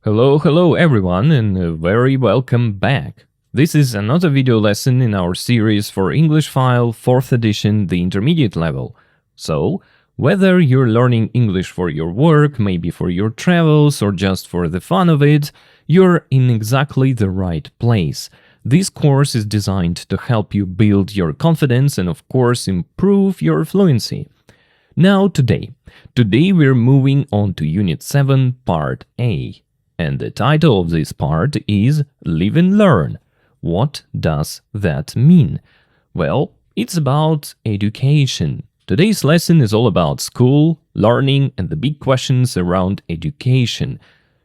Hello everyone, and very welcome back. This is another video lesson in our series for English File 4th edition, the intermediate level. So, whether you're learning English for your work, maybe for your travels, or just for the fun of it, you're in exactly the right place. This course is designed to help you build your confidence and, of course, improve your fluency. Now, today we're moving on to Unit 7, Part A. And the title of this part is Live and Learn. What does that mean? Well, it's about education. Today's lesson is all about school, learning, and the big questions around education.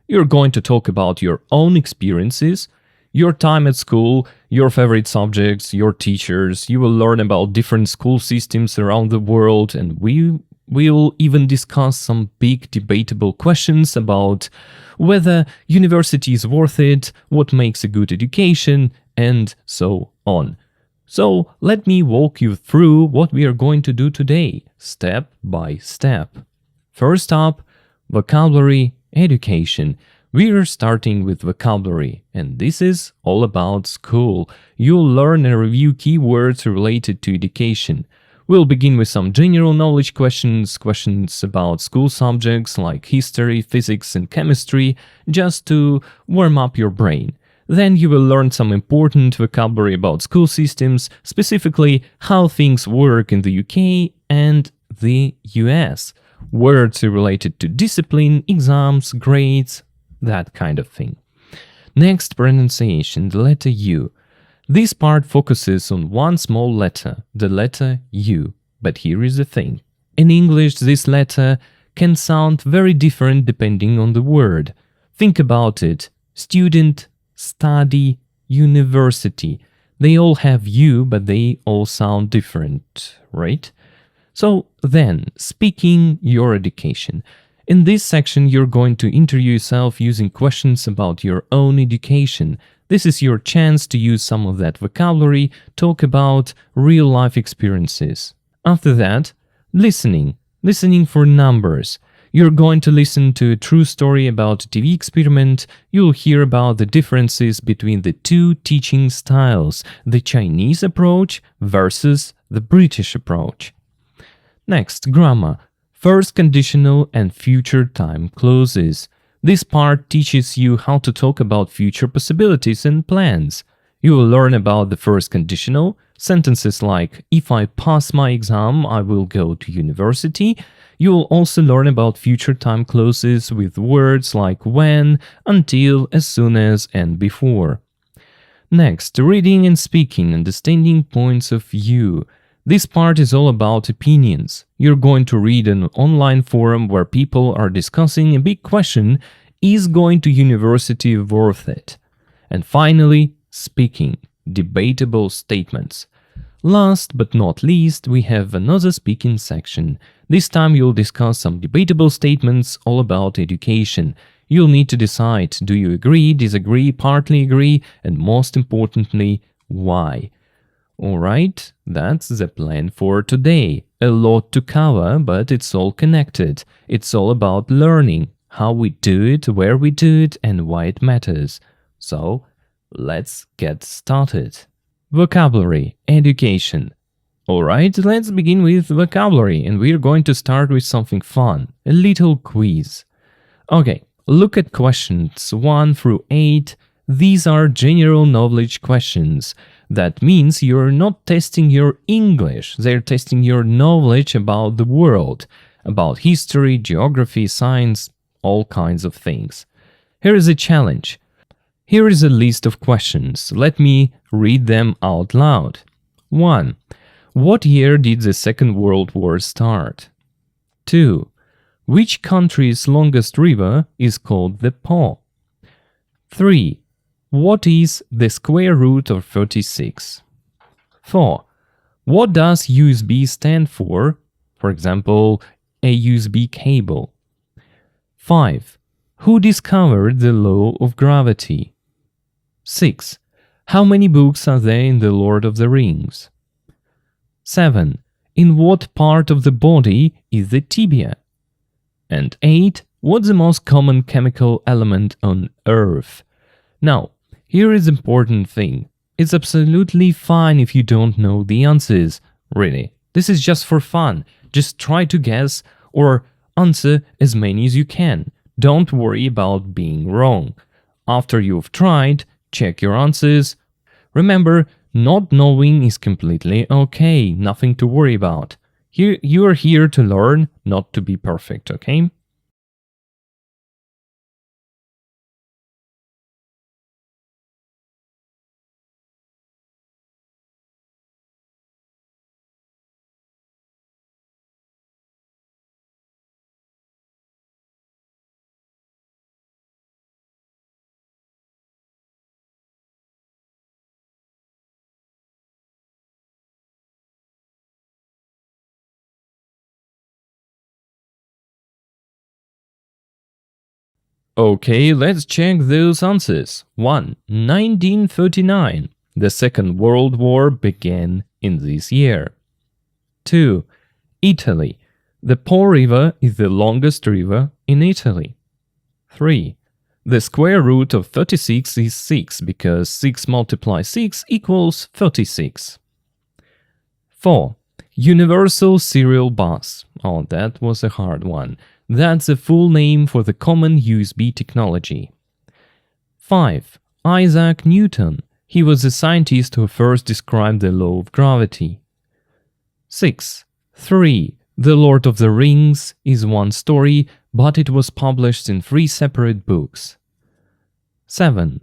You're going to talk about your own experiences, your time at school, your favorite subjects, your teachers. You will learn about different school systems around the world, and we'll even discuss some big debatable questions about whether university is worth it, what makes a good education, and so on. So let me walk you through what we are going to do today, step by step. First up, vocabulary education. We are starting with vocabulary, and this is all about school. You'll learn and review keywords related to education. We'll begin with some general knowledge questions about school subjects like history, physics, and chemistry, just to warm up your brain. Then you will learn some important vocabulary about school systems, specifically how things work in the UK and the US. Words related to discipline, exams, grades, that kind of thing. Next, pronunciation, the letter U. This part focuses on one small letter, the letter U. But here is the thing. In English, this letter can sound very different depending on the word. Think about it. Student, study, university. They all have U, but they all sound different, right? So then, speaking your education. In this section, you're going to interview yourself using questions about your own education. This is your chance to use some of that vocabulary, talk about real-life experiences. After that, listening for numbers. You're going to listen to a true story about a TV experiment. You'll hear about the differences between the two teaching styles, the Chinese approach versus the British approach. Next, grammar. First conditional and future time clauses. This part teaches you how to talk about future possibilities and plans. You will learn about the first conditional, sentences like, if I pass my exam, I will go to university. You will also learn about future time clauses with words like when, until, as soon as, and before. Next, reading and speaking, understanding points of view. This part is all about opinions. You're going to read an online forum where people are discussing a big question, is going to university worth it? And finally, speaking, debatable statements. Last but not least, we have another speaking section. This time you'll discuss some debatable statements all about education. You'll need to decide, do you agree, disagree, partly agree, and most importantly, why? Alright, that's the plan for today. A lot to cover, but it's all connected. It's all about learning, how we do it, where we do it, and why it matters. So, let's get started. Vocabulary, education. Alright, let's begin with vocabulary, and we're going to start with something fun, a little quiz. Okay, look at questions 1 through 8. These are general knowledge questions. That means you're not testing your English, they're testing your knowledge about the world, about history, geography, science, all kinds of things. Here is a challenge. Here is a list of questions. Let me read them out loud. 1. What year did the Second World War start? 2. Which country's longest river is called the Po? 3. What is the square root of 36? 4. What does USB stand for? For example, a USB cable. 5. Who discovered the law of gravity? 6. How many books are there in The Lord of the Rings? 7. In what part of the body is the tibia? And 8. What's the most common chemical element on Earth? Now, here is important thing. It's absolutely fine if you don't know the answers. Really, this is just for fun. Just try to guess or answer as many as you can. Don't worry about being wrong. After you've tried, check your answers. Remember, not knowing is completely okay, nothing to worry about. Here, you are here to learn, not to be perfect, okay? Okay, let's check those answers. 1. 1939. The Second World War began in this year. 2. Italy. The Po River is the longest river in Italy. 3. The square root of 36 is 6 because 6 multiplied 6 equals 36. 4. Universal Serial Bus. Oh, that was a hard one. That's the full name for the common USB technology. 5. Isaac Newton. He was the scientist who first described the law of gravity. 6. 3. The Lord of the Rings is one story, but it was published in 3 separate books. 7.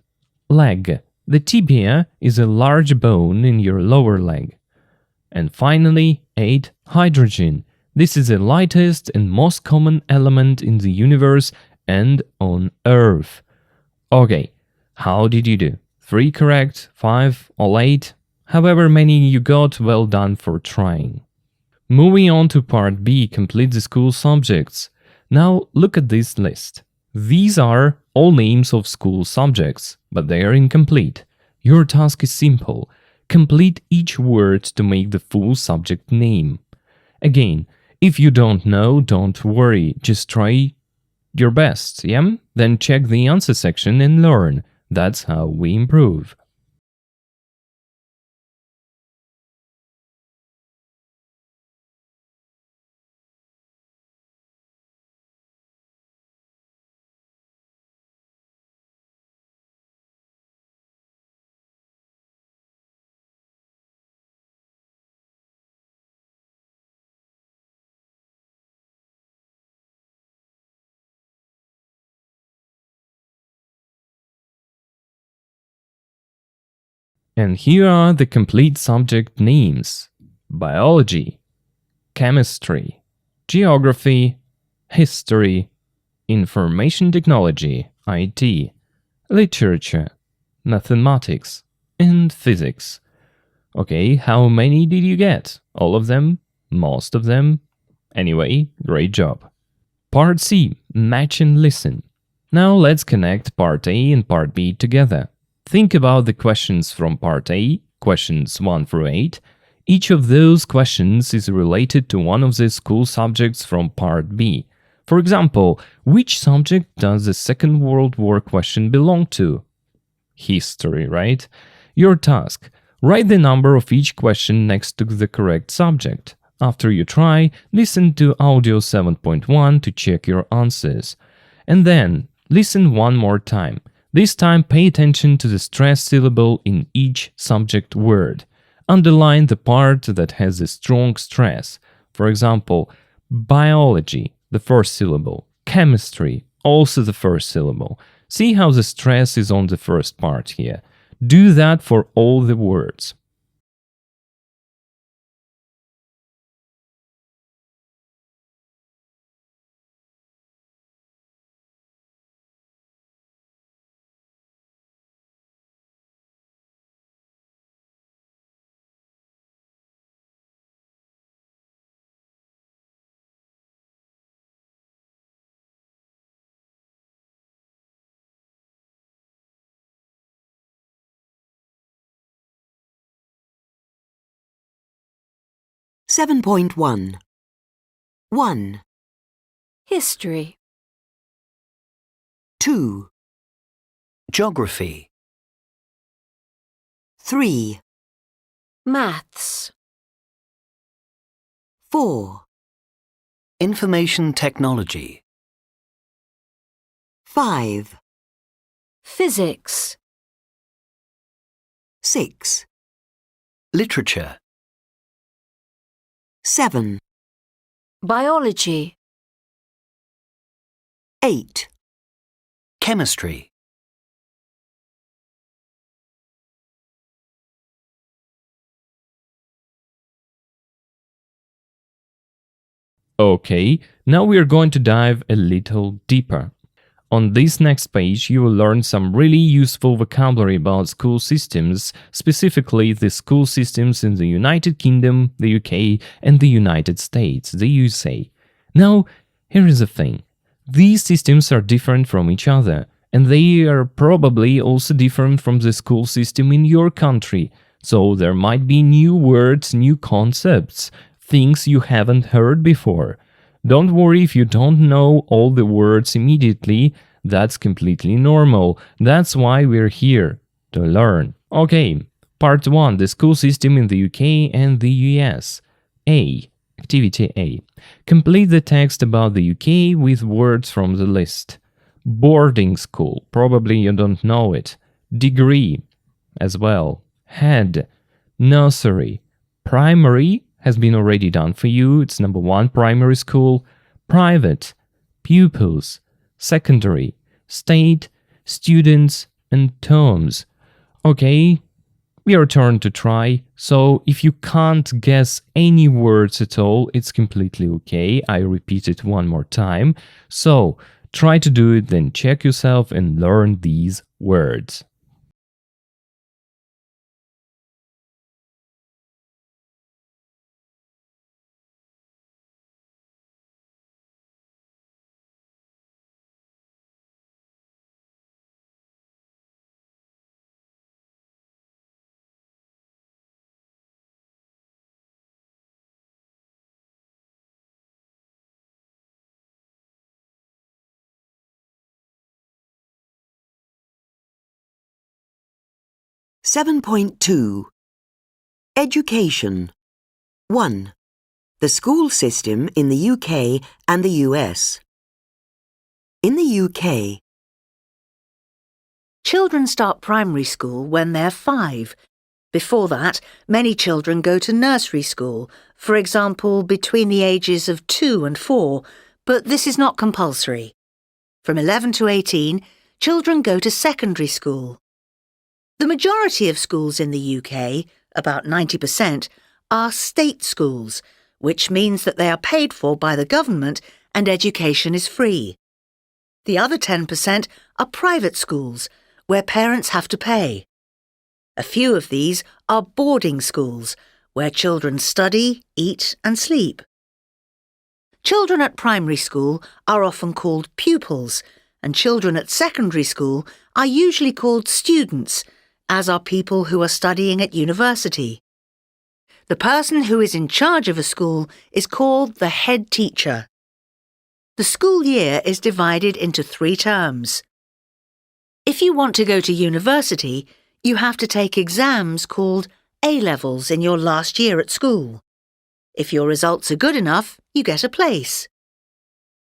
Leg. The tibia is a large bone in your lower leg. And finally, 8. Hydrogen. This is the lightest and most common element in the universe and on Earth. Okay, how did you do? 3 correct, 5 or 8? However many you got, well done for trying. Moving on to part B, complete the school subjects. Now look at this list. These are all names of school subjects, but they are incomplete. Your task is simple. Complete each word to make the full subject name. Again, if you don't know, don't worry, just try your best, yeah? Then check the answer section and learn. That's how we improve. And here are the complete subject names: biology, chemistry, geography, history, information technology, IT, literature, mathematics, and physics. Okay, how many did you get? All of them? Most of them? Anyway, great job. Part C, match and listen. Now let's connect Part A and Part B together. Think about the questions from Part A, questions 1 through 8. Each of those questions is related to one of the school subjects from Part B. For example, which subject does the Second World War question belong to? History, right? Your task: write the number of each question next to the correct subject. After you try, listen to audio 7.1 to check your answers. And then, listen one more time. This time, pay attention to the stress syllable in each subject word. Underline the part that has a strong stress. For example, biology, the first syllable. Chemistry, also the first syllable. See how the stress is on the first part here. Do that for all the words. (7.1) 1. History. 2. Geography. 3, Maths. 4, Information technology. 5, Physics. 6, Literature. 7, Biology. 8, Chemistry. Okay, now we are going to dive a little deeper. On this next page, you will learn some really useful vocabulary about school systems, specifically the school systems in the United Kingdom, the UK, and the United States, the USA. Now, here is the thing. These systems are different from each other, and they are probably also different from the school system in your country. So there might be new words, new concepts, things you haven't heard before. Don't worry if you don't know all the words immediately, that's completely normal. That's why we're here, to learn. Okay, part 1, the school system in the UK and the US. A. Activity A. Complete the text about the UK with words from the list. Boarding school, probably you don't know it. Degree, as well. Head, nursery. Primary has been already done for you, it's number 1, primary school. Private, pupils. Secondary, state, students, and terms. Okay, your turn to try. So if you can't guess any words at all, it's completely okay. I repeat it one more time. So try to do it, then check yourself and learn these words. Seven 7.2 Education 1. The school system in the UK and the US. In the UK, Children start primary school when they're 5. Before that, many children go to nursery school, for example, between the ages of 2 and 4, but this is not compulsory. From 11 to 18, children go to secondary school. The majority of schools in the UK, about 90%, are state schools, which means that they are paid for by the government and education is free. The other 10% are private schools, where parents have to pay. A few of these are boarding schools, where children study, eat and sleep. Children at primary school are often called pupils, and children at secondary school are usually called students, as are people who are studying at university. The person who is in charge of a school is called the head teacher. The school year is divided into 3 terms. If you want to go to university, you have to take exams called A-levels in your last year at school. If your results are good enough, you get a place.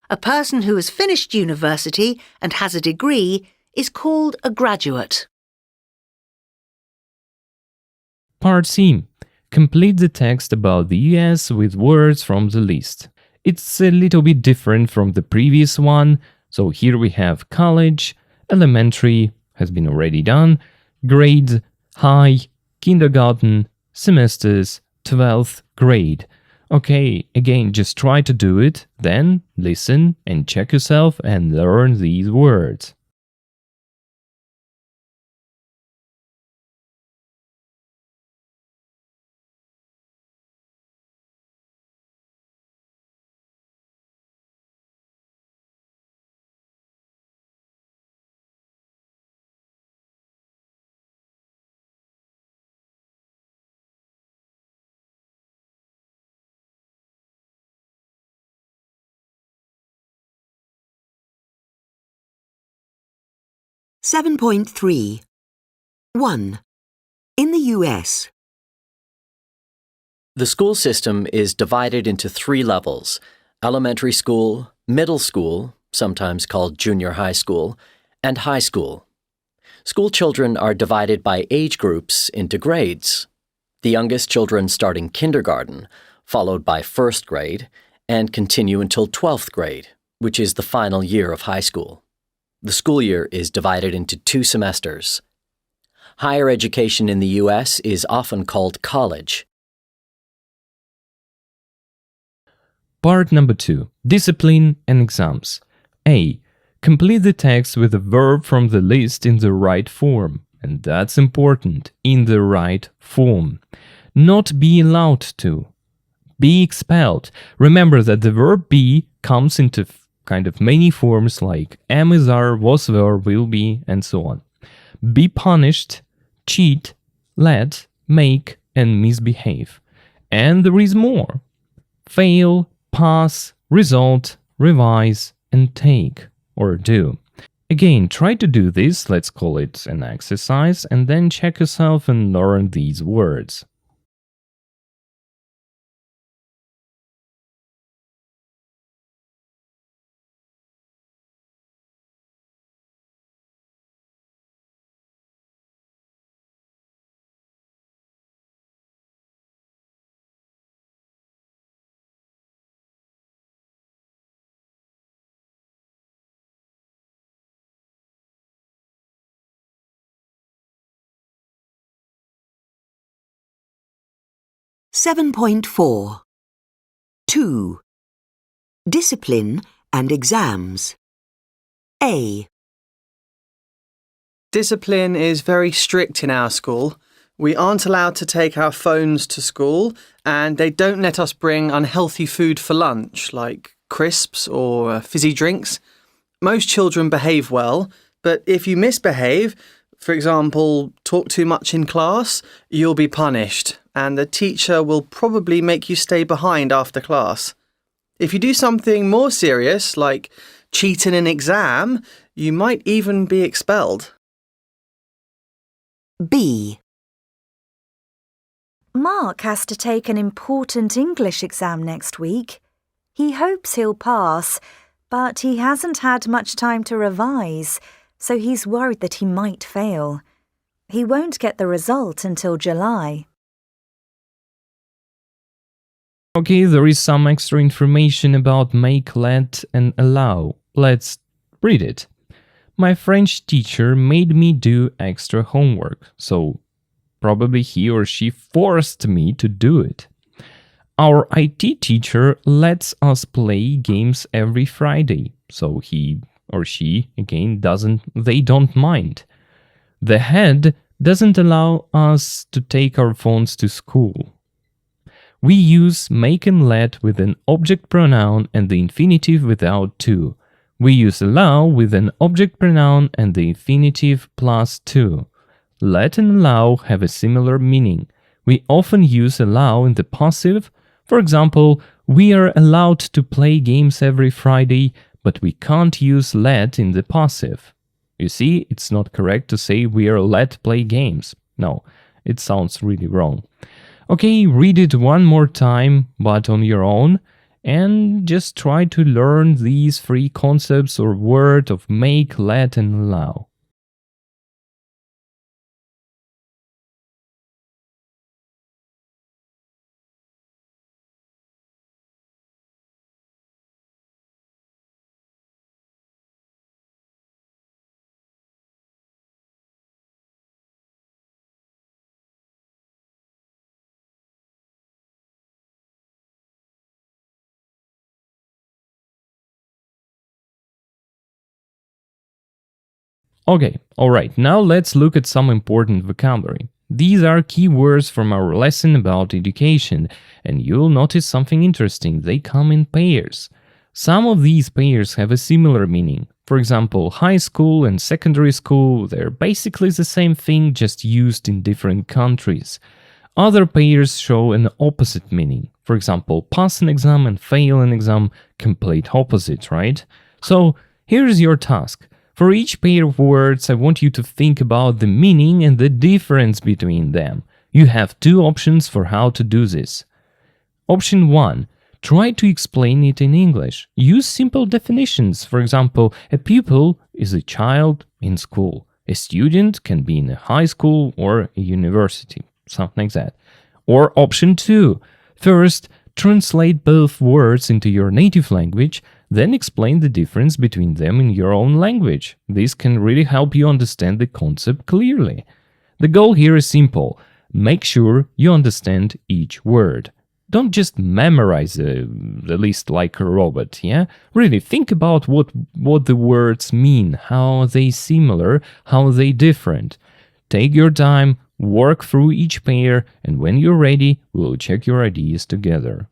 A person who has finished university and has a degree is called a graduate. Part C. Complete the text about the US with words from the list. It's a little bit different from the previous one, so here we have college, elementary, has been already done, grade, high, kindergarten, semesters, 12th grade. Okay, again, just try to do it, then listen and check yourself and learn these words. 7.3. 1. In the US. The school system is divided into 3 levels: elementary school, middle school, sometimes called junior high school, and high school. School children are divided by age groups into grades. The youngest children start in kindergarten, followed by first grade, and continue until 12th grade, which is the final year of high school. The school year is divided into 2 semesters. Higher education in the U.S. is often called college. Part number 2. Discipline and exams. A. Complete the text with a verb from the list in the right form. And that's important, in the right form. Not be allowed to. Be expelled. Remember that the verb be comes into kind of many forms like am, is, are, was, were, will be, and so on. Be punished, cheat, let, make, and misbehave. And there is more. Fail, pass, result, revise, and take, or do. Again, try to do this, let's call it an exercise, and then check yourself and learn these words. .4. 2. Discipline and exams. A. Discipline is very strict in our school. We aren't allowed to take our phones to school, and they don't let us bring unhealthy food for lunch, like crisps or fizzy drinks. Most children behave well, but if you misbehave, for example, talk too much in class, you'll be punished, and the teacher will probably make you stay behind after class. If you do something more serious, like cheat in an exam, you might even be expelled. B. Mark has to take an important English exam next week. He hopes he'll pass, but he hasn't had much time to revise, so he's worried that he might fail. He won't get the result until July. Okay, there is some extra information about make, let, and allow. Let's read it. My French teacher made me do extra homework, so probably he or she forced me to do it. Our IT teacher lets us play games every Friday, so he or she, again, they don't mind. The head doesn't allow us to take our phones to school. We use make and let with an object pronoun and the infinitive without to. We use allow with an object pronoun and the infinitive plus to. Let and allow have a similar meaning. We often use allow in the passive. For example, we are allowed to play games every Friday, but we can't use let in the passive. You see, it's not correct to say we are let play games. No, it sounds really wrong. Okay, read it one more time, but on your own, and just try to learn these 3 concepts or words of make, let, and allow. Okay, alright, now let's look at some important vocabulary. These are key words from our lesson about education, and you'll notice something interesting, they come in pairs. Some of these pairs have a similar meaning. For example, high school and secondary school, they're basically the same thing, just used in different countries. Other pairs show an opposite meaning. For example, pass an exam and fail an exam, complete opposite, right? So, here's your task. For each pair of words, I want you to think about the meaning and the difference between them. You have two options for how to do this. Option 1. Try to explain it in English. Use simple definitions. For example, a pupil is a child in school. A student can be in a high school or a university, something like that. Or option 2. First, translate both words into your native language, then explain the difference between them in your own language. This can really help you understand the concept clearly. The goal here is simple. Make sure you understand each word. Don't just memorize the list like a robot, yeah? Really, think about what the words mean, how are they similar, how are they different. Take your time, work through each pair, and when you're ready, we'll check your ideas together.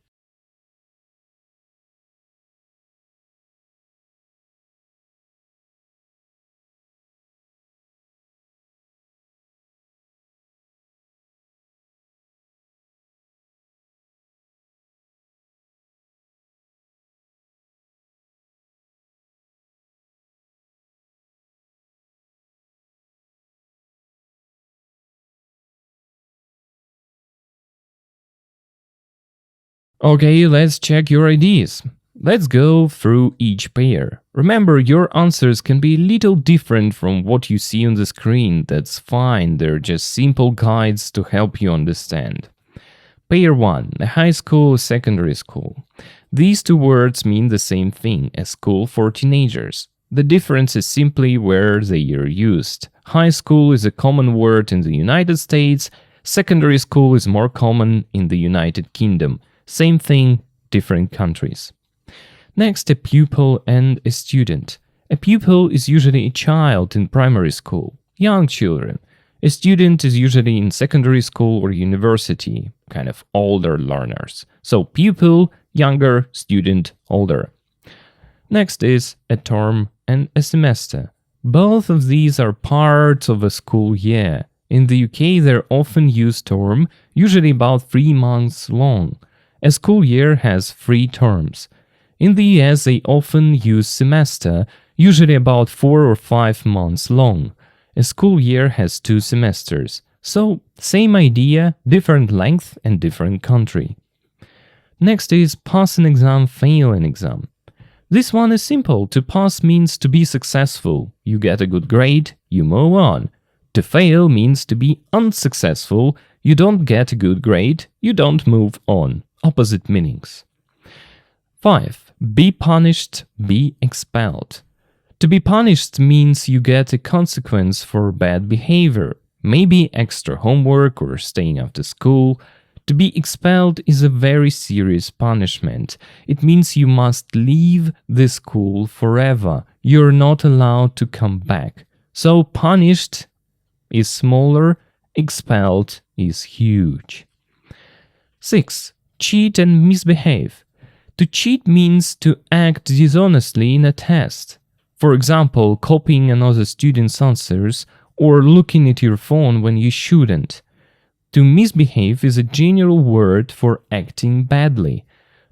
Okay, let's check your ideas. Let's go through each pair. Remember, your answers can be a little different from what you see on the screen. That's fine, they're just simple guides to help you understand. Pair 1, a high school, secondary school. These two words mean the same thing, a school for teenagers. The difference is simply where they are used. High school is a common word in the United States, secondary school is more common in the United Kingdom. Same thing, different countries. Next, a pupil and a student. A pupil is usually a child in primary school, young children. A student is usually in secondary school or university, kind of older learners. So pupil, younger, student, older. Next is a term and a semester. Both of these are parts of a school year. In the UK, they're often used term, usually about 3 months long. A school year has 3 terms. In the US, they often use semester, usually about 4 or 5 months long. A school year has 2 semesters. So, same idea, different length and different country. Next is pass an exam, fail an exam. This one is simple. To pass means to be successful. You get a good grade, you move on. To fail means to be unsuccessful. You don't get a good grade, you don't move on. Opposite meanings. 5. Be punished, be expelled. To be punished means you get a consequence for bad behavior, maybe extra homework or staying after school. To be expelled is a very serious punishment. It means you must leave the school forever. You're not allowed to come back. So punished is smaller, expelled is huge. 6. Cheat and misbehave. To cheat means to act dishonestly in a test. For example, copying another student's answers or looking at your phone when you shouldn't. To misbehave is a general word for acting badly.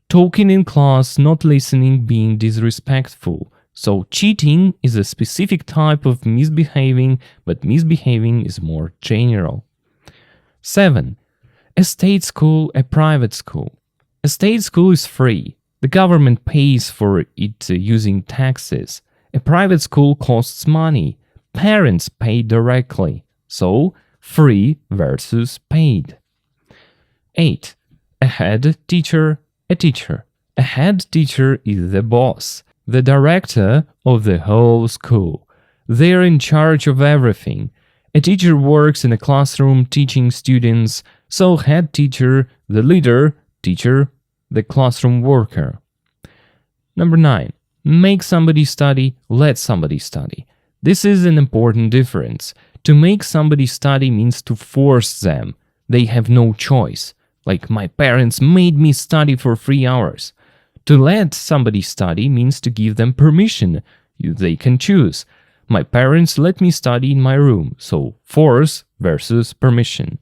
Talking in class, not listening, being disrespectful. So cheating is a specific type of misbehaving, but misbehaving is more general. 7. A state school, a private school. A state school is free. The government pays for it using taxes. A private school costs money. Parents pay directly. So, free versus paid. 8. A head teacher, a teacher. A head teacher is the boss, the director of the whole school. They're in charge of everything. A teacher works in a classroom teaching students, so head teacher, the leader, teacher, the classroom worker. Number 9. Make somebody study, let somebody study. This is an important difference. To make somebody study means to force them. They have no choice. Like my parents made me study for 3 hours. To let somebody study means to give them permission. They can choose. My parents let me study in my room, so force versus permission.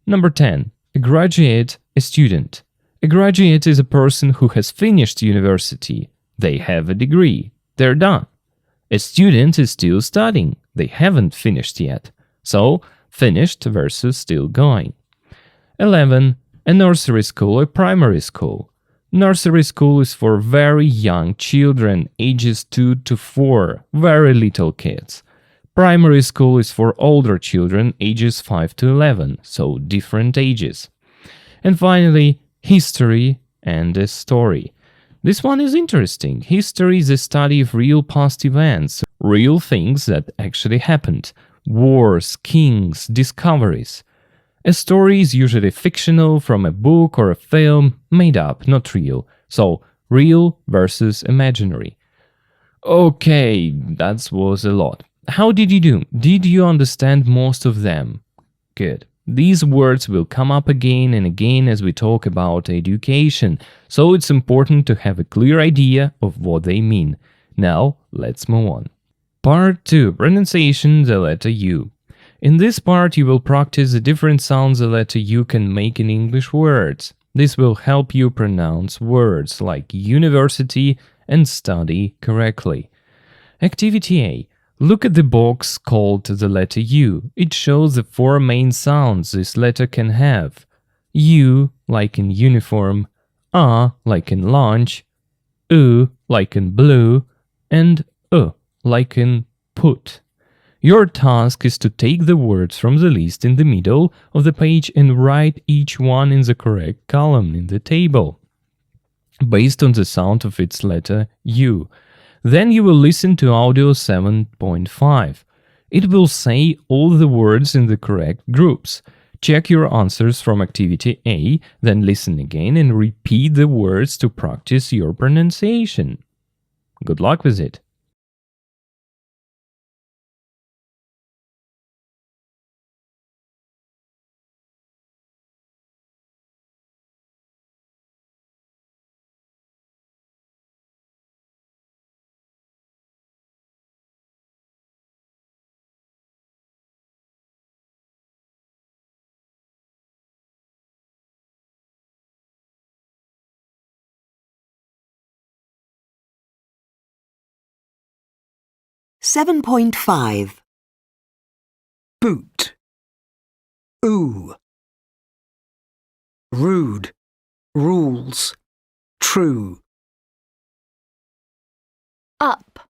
Number 10. A graduate, a student. A graduate is a person who has finished university. They have a degree. They're done. A student is still studying. They haven't finished yet. So, finished versus still going. 11. A nursery school or primary school. Nursery school is for very young children, ages 2 to 4, very little kids. Primary school is for older children, ages 5 to 11, so different ages. And finally, history and a story. This one is interesting. History is a study of real past events, real things that actually happened. Wars, kings, discoveries. A story is usually fictional, from a book or a film, made up, not real. So, real versus imaginary. Okay, that was a lot. How did you do? Did you understand most of them? Good. These words will come up again and again as we talk about education, so it's important to have a clear idea of what they mean. Now, let's move on. Part 2. Pronunciation, the letter U. In this part, you will practice the different sounds the letter U can make in English words. This will help you pronounce words like university and study correctly. Activity A. Look at the box called the letter U. It shows the 4 main sounds this letter can have. U, like in uniform, A, like in lunch, U, like in blue, and like in put. Your task is to take the words from the list in the middle of the page and write each one in the correct column in the table, based on the sound of its letter U. Then you will listen to audio 7.5. It will say all the words in the correct groups. Check your answers from activity A, then listen again and repeat the words to practice your pronunciation. Good luck with it! Seven 7.5. Boot. Ooh. Rude. Rules. True. Up.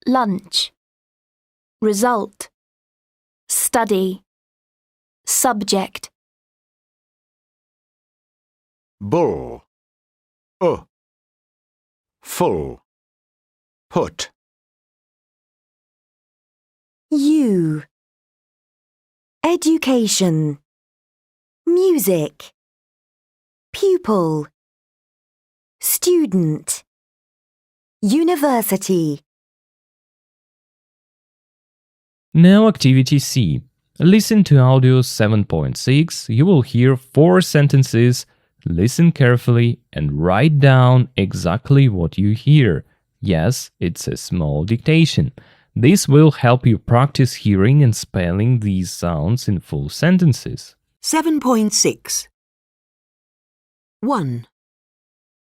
Lunch. Result. Study. Subject. Bull. Full. Put. U. Education. Music. Pupil. Student. University. Now activity C. Listen to audio 7.6. You will hear 4 sentences. Listen carefully and write down exactly what you hear. Yes, it's a small dictation. This will help you practice hearing and spelling these sounds in full sentences. 7.6. 1.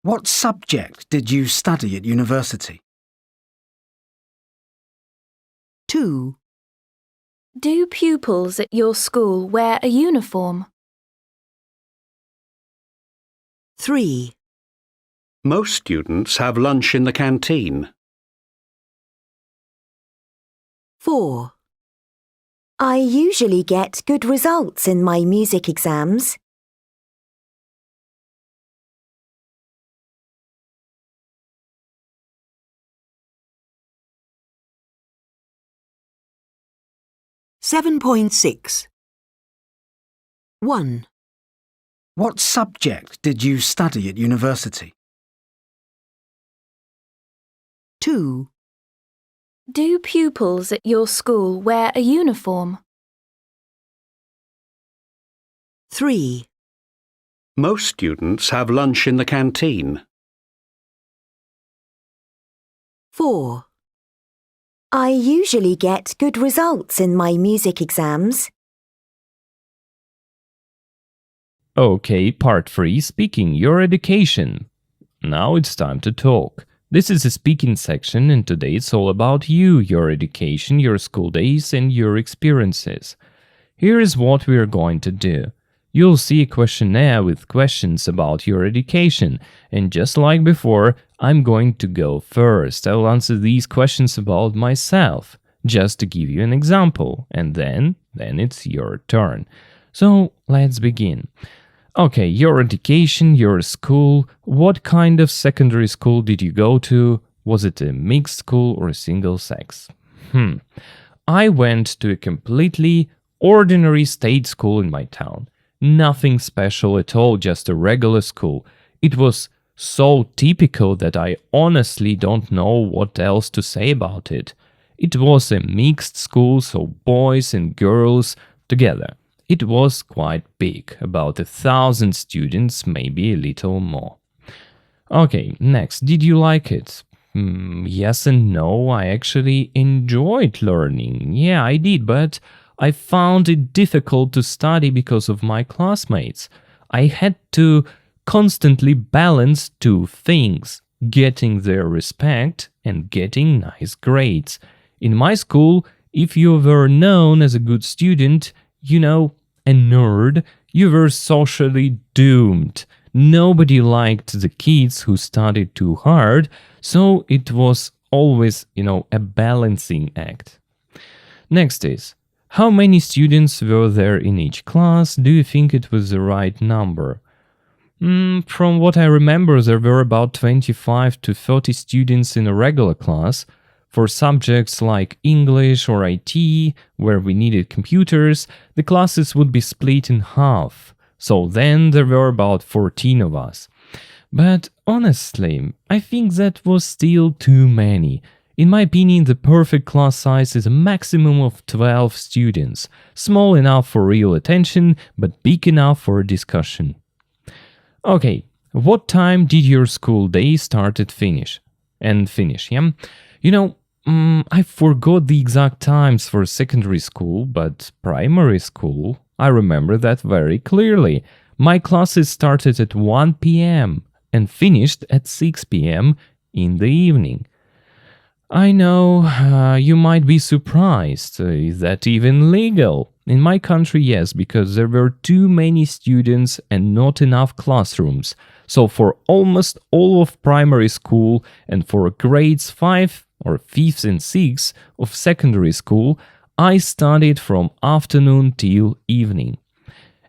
What subject did you study at university? 2. Do pupils at your school wear a uniform? 3. Most students have lunch in the canteen. 4. I usually get good results in my music exams. 7.6. 1. What subject did you study at university? 2. Do pupils at your school wear a uniform? 3. Most students have lunch in the canteen. 4. I usually get good results in my music exams. Okay, part 3, speaking your education. Now it's time to talk. This is a speaking section, and today it's all about you, your education, your school days, and your experiences. Here is what we are going to do. You'll see a questionnaire with questions about your education, and just like before, I'm going to go first. I'll answer these questions about myself, just to give you an example, and then it's your turn. So let's begin. Okay, your education, your school. What kind of secondary school did you go to? Was it a mixed school or a single sex? I went to a completely ordinary state school in my town. Nothing special at all, just a regular school. It was so typical that I honestly don't know what else to say about it. It was a mixed school, so boys and girls together. It was quite big, about 1,000 students, maybe a little more. Okay, next, did you like it? Yes and no, I actually enjoyed learning. Yeah, I did, but I found it difficult to study because of my classmates. I had to constantly balance two things, getting their respect and getting nice grades. In my school, if you were known as a good student, a nerd, you were socially doomed. Nobody liked the kids who studied too hard, so it was always, a balancing act. Next is, how many students were there in each class? Do you think it was the right number? From what I remember, there were about 25 to 30 students in a regular class. For subjects like English or IT, where we needed computers, the classes would be split in half. So then there were about 14 of us. But honestly, I think that was still too many. In my opinion, the perfect class size is a maximum of 12 students. Small enough for real attention, but big enough for a discussion. Okay, what time did your school day start and finish, yeah? I forgot the exact times for secondary school, but primary school, I remember that very clearly. My classes started at 1 p.m. and finished at 6 p.m. in the evening. I know, you might be surprised. Is that even legal? In my country, yes, because there were too many students and not enough classrooms. So for almost all of primary school and for grades 5 or 5th and 6th of secondary school, I studied from afternoon till evening.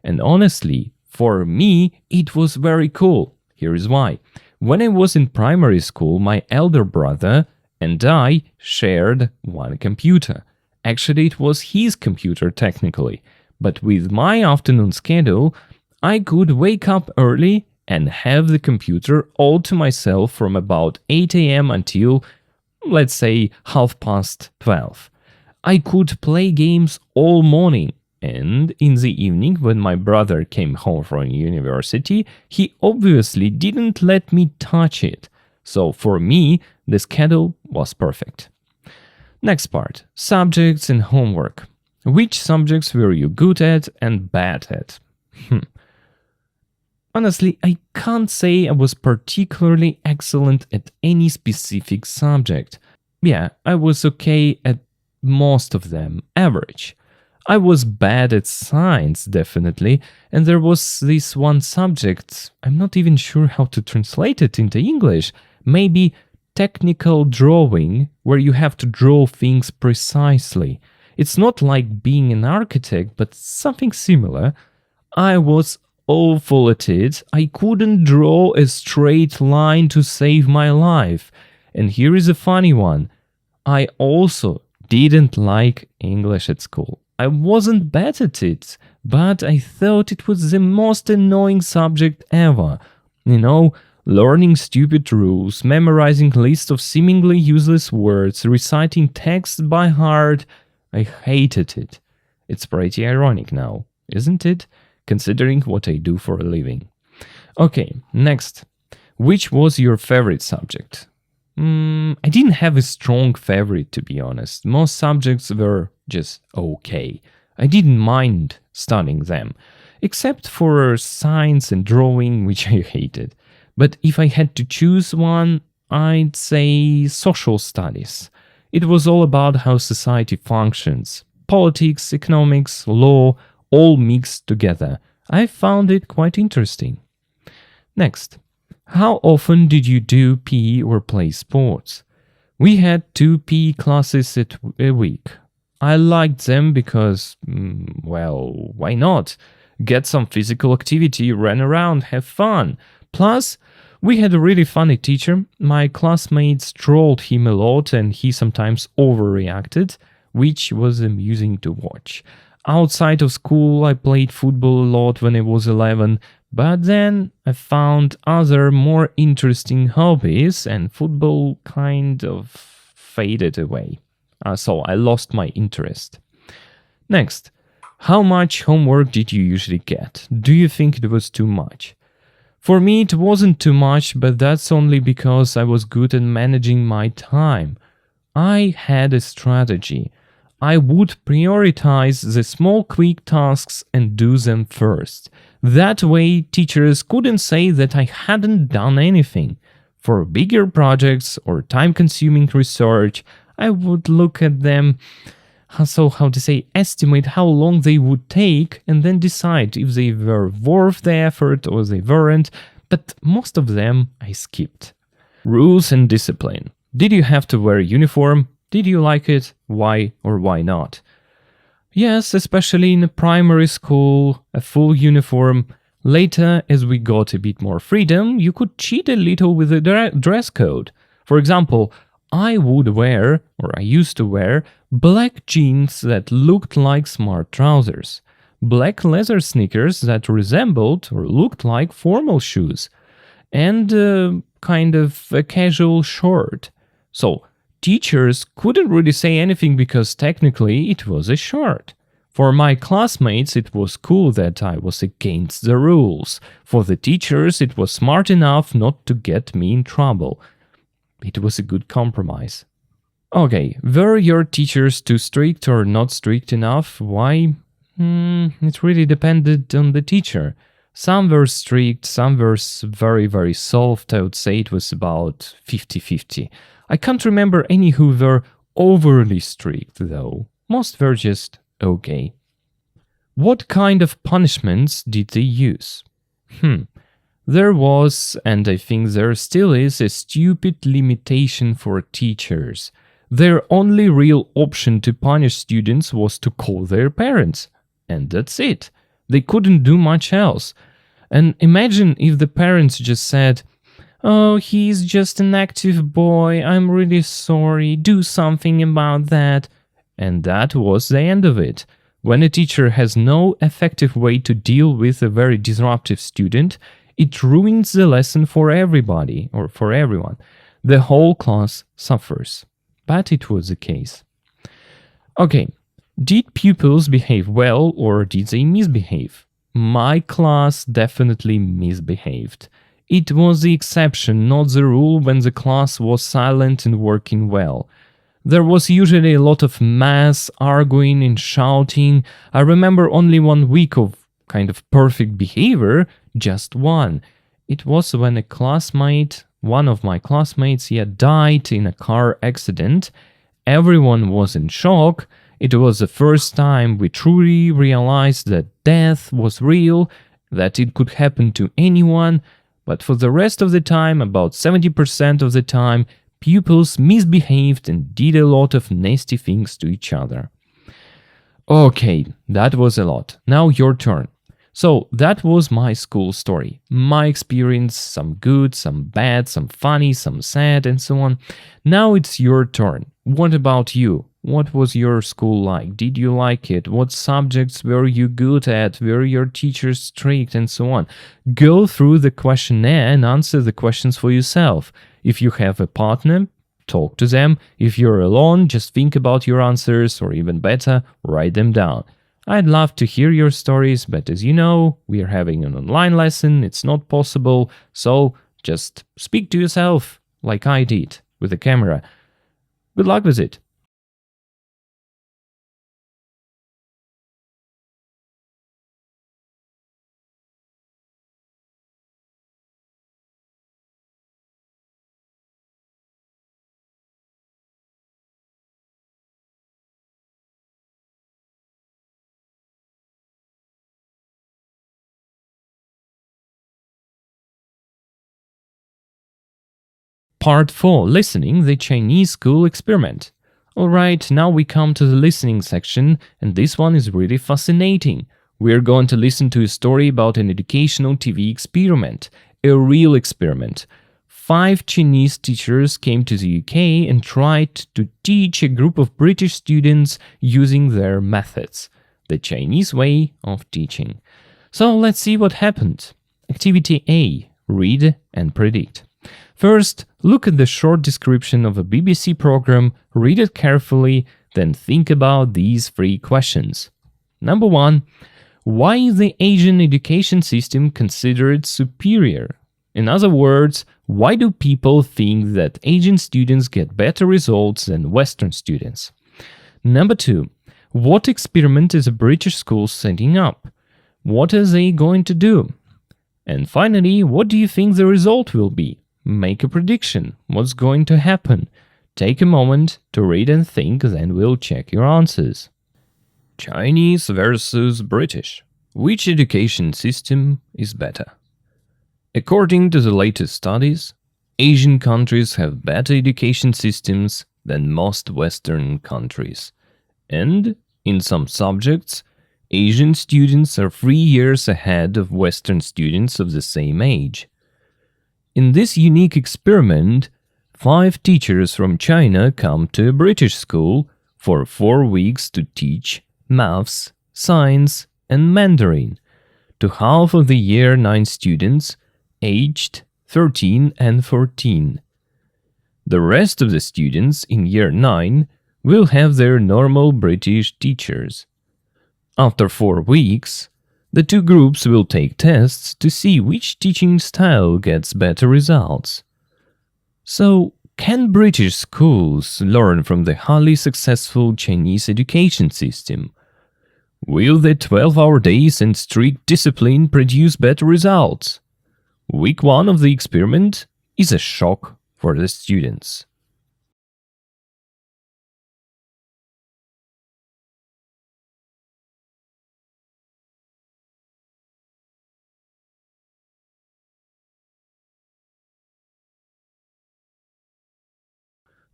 And honestly, for me, it was very cool. Here is why. When I was in primary school, my elder brother and I shared one computer. Actually, it was his computer technically. But with my afternoon schedule, I could wake up early and have the computer all to myself from about 8 a.m. until, let's say, 12:30. I could play games all morning, and in the evening, when my brother came home from university, he obviously didn't let me touch it. So for me, the schedule was perfect. Next part, subjects and homework. Which subjects were you good at and bad at? Honestly, I can't say I was particularly excellent at any specific subject. Yeah, I was okay at most of them, average. I was bad at science, definitely, and there was this one subject, I'm not even sure how to translate it into English, maybe technical drawing, where you have to draw things precisely. It's not like being an architect, but something similar. I was awful at it. I couldn't draw a straight line to save my life. And here is a funny one. I also didn't like English at school. I wasn't bad at it, but I thought it was the most annoying subject ever. Learning stupid rules, memorizing lists of seemingly useless words, reciting text by heart. I hated it. It's pretty ironic now, isn't it? Considering what I do for a living. Okay, next. Which was your favorite subject? I didn't have a strong favorite, to be honest. Most subjects were just okay. I didn't mind studying them, except for science and drawing, which I hated. But if I had to choose one, I'd say social studies. It was all about how society functions. Politics, economics, law, all mixed together. I found it quite interesting. Next. How often did you do PE or play sports? We had 2 PE classes a week. I liked them because, well, why not? Get some physical activity, run around, have fun. Plus, we had a really funny teacher. My classmates trolled him a lot and he sometimes overreacted, which was amusing to watch. Outside of school, I played football a lot when I was 11, but then I found other more interesting hobbies and football kind of faded away. So I lost my interest. Next, how much homework did you usually get? Do you think it was too much? For me, it wasn't too much, but that's only because I was good at managing my time. I had a strategy. I would prioritize the small quick tasks and do them first. That way, teachers couldn't say that I hadn't done anything. For bigger projects or time-consuming research, I would look at them, estimate how long they would take and then decide if they were worth the effort or they weren't, but most of them I skipped. Rules and discipline. Did you have to wear a uniform? Did you like it? Why or why not? Yes, especially in primary school, a full uniform. Later, as we got a bit more freedom, you could cheat a little with the dress code. For example, I used to wear black jeans that looked like smart trousers, black leather sneakers that resembled or looked like formal shoes, and kind of a casual shirt. So, teachers couldn't really say anything because technically it was a shirt. For my classmates, it was cool that I was against the rules. For the teachers, it was smart enough not to get me in trouble. It was a good compromise. Okay, were your teachers too strict or not strict enough? Why? It really depended on the teacher. Some were strict, some were very, very soft. I would say it was about 50-50. I can't remember any who were overly strict, though. Most were just okay. What kind of punishments did they use? There was, and I think there still is, a stupid limitation for teachers. Their only real option to punish students was to call their parents. And that's it. They couldn't do much else. And imagine if the parents just said, "Oh, he's just an active boy, I'm really sorry, do something about that." And that was the end of it. When a teacher has no effective way to deal with a very disruptive student, it ruins the lesson for everybody, or for everyone. The whole class suffers. But it was the case. Okay, did pupils behave well or did they misbehave? My class definitely misbehaved. It was the exception, not the rule, when the class was silent and working well. There was usually a lot of mass arguing and shouting. I remember only 1 week of kind of perfect behavior, just one. It was when one of my classmates, died in a car accident. Everyone was in shock. It was the first time we truly realized that death was real, that it could happen to anyone. But for the rest of the time, about 70% of the time, pupils misbehaved and did a lot of nasty things to each other. Okay, that was a lot. Now your turn. So that was my school story. My experience, some good, some bad, some funny, some sad, and so on. Now it's your turn. What about you? What was your school like? Did you like it? What subjects were you good at? Were your teachers strict, and so on? Go through the questionnaire and answer the questions for yourself. If you have a partner, talk to them. If you're alone, just think about your answers, or even better, write them down. I'd love to hear your stories, but as you know, we are having an online lesson, it's not possible, so just speak to yourself, like I did, with a camera. Good luck with it! Part 4. Listening, the Chinese school experiment. Alright, now we come to the listening section, and this one is really fascinating. We're going to listen to a story about an educational TV experiment, a real experiment. 5 Chinese teachers came to the UK and tried to teach a group of British students using their methods, the Chinese way of teaching. So let's see what happened. Activity A. Read and predict. First, look at the short description of a BBC program, read it carefully, then think about these 3 questions. Number 1. Why is the Asian education system considered superior? In other words, why do people think that Asian students get better results than Western students? Number 2. What experiment is a British school setting up? What are they going to do? And finally, what do you think the result will be? Make a prediction. What's going to happen? Take a moment to read and think, then we'll check your answers. Chinese versus British. Which education system is better? According to the latest studies, Asian countries have better education systems than most Western countries. And, in some subjects, Asian students are 3 years ahead of Western students of the same age. In this unique experiment, 5 teachers from China come to a British school for 4 weeks to teach maths, science, and Mandarin to half of the Year 9 students aged 13 and 14. The rest of the students in Year 9 will have their normal British teachers. After 4 weeks, the 2 groups will take tests to see which teaching style gets better results. So, can British schools learn from the highly successful Chinese education system? Will the 12-hour days and strict discipline produce better results? Week 1 of the experiment is a shock for the students.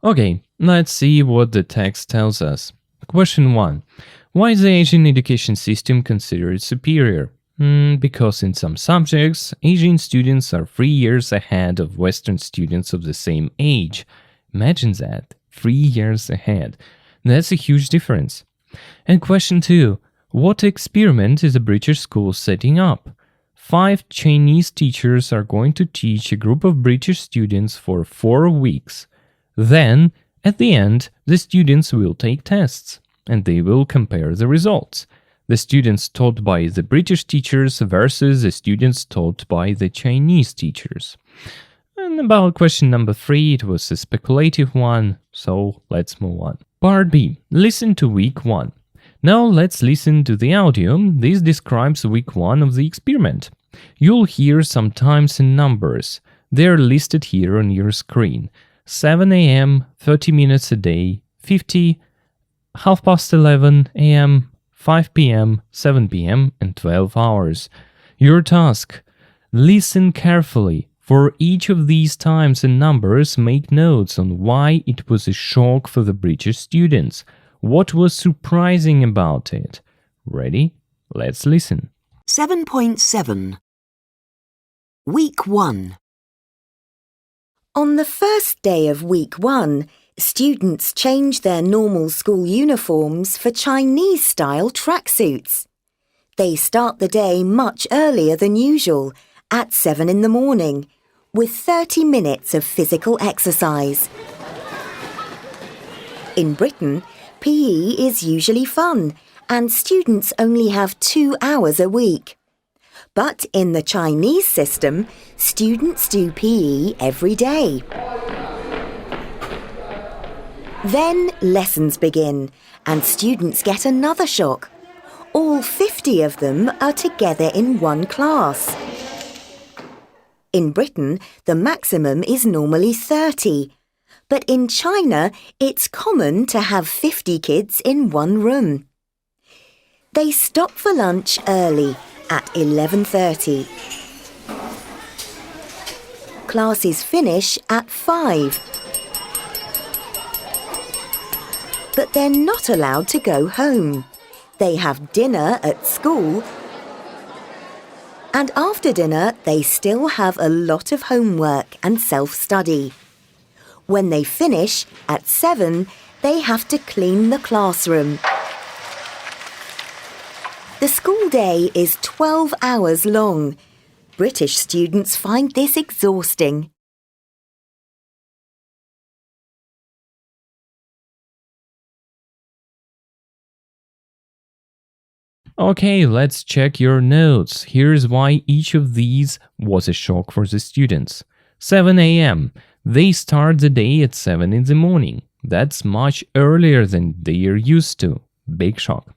Okay, let's see what the text tells us. Question 1. Why is the Asian education system considered superior? Because in some subjects, Asian students are 3 years ahead of Western students of the same age. Imagine that, 3 years ahead. That's a huge difference. And question 2. What experiment is a British school setting up? 5 Chinese teachers are going to teach a group of British students for 4 weeks. Then, at the end, the students will take tests, and they will compare the results. The students taught by the British teachers versus the students taught by the Chinese teachers. And about question number 3, it was a speculative one, so let's move on. Part B. Listen to week 1. Now let's listen to the audio. This describes week 1 of the experiment. You'll hear some times and numbers. They're listed here on your screen. 7 a.m., 30 minutes a day, 50, 11:30 a.m., 5 p.m., 7 p.m., and 12 hours. Your task: listen carefully. For each of these times and numbers, make notes on why it was a shock for the British students. What was surprising about it? Ready? Let's listen. 7.7 Week 1. On the first day of week 1, students changed their normal school uniforms for Chinese-style tracksuits. They start the day much earlier than usual, at 7 in the morning, with 30 minutes of physical exercise. In Britain, PE is usually fun, and students only have 2 hours a week. But in the Chinese system, students do PE every day. Then lessons begin, and students get another shock. All 50 of them are together in one class. In Britain, the maximum is normally 30. But in China, it's common to have 50 kids in one room. They stop for lunch early, at 11:30. Classes finish at 5. But they're not allowed to go home. They have dinner at school, and after dinner they still have a lot of homework and self-study. When they finish at 7, they have to clean the classroom. The school day is 12 hours long. British students find this exhausting. Okay, let's check your notes. Here's why each of these was a shock for the students. 7 a.m. They start the day at 7 in the morning. That's much earlier than they are used to. Big shock.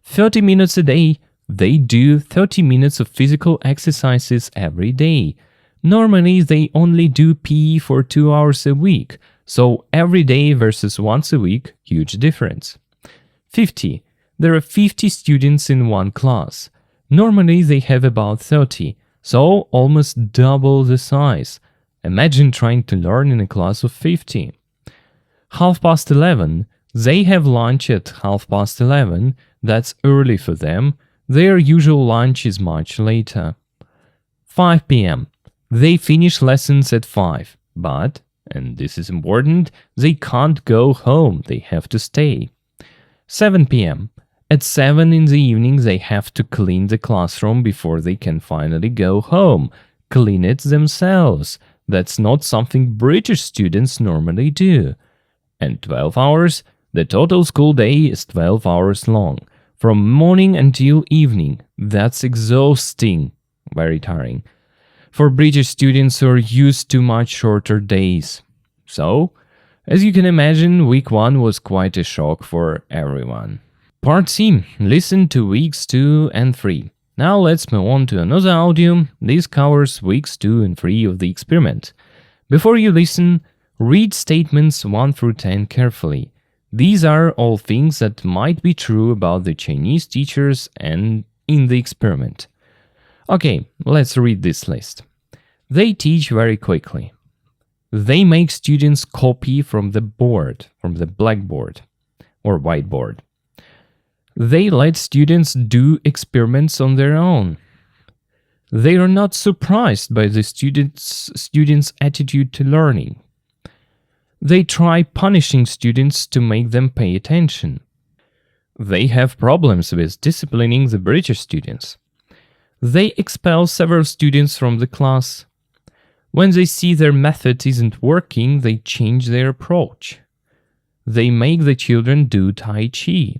30 minutes a day. They do 30 minutes of physical exercises every day. Normally, they only do PE for 2 hours a week. So every day versus once a week, huge difference. 50. There are 50 students in one class. Normally they have about 30, so almost double the size. Imagine trying to learn in a class of 50. 11:30. They have lunch at 11:30. That's early for them. Their usual lunch is much later. 5 p.m. They finish lessons at 5, but, and this is important, they can't go home. They have to stay. 7 p.m. At 7 in the evening, they have to clean the classroom before they can finally go home. Clean it themselves. That's not something British students normally do. And 12 hours, the total school day is 12 hours long. From morning until evening. That's exhausting. Very tiring. For British students who are used to much shorter days. So, as you can imagine, week 1 was quite a shock for everyone. Part C. Listen to weeks 2 and 3. Now let's move on to another audio. This covers weeks 2 and 3 of the experiment. Before you listen, read statements 1 through 10 carefully. These are all things that might be true about the Chinese teachers and in the experiment. Okay, let's read this list. They teach very quickly. They make students copy from the board, from the blackboard or whiteboard. They let students do experiments on their own. They are not surprised by the students' attitude to learning. They try punishing students to make them pay attention. They have problems with disciplining the British students. They expel several students from the class. When they see their method isn't working, they change their approach. They make the children do Tai Chi.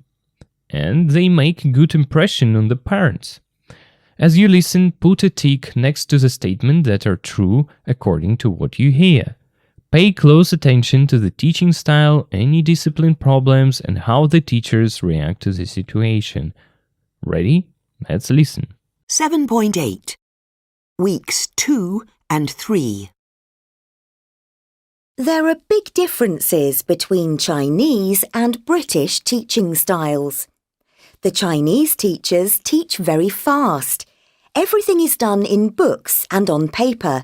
And they make a good impression on the parents. As you listen, put a tick next to the statement that are true according to what you hear. Pay close attention to the teaching style, any discipline problems, and how the teachers react to the situation. Ready? Let's listen. 7.8. Weeks 2 and 3. There are big differences between Chinese and British teaching styles. The Chinese teachers teach very fast. Everything is done in books and on paper,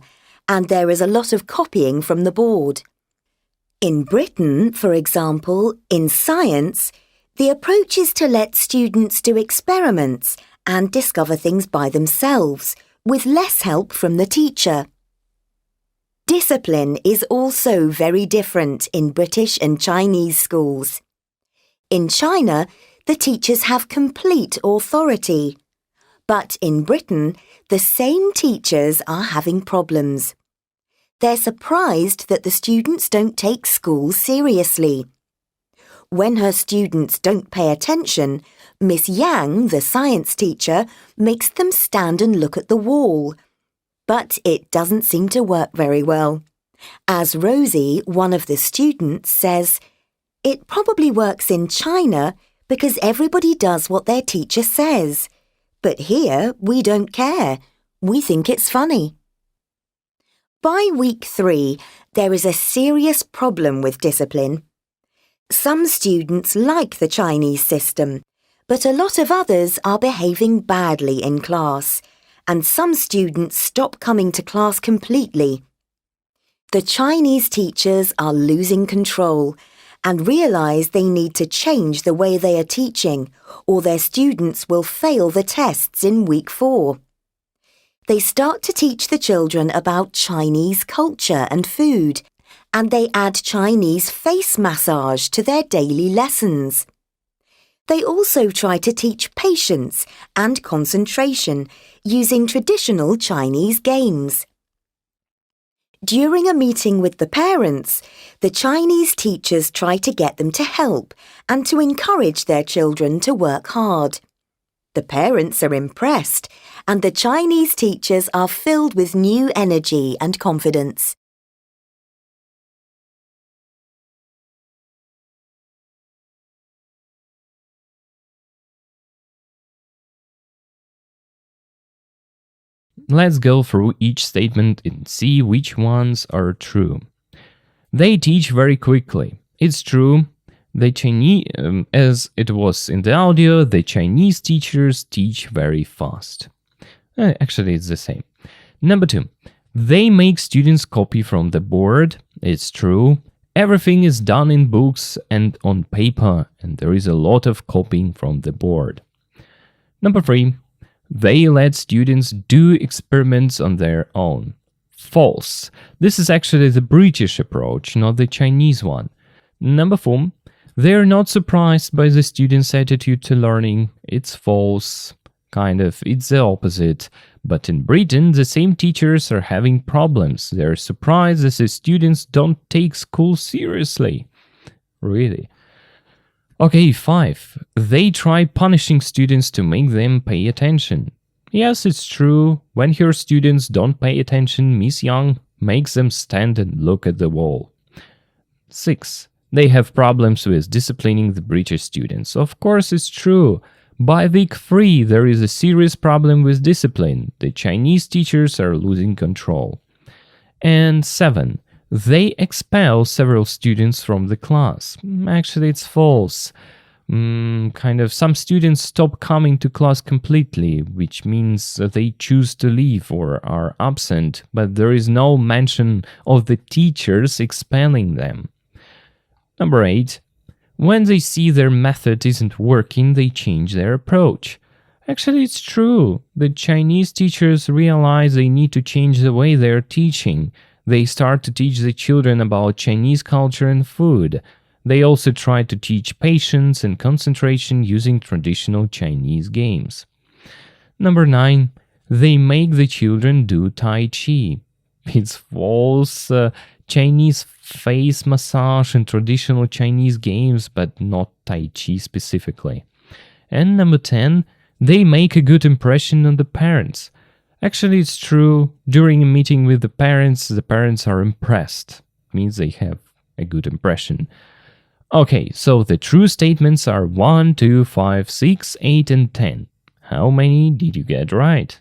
and there is a lot of copying from the board. In Britain, for example, in science, the approach is to let students do experiments and discover things by themselves, with less help from the teacher. Discipline is also very different in British and Chinese schools. In China, the teachers have complete authority. But in Britain, the same teachers are having problems. They're surprised that the students don't take school seriously. When her students don't pay attention, Miss Yang, the science teacher, makes them stand and look at the wall. But it doesn't seem to work very well. As Rosie, one of the students, says, "It probably works in China because everybody does what their teacher says. But here, we don't care. We think it's funny." By week 3, there is a serious problem with discipline. Some students like the Chinese system, but a lot of others are behaving badly in class, and some students stop coming to class completely. The Chinese teachers are losing control and realise they need to change the way they are teaching, or their students will fail the tests in week 4. They start to teach the children about Chinese culture and food, and they add Chinese face massage to their daily lessons. They also try to teach patience and concentration using traditional Chinese games. During a meeting with the parents, the Chinese teachers try to get them to help and to encourage their children to work hard. The parents are impressed, and the Chinese teachers are filled with new energy and confidence. Let's go through each statement and see which ones are true. They teach very quickly. It's true. The Chinese, as it was in the audio, the Chinese teachers teach very fast. Actually, it's the same. Number 2. They make students copy from the board. It's true. Everything is done in books and on paper, and there is a lot of copying from the board. Number 3. They let students do experiments on their own. False. This is actually the British approach, not the Chinese one. Number 4. They are not surprised by the students' attitude to learning. It's false. Kind of, it's the opposite. But in Britain, the same teachers are having problems. They're surprised as the students don't take school seriously. Really? Okay, 5. They try punishing students to make them pay attention. Yes, it's true. When your students don't pay attention, Miss Young makes them stand and look at the wall. 6. They have problems with disciplining the British students. Of course, it's true. By week 3, there is a serious problem with discipline. The Chinese teachers are losing control. And 7. They expel several students from the class. Actually, it's false. Some students stop coming to class completely, which means that they choose to leave or are absent, but there is no mention of the teachers expelling them. Number 8. When they see their method isn't working, they change their approach. Actually, it's true. The Chinese teachers realize they need to change the way they're teaching. They start to teach the children about Chinese culture and food. They also try to teach patience and concentration using traditional Chinese games. Number 9. They make the children do Tai Chi. It's false. Chinese face massage and traditional Chinese games, but not Tai Chi specifically. And number 10. They make a good impression on the parents. Actually, it's true. During a meeting with the parents are impressed. Means they have a good impression. Okay, so the true statements are 1, 2, 5, 6, 8, and 10. How many did you get right?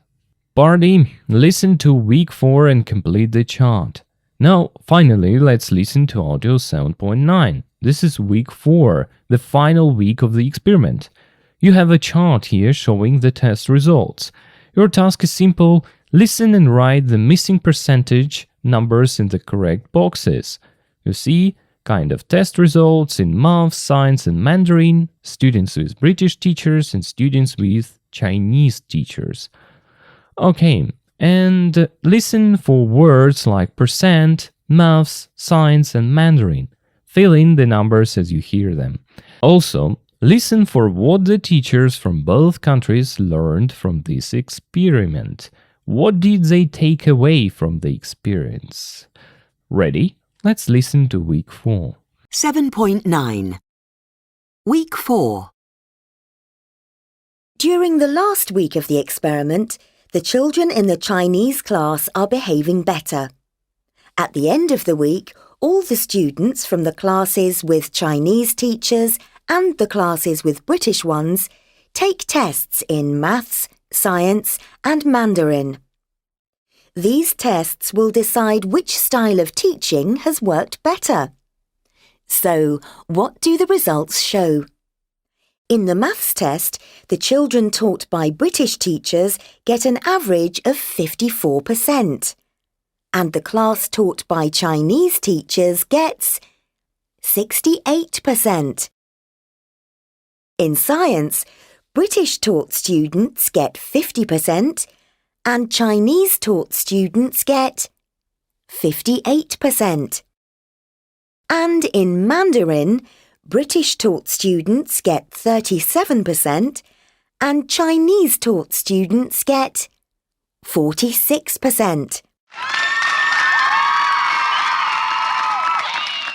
Party, listen to week 4 and complete the chart. Now, finally, let's listen to audio 7.9. This is week 4, the final week of the experiment. You have a chart here showing the test results. Your task is simple. Listen and write the missing percentage numbers in the correct boxes. You see, test results in math, science, and Mandarin, students with British teachers and students with Chinese teachers. Okay, and listen for words like percent, maths, science, and Mandarin. Fill in the numbers as you hear them. Also, listen for what the teachers from both countries learned from this experiment. What did they take away from the experience? Ready? Let's listen to week 4. 7.9. Week 4. During the last week of the experiment, the children in the Chinese class are behaving better. At the end of the week, all the students from the classes with Chinese teachers and the classes with British ones take tests in maths, science, and Mandarin. These tests will decide which style of teaching has worked better. So, what do the results show? In the maths test, the children taught by British teachers get an average of 54%. and the class taught by Chinese teachers gets 68%. In science, British taught students get 50% and Chinese taught students get 58%. And in Mandarin, British taught students get 37% and Chinese taught students get 46%.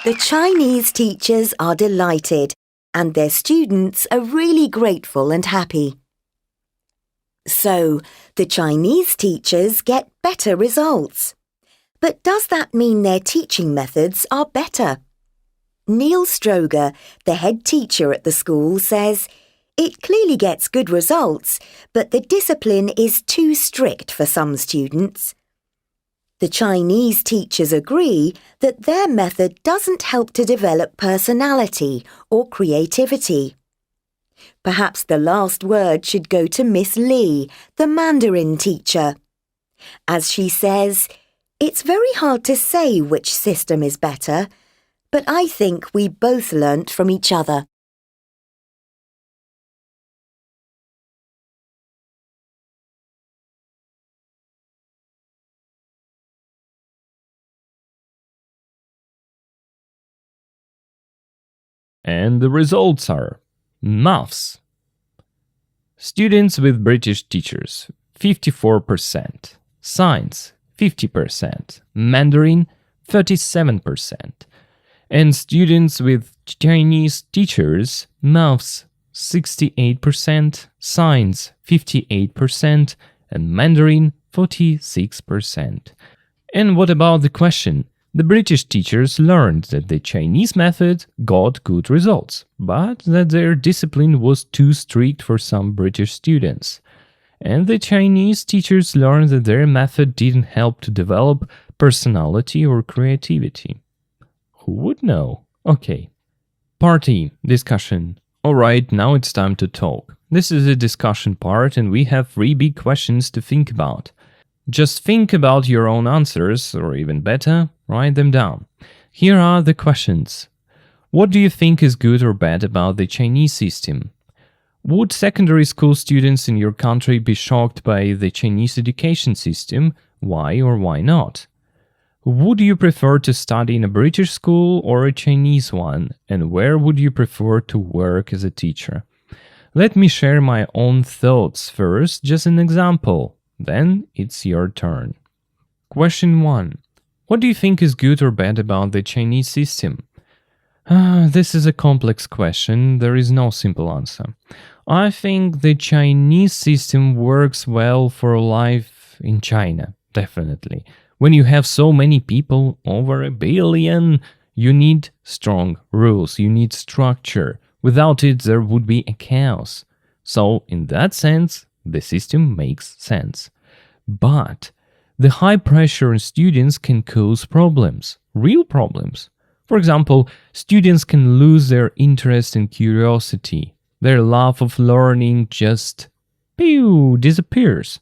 The Chinese teachers are delighted and their students are really grateful and happy. So, the Chinese teachers get better results. But does that mean their teaching methods are better? Neil Stroger, the head teacher at the school, says, "It clearly gets good results, but the discipline is too strict for some students." The Chinese teachers agree that their method doesn't help to develop personality or creativity. Perhaps the last word should go to Miss Lee, the Mandarin teacher. As she says, "It's very hard to say which system is better, but I think we both learnt from each other." And the results are Maths. Students with British teachers, 54%. Science, 50%. Mandarin, 37%. And students with Chinese teachers, Maths, 68%. Science, 58%. And Mandarin, 46%. And what about the question? The British teachers learned that the Chinese method got good results, but that their discipline was too strict for some British students. And the Chinese teachers learned that their method didn't help to develop personality or creativity. Who would know? Okay. Part E, discussion. Alright, now it's time to talk. This is a discussion part and we have 3 big questions to think about. Just think about your own answers, or even better, write them down. Here are the questions. What do you think is good or bad about the Chinese system? Would secondary school students in your country be shocked by the Chinese education system? Why or why not? Would you prefer to study in a British school or a Chinese one? And where would you prefer to work as a teacher? Let me share my own thoughts first, just an example. Then it's your turn. Question 1. What do you think is good or bad about the Chinese system? This is a complex question. There is no simple answer. I think the Chinese system works well for life in China, definitely. When you have so many people, over 1 billion, you need strong rules, you need structure. Without it, there would be a chaos. So, in that sense, the system makes sense. But the high pressure on students can cause problems, real problems. For example, students can lose their interest and curiosity. Their love of learning just disappears.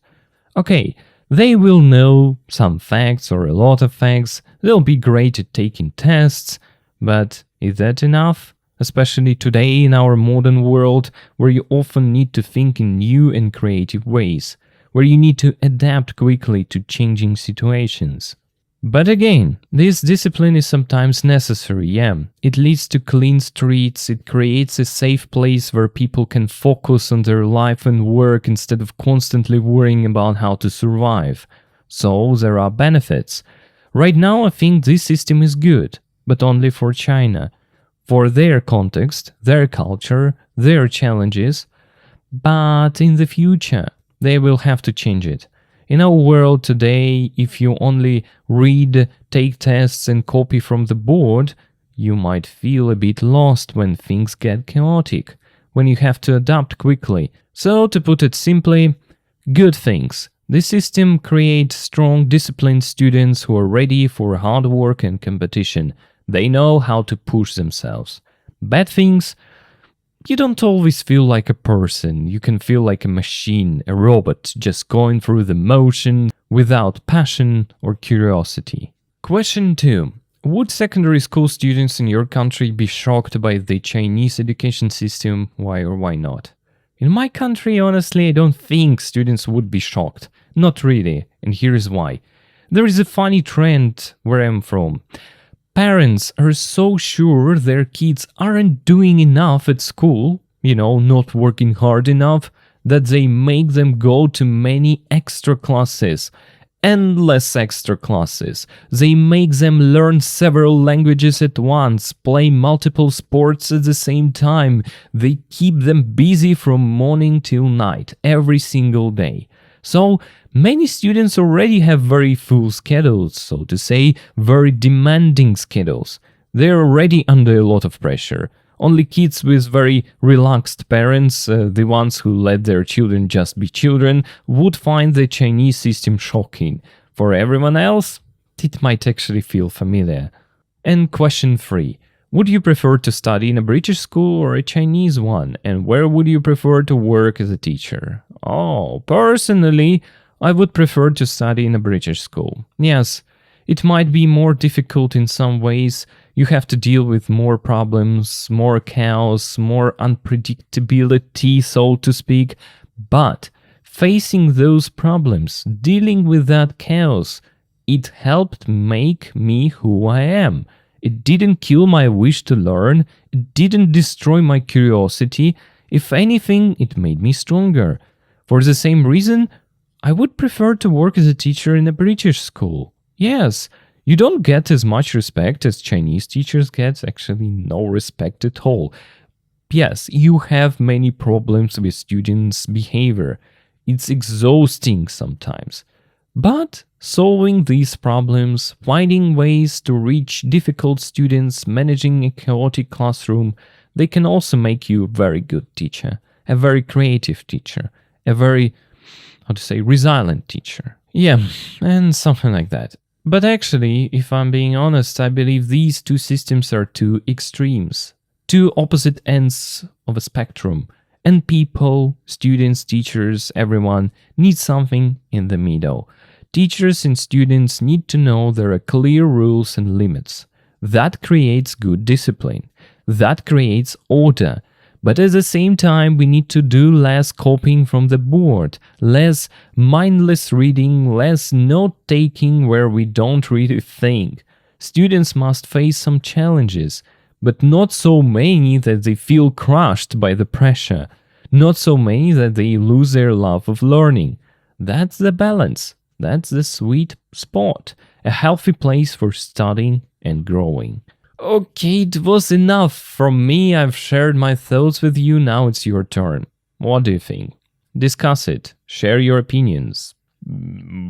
Okay, they will know some facts or a lot of facts, they'll be great at taking tests, but is that enough? Especially today in our modern world, where you often need to think in new and creative ways, where you need to adapt quickly to changing situations. But again, this discipline is sometimes necessary, yeah. It leads to clean streets, it creates a safe place where people can focus on their life and work instead of constantly worrying about how to survive. So there are benefits. Right now I think this system is good, but only for China. For their context, their culture, their challenges, but in the future, they will have to change it. In our world today, if you only read, take tests and copy from the board, you might feel a bit lost when things get chaotic, when you have to adapt quickly. So, to put it simply, good things. This system creates strong, disciplined students who are ready for hard work and competition. They know how to push themselves. Bad things? You don't always feel like a person. You can feel like a machine, a robot, just going through the motion without passion or curiosity. Question 2. Would secondary school students in your country be shocked by the Chinese education system? Why or why not? In my country, honestly, I don't think students would be shocked. Not really, and here is why. There is a funny trend where I'm from. Parents are so sure their kids aren't doing enough at school, not working hard enough, that they make them go to many extra classes. Endless extra classes. They make them learn several languages at once, play multiple sports at the same time. They keep them busy from morning till night, every single day. So, many students already have very full schedules, so to say, very demanding schedules. They're already under a lot of pressure. Only kids with very relaxed parents, the ones who let their children just be children, would find the Chinese system shocking. For everyone else, it might actually feel familiar. And question 3. Would you prefer to study in a British school or a Chinese one? And where would you prefer to work as a teacher? Oh, personally, I would prefer to study in a British school. Yes, it might be more difficult in some ways. You have to deal with more problems, more chaos, more unpredictability, so to speak. But facing those problems, dealing with that chaos, it helped make me who I am. It didn't kill my wish to learn. It didn't destroy my curiosity. If anything, it made me stronger. For the same reason, I would prefer to work as a teacher in a British school. Yes, you don't get as much respect as Chinese teachers get, actually no respect at all. Yes, you have many problems with students' behavior. It's exhausting sometimes. But solving these problems, finding ways to reach difficult students, managing a chaotic classroom, they can also make you a very good teacher, a very creative teacher, a very, resilient teacher. Yeah, and something like that. But actually, if I'm being honest, I believe these two systems are two extremes, two opposite ends of a spectrum, and people, students, teachers, everyone needs something in the middle. Teachers and students need to know there are clear rules and limits. That creates good discipline. That creates order. But at the same time, we need to do less copying from the board, less mindless reading, less note-taking where we don't really think. Students must face some challenges, but not so many that they feel crushed by the pressure, not so many that they lose their love of learning. That's the balance. That's the sweet spot, a healthy place for studying and growing. Okay, it was enough from me. I've shared my thoughts with you. Now it's your turn. What do you think? Discuss it. Share your opinions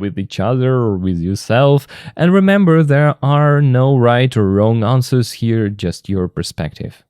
with each other or with yourself. And remember, there are no right or wrong answers here, just your perspective.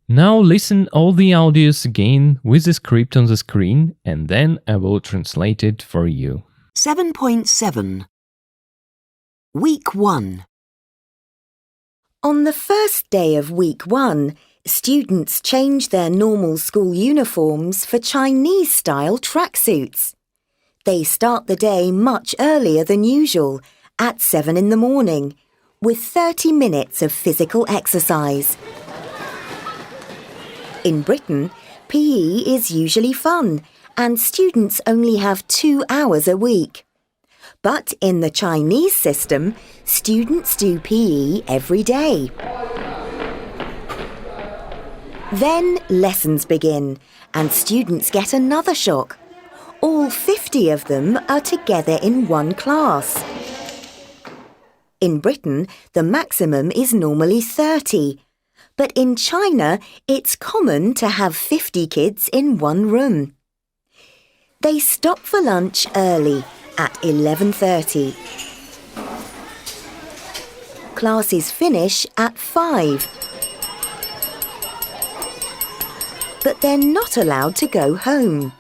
Now listen all the audios again with the script on the screen, and then I will translate it for you. 7.7 Week 1 On the first day of week 1, students change their normal school uniforms for Chinese-style tracksuits. They start the day much earlier than usual, at 7 in the morning, with 30 minutes of physical exercise. In Britain, PE is usually fun, and students only have 2 hours a week. But in the Chinese system, students do PE every day. Then lessons begin, and students get another shock. All 50 of them are together in one class. In Britain, the maximum is normally 30. But in China, it's common to have 50 kids in one room. They stop for lunch early at 11:30. Classes finish at 5. But they're not allowed to go home.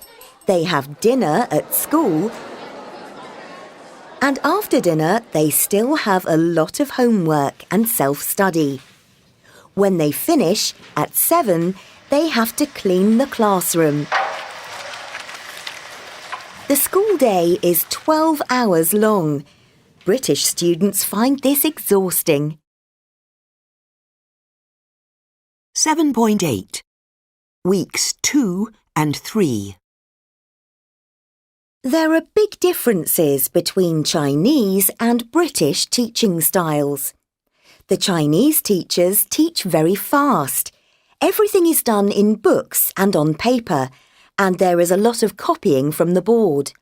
They have dinner at school, and after dinner they still have a lot of homework and self-study. When they finish at 7, they have to clean the classroom. The school day is 12 hours long. British students find this exhausting. 7.8. Weeks 2 and 3. There are big differences between Chinese and British teaching styles. The Chinese teachers teach very fast. Everything is done in books and on paper, and there is a lot of copying from the board.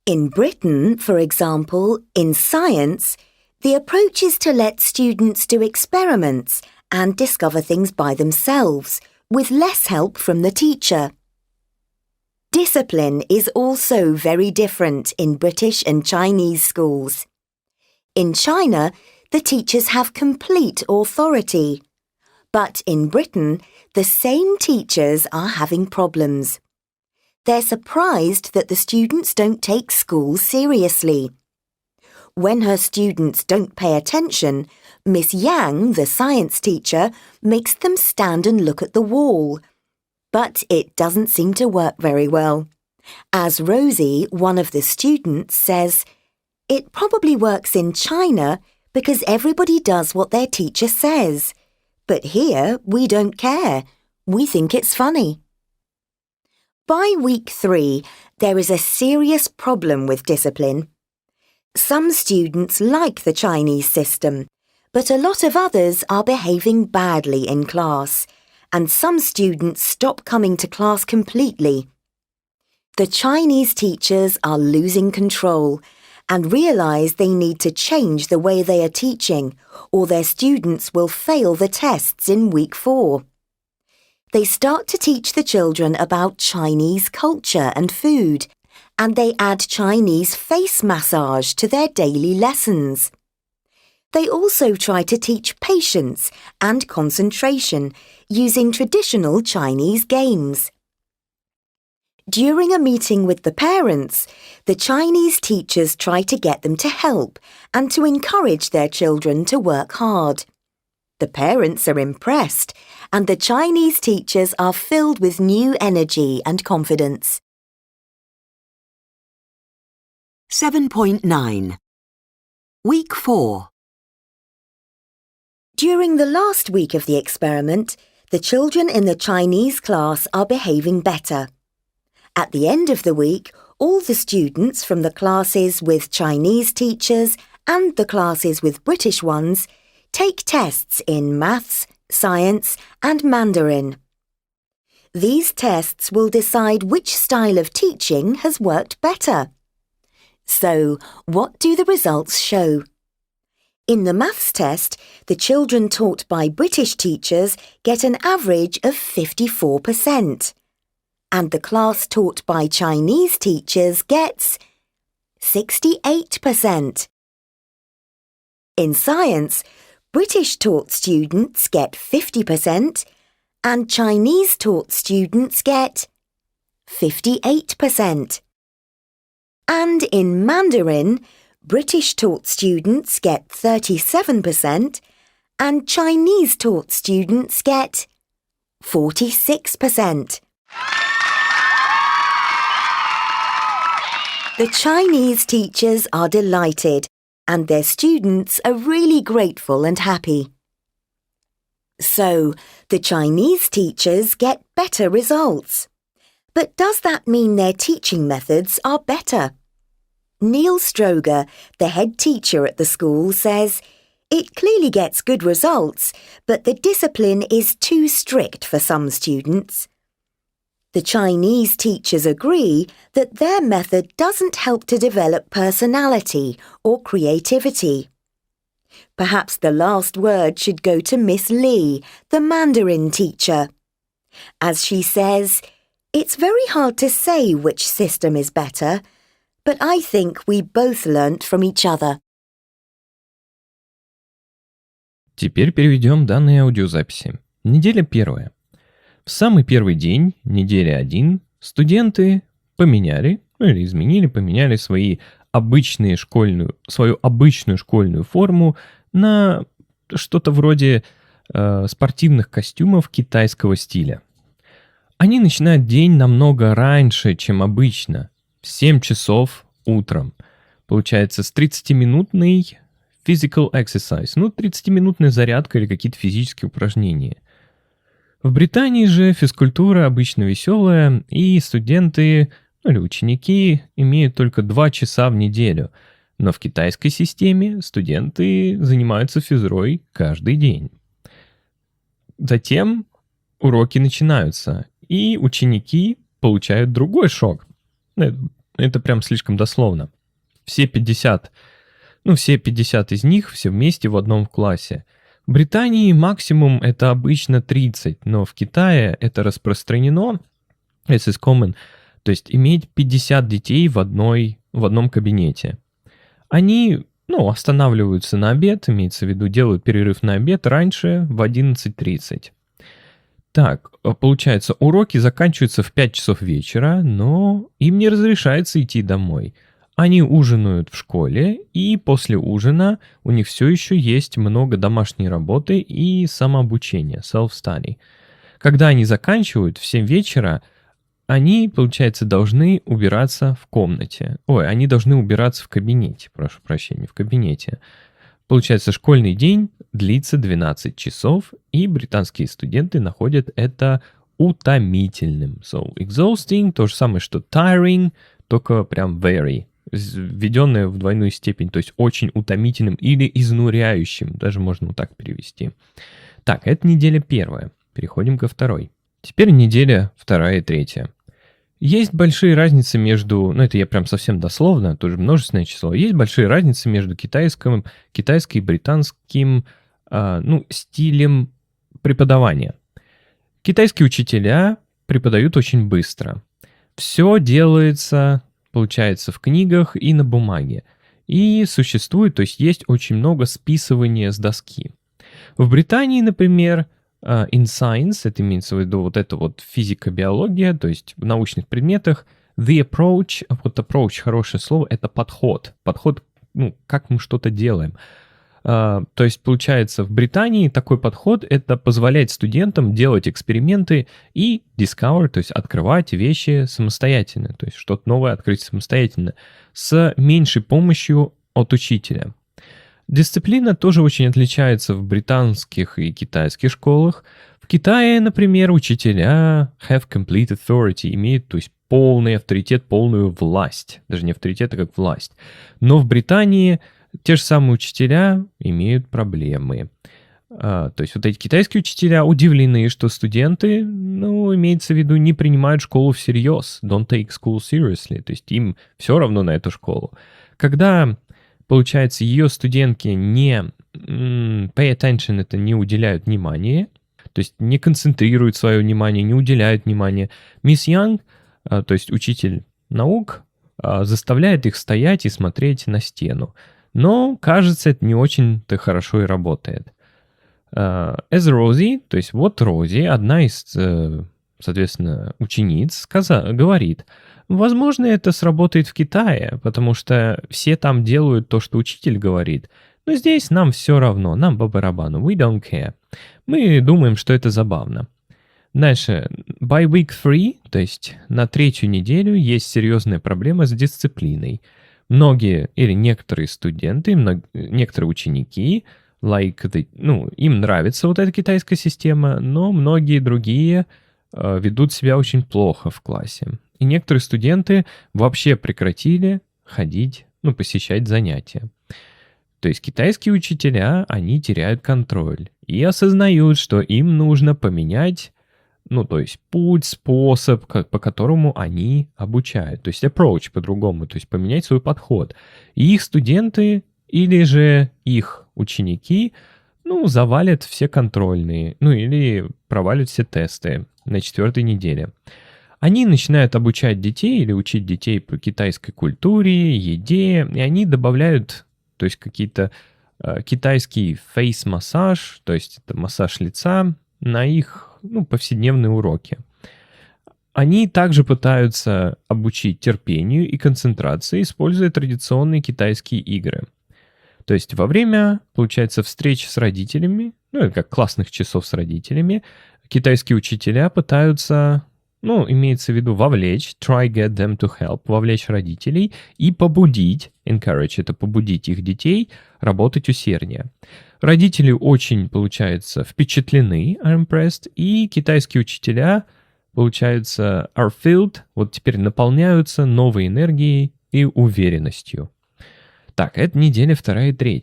In Britain, for example, in science, the approach is to let students do experiments and discover things by themselves, with less help from the teacher. Discipline is also very different in British and Chinese schools. In China, the teachers have complete authority. But in Britain, the same teachers are having problems. They're surprised that the students don't take school seriously. When her students don't pay attention, Miss Yang, the science teacher, makes them stand and look at the wall. But it doesn't seem to work very well. As Rosie, one of the students, says, "It probably works in China because everybody does what their teacher says. But here, we don't care. We think it's funny." By week 3, there is a serious problem with discipline. Some students like the Chinese system, but a lot of others are behaving badly in class, and some students stop coming to class completely. The Chinese teachers are losing control and realise they need to change the way they are teaching, or their students will fail the tests in week 4. They start to teach the children about Chinese culture and food, and they add Chinese face massage to their daily lessons. They also try to teach patience and concentration using traditional Chinese games. During a meeting with the parents, the Chinese teachers try to get them to help and to encourage their children to work hard. The parents are impressed, and the Chinese teachers are filled with new energy and confidence. 7.9. Week 4. During the last week of the experiment, the children in the Chinese class are behaving better. At the end of the week, all the students from the classes with Chinese teachers and the classes with British ones take tests in maths, science and Mandarin. These tests will decide which style of teaching has worked better. So, what do the results show? In the maths test, the children taught by British teachers get an average of 54%. And the class taught by Chinese teachers gets 68%. In science, British taught students get 50% and Chinese taught students get 58%. And in Mandarin, British taught students get 37% and Chinese taught students get 46%. The Chinese teachers are delighted and their students are really grateful and happy. So, the Chinese teachers get better results. But does that mean their teaching methods are better? Neil Stroger, the head teacher at the school, says, "It clearly gets good results, but the discipline is too strict for some students." The Chinese teachers agree that their method doesn't help to develop personality or creativity. Perhaps the last word should go to Miss Lee, the Mandarin teacher. As she says, it's very hard to say which system is better, but I think we both learnt from each other. Теперь переведем данные аудиозаписи. Неделя первая. В самый первый день, недели 1, студенты поменяли свою обычную школьную форму на что-то вроде спортивных костюмов китайского стиля. Они начинают день намного раньше, чем обычно, в 7 часов утром. Получается, с 30-минутной physical exercise, 30-минутная зарядка или какие-то физические упражнения. В Британии же физкультура обычно веселая, и студенты или ученики имеют только 2 часа в неделю. Но в китайской системе студенты занимаются физрой каждый день. Затем уроки начинаются, и ученики получают другой шок. Это прям слишком дословно. Все 50 из них все вместе в одном классе. В Британии максимум это обычно 30, но в Китае это распространено, this is common, то есть иметь 50 детей в одном кабинете. Они, останавливаются на обед, имеется в виду, делают перерыв на обед раньше в 11:30. Так, получается, уроки заканчиваются в 5 часов вечера, но им не разрешается идти домой. Они ужинают в школе, и после ужина у них все еще есть много домашней работы и самообучения, self-study. Когда они заканчивают в 7 вечера, они, получается, должны убираться в комнате. Они должны убираться в кабинете, прошу прощения, в кабинете. Получается, школьный день длится 12 часов, и британские студенты находят это утомительным. So, exhausting, то же самое, что tiring, только прям very. Введенное в двойную степень, то есть очень утомительным или изнуряющим, даже можно вот так перевести. Так, это неделя первая. Переходим ко второй. Теперь неделя вторая и третья. Есть большие разницы между, это я прям совсем дословно, тоже множественное число, есть большие разницы между китайским и британским стилем преподавания. Китайские учителя преподают очень быстро. Все делается, получается, в книгах и на бумаге. И существует, то есть есть очень много списывания с доски. В Британии, например, in science, это имеется в виду физика, биология, то есть в научных предметах, the approach, approach, хорошее слово, это подход. Подход, как мы что-то делаем. То есть, получается, в Британии такой подход, это позволяет студентам делать эксперименты и discover, то есть открывать вещи самостоятельно, то есть что-то новое открыть самостоятельно, с меньшей помощью от учителя. Дисциплина тоже очень отличается в британских и китайских школах. В Китае, например, учителя have complete authority, имеют, то есть полный авторитет, полную власть. Даже не авторитет, а как власть. Но в Британии те же самые учителя имеют проблемы. То есть эти китайские учителя удивлены, что студенты, имеется в виду, не принимают школу всерьез. Don't take school seriously. То есть им все равно на эту школу. Когда, получается, ее студентки не pay attention, это не уделяют внимания, то есть не концентрируют свое внимание, не уделяют внимания, мисс Янг, то есть учитель наук, заставляет их стоять и смотреть на стену. Но, кажется, это не очень-то хорошо и работает. As Rosie, то есть Рози, одна из, соответственно, учениц, говорит, возможно, это сработает в Китае, потому что все там делают то, что учитель говорит. Но здесь нам все равно, нам по барабану, we don't care. Мы думаем, что это забавно. Дальше, by week 3, то есть на 3-ю неделю, есть серьезная проблема с дисциплиной. Многие или некоторые студенты, некоторые ученики, им нравится эта китайская система, но многие другие ведут себя очень плохо в классе. И некоторые студенты вообще прекратили посещать занятия. То есть китайские учителя, они теряют контроль и осознают, что им нужно поменять то есть путь, способ, по которому они обучают. То есть approach по-другому, то есть поменять свой подход. И их студенты или же их ученики, завалят все контрольные, или провалят все тесты на 4-й неделе. Они начинают обучать детей или учить детей по китайской культуре, еде, и они добавляют, то есть какие-то китайский фейс-массаж, то есть это массаж лица, на их повседневные уроки. Они также пытаются обучить терпению и концентрации, используя традиционные китайские игры. То есть во время, получается, встреч с родителями, как классных часов с родителями, китайские учителя пытаются, имеется в виду вовлечь, try get them to help, вовлечь родителей и побудить, encourage, это побудить их детей работать усерднее. Родители очень, получается, впечатлены, are impressed, и китайские учителя, получается, are filled, вот теперь наполняются новой энергией и уверенностью. Так, это неделя 2 и 3.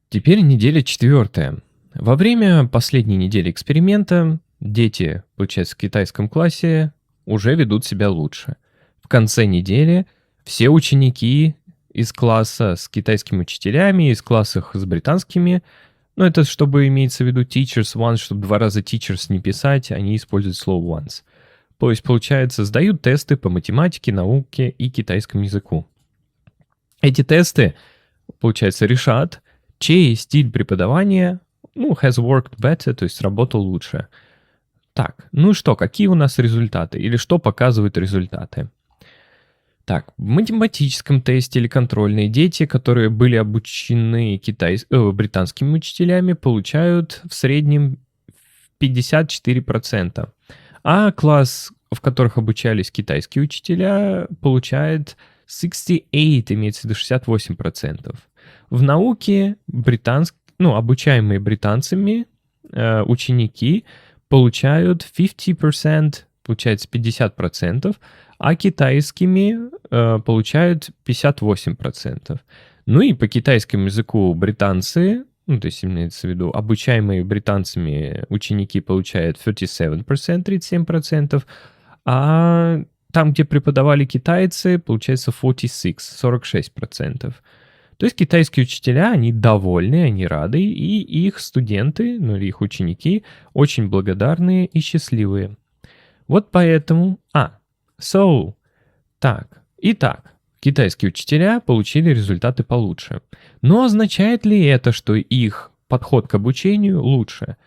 Теперь неделя 4. Во время последней недели эксперимента дети, получается, в китайском классе уже ведут себя лучше. В конце недели все ученики из класса с китайскими учителями, из классов с британскими, это чтобы имеется в виду teachers once, чтобы 2 раза teachers не писать, они используют слово once. То есть, получается, сдают тесты по математике, науке и китайскому языку. Эти тесты, получается, решат, чей стиль преподавания, has worked better, то есть сработал лучше. Так, что, какие у нас результаты? Или что показывают результаты? Так, в математическом тесте или контрольные дети, которые были обучены британскими учителями, получают в среднем 54%. А класс, в которых обучались китайские учителя, получает 68, имеется в виду 68%. В науке обучаемые британцами ученики получают 50%, получается 50%, а китайскими получают 58%. И по китайскому языку британцы, то есть имеется в виду обучаемые британцами ученики получают 37%, а там, где преподавали китайцы, получается 46%. То есть китайские учителя, они довольны, они рады, и их студенты, или их ученики, очень благодарные и счастливые. Вот поэтому... Итак, китайские учителя получили результаты получше. Но означает ли это, что их подход к обучению лучше?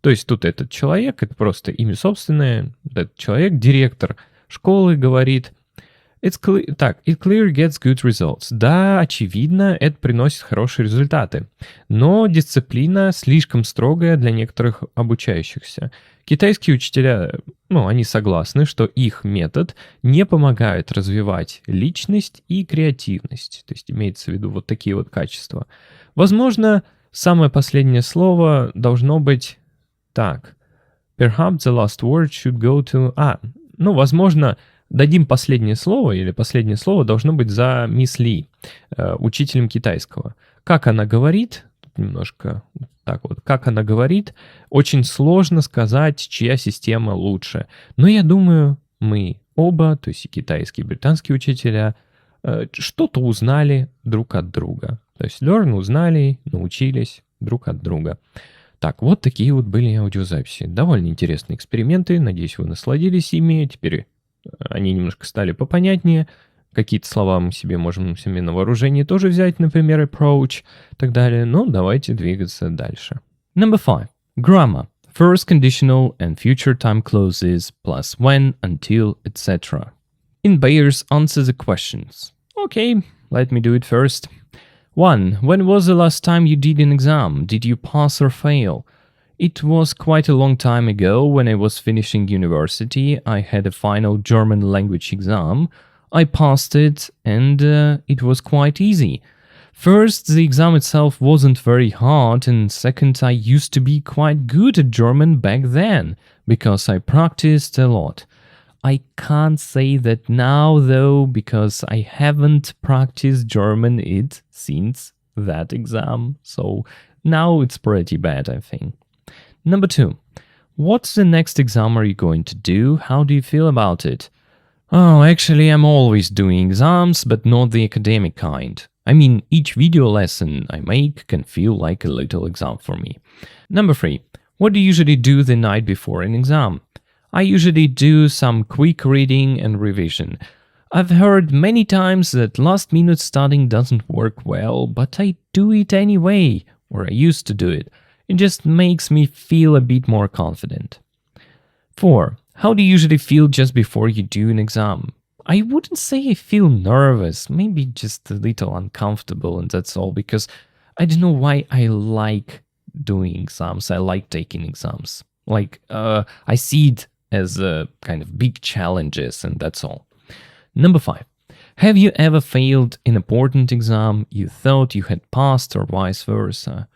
То есть тут этот человек, это просто имя собственное, этот человек, директор школы, говорит... it clearly gets good results. Да, очевидно, это приносит хорошие результаты. Но дисциплина слишком строгая для некоторых обучающихся. Китайские учителя, они согласны, что их метод не помогает развивать личность и креативность. То есть имеется в виду вот такие вот качества. Возможно, самое последнее слово должно быть так. Perhaps the last word should go to... возможно, дадим последнее слово, или последнее слово должно быть за мисс Ли, учителем китайского. Как она говорит, тут немножко так вот, как она говорит, очень сложно сказать, чья система лучше. Но я думаю, мы оба, то есть и китайские, и британские учителя, что-то узнали друг от друга. То есть learn узнали, научились друг от друга. Так, вот такие вот были аудиозаписи. Довольно интересные эксперименты, надеюсь, вы насладились ими. Теперь они немножко стали попонятнее. Какие-то слова мы себе можем себе на вооружение тоже взять, например, approach и так далее. Но давайте двигаться дальше. Number 5. Grammar. First conditional and future time clauses plus when, until, etc. In Bayer's answer the questions. Okay, let me do it first. 1. When was the last time you did an exam? Did you pass or fail? It was quite a long time ago when I was finishing university. I had a final German language exam. I passed it and it was quite easy. First, the exam itself wasn't very hard, and second, I used to be quite good at German back then because I practiced a lot. I can't say that now though because I haven't practiced German since that exam, so now it's pretty bad, I think. Number 2. What's the next exam are you going to do? How do you feel about it? Oh, actually, I'm always doing exams, but not the academic kind. I mean, each video lesson I make can feel like a little exam for me. Number 3. What do you usually do the night before an exam? I usually do some quick reading and revision. I've heard many times that last-minute studying doesn't work well, but I do it anyway, or I used to do it. It just makes me feel a bit more confident. 4. How do you usually feel just before you do an exam? I wouldn't say I feel nervous, maybe just a little uncomfortable, and that's all, because I don't know why I like doing exams. I like taking exams. I see it as kind of big challenges, and that's all. Number 5. Have you ever failed an important exam you thought you had passed, or vice versa?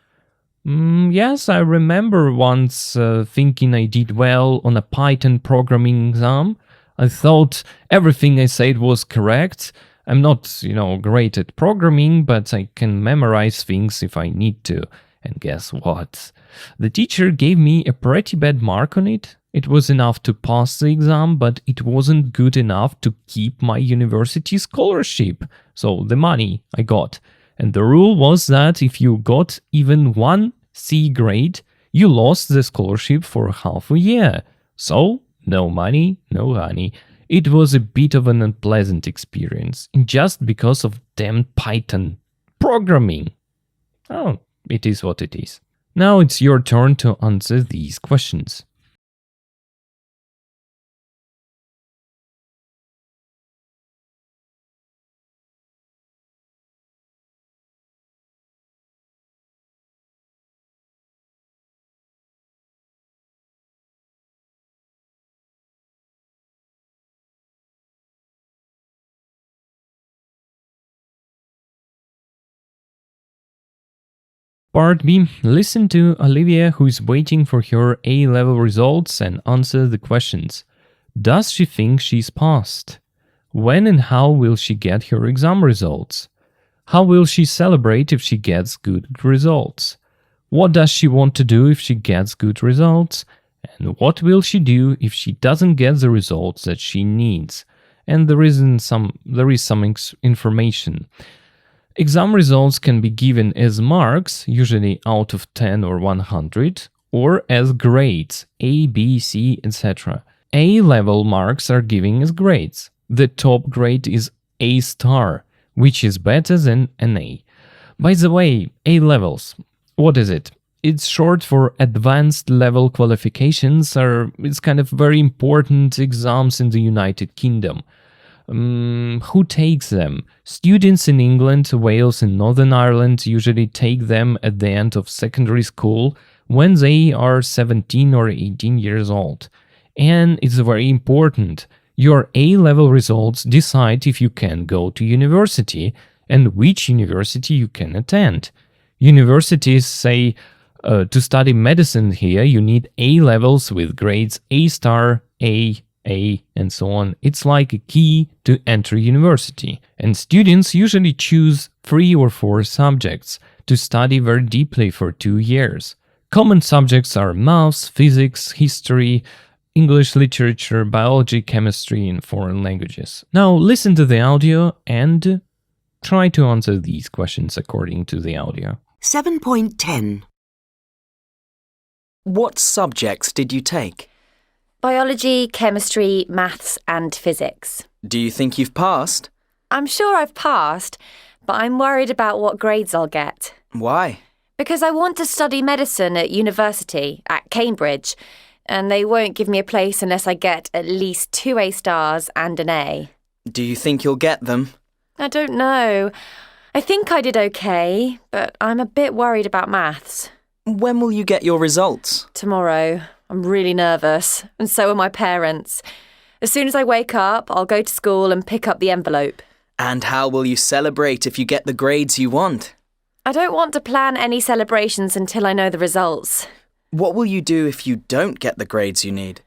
Yes, I remember once thinking I did well on a Python programming exam. I thought everything I said was correct. I'm not, great at programming, but I can memorize things if I need to. And guess what? The teacher gave me a pretty bad mark on it. It was enough to pass the exam, but it wasn't good enough to keep my university scholarship. So the money I got. And the rule was that if you got even one C grade, you lost the scholarship for half a year. So, no money, no honey. It was a bit of an unpleasant experience, just because of damn Python programming. Oh, it is what it is. Now it's your turn to answer these questions. Part B. Listen to Olivia, who is waiting for her A-level results, and answer the questions. Does she think she's passed? When and how will she get her exam results? How will she celebrate if she gets good results? What does she want to do if she gets good results? And what will she do if she doesn't get the results that she needs? And there is some information. Exam results can be given as marks, usually out of 10 or 100, or as grades, A, B, C, etc. A-level marks are given as grades. The top grade is A star, which is better than an A. By the way, A-levels, what is it? It's short for Advanced Level Qualifications, it's kind of very important exams in the United Kingdom. Who takes them? Students in England, Wales and Northern Ireland usually take them at the end of secondary school when they are 17 or 18 years old. And it's very important. Your A-level results decide if you can go to university and which university you can attend. Universities say to study medicine here you need A-levels with grades A star, A, and so on. It's like a key to enter university. And students usually choose 3 or 4 subjects to study very deeply for 2 years. Common subjects are maths, physics, history, English literature, biology, chemistry, and foreign languages. Now listen to the audio and try to answer these questions according to the audio. 7.10. What subjects did you take? Biology, chemistry, maths and physics. Do you think you've passed? I'm sure I've passed, but I'm worried about what grades I'll get. Why? Because I want to study medicine at university, at Cambridge, and they won't give me a place unless I get at least 2 A stars and an A. Do you think you'll get them? I don't know. I think I did okay, but I'm a bit worried about maths. When will you get your results? Tomorrow. I'm really nervous, and so are my parents. As soon as I wake up, I'll go to school and pick up the envelope. And how will you celebrate if you get the grades you want? I don't want to plan any celebrations until I know the results. What will you do if you don't get the grades you need?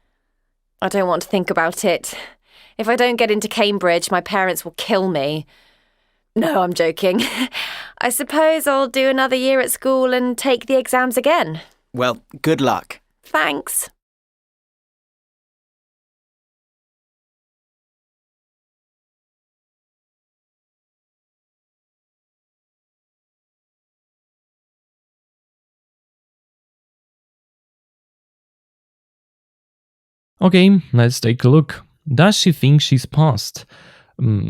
I don't want to think about it. If I don't get into Cambridge, my parents will kill me. No, I'm joking. I suppose I'll do another year at school and take the exams again. Well, good luck. Thanks. Okay, let's take a look. Does she think she's passed?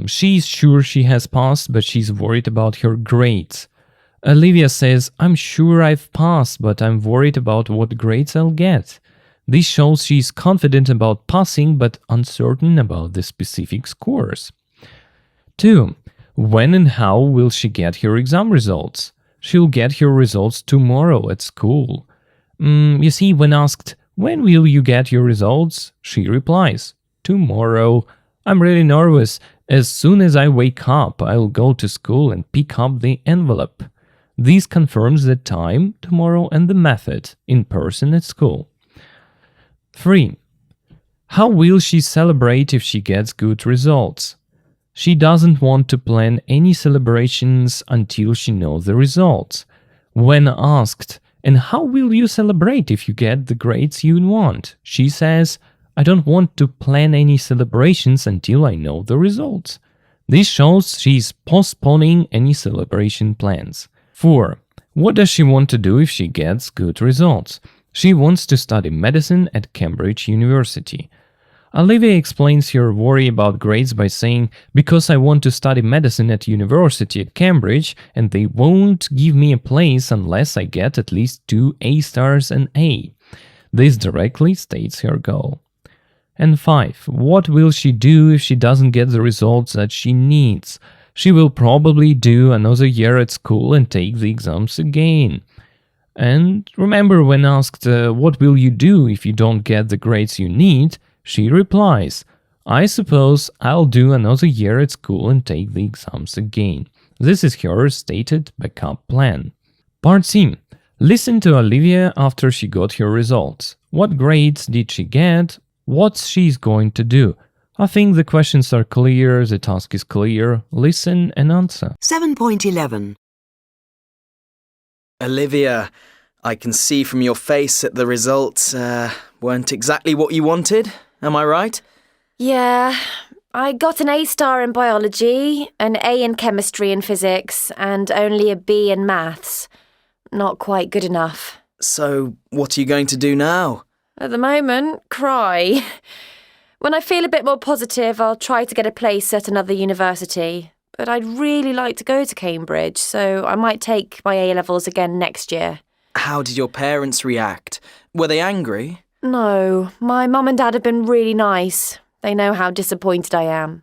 She's sure she has passed, but she's worried about her grades. Olivia says, I'm sure I've passed, but I'm worried about what grades I'll get. This shows she's confident about passing, but uncertain about the specific scores. 2. When and how will she get her exam results? She'll get her results tomorrow at school. You see, when asked, when will you get your results? She replies, tomorrow. I'm really nervous. As soon as I wake up, I'll go to school and pick up the envelope. This confirms the time, tomorrow, and the method, in person at school. 3. How will she celebrate if she gets good results? She doesn't want to plan any celebrations until she knows the results. When asked, and how will you celebrate if you get the grades you want? She says, I don't want to plan any celebrations until I know the results. This shows she's postponing any celebration plans. 4. What does she want to do if she gets good results? She wants to study medicine at Cambridge University. Olivia explains her worry about grades by saying, because I want to study medicine at university at Cambridge and they won't give me a place unless I get at least 2 A stars and A. This directly states her goal. And 5. What will she do if she doesn't get the results that she needs? She will probably do another year at school and take the exams again. And remember, when asked, what will you do if you don't get the grades you need? She replies, I suppose I'll do another year at school and take the exams again. This is her stated backup plan. Part C. Listen to Olivia after she got her results. What grades did she get? What she's going to do? I think the questions are clear, the task is clear. Listen and answer. 7.11. Olivia, I can see from your face that the results weren't exactly what you wanted. Am I right? Yeah, I got an A star in biology, an A in chemistry and physics, and only a B in maths. Not quite good enough. So, what are you going to do now? At the moment, cry. When I feel a bit more positive, I'll try to get a place at another university. But I'd really like to go to Cambridge, so I might take my A-levels again next year. How did your parents react? Were they angry? No, my mum and dad have been really nice. They know how disappointed I am.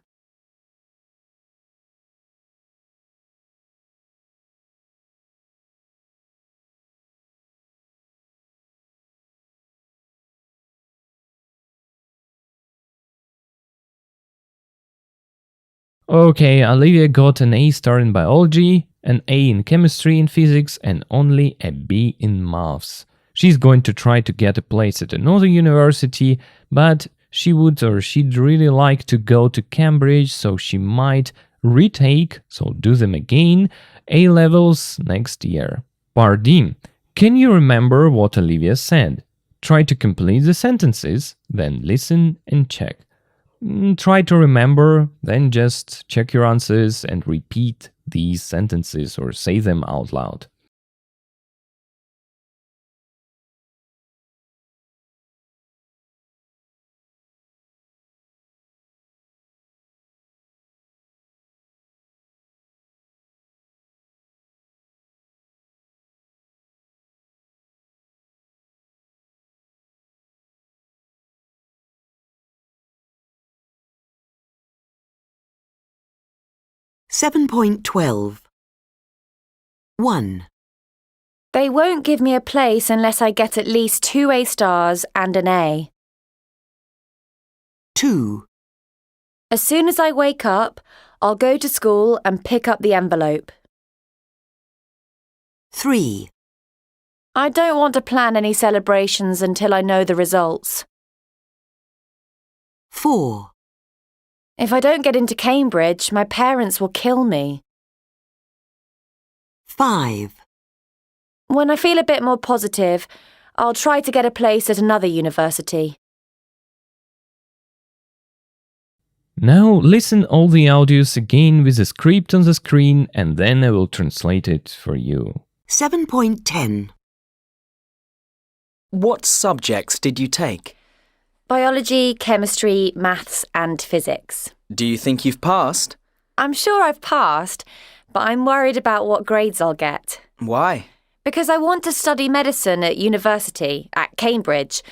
Okay, Olivia got an A star in biology, an A in chemistry and physics, and only a B in maths. She's going to try to get a place at another university, but she'd really like to go to Cambridge, so she might retake, so do them again, A-levels next year. Part D. Can you remember what Olivia said? Try to complete the sentences, then listen and check. Try to remember, then just check your answers and repeat these sentences or say them out loud. .12. 1. They won't give me a place unless I get at least 2 A stars and an A. 2. As soon as I wake up, I'll go to school and pick up the envelope. 3. I don't want to plan any celebrations until I know the results. 4. If I don't get into Cambridge, my parents will kill me. 5. When I feel a bit more positive, I'll try to get a place at another university. Now listen all the audios again with the script on the screen and then I will translate it for you. 7.10. What subjects did you take? Biology, chemistry, maths and physics. Do you think you've passed? I'm sure I've passed, but I'm worried about what grades I'll get. Why? Because I want to study medicine at university, at Cambridge,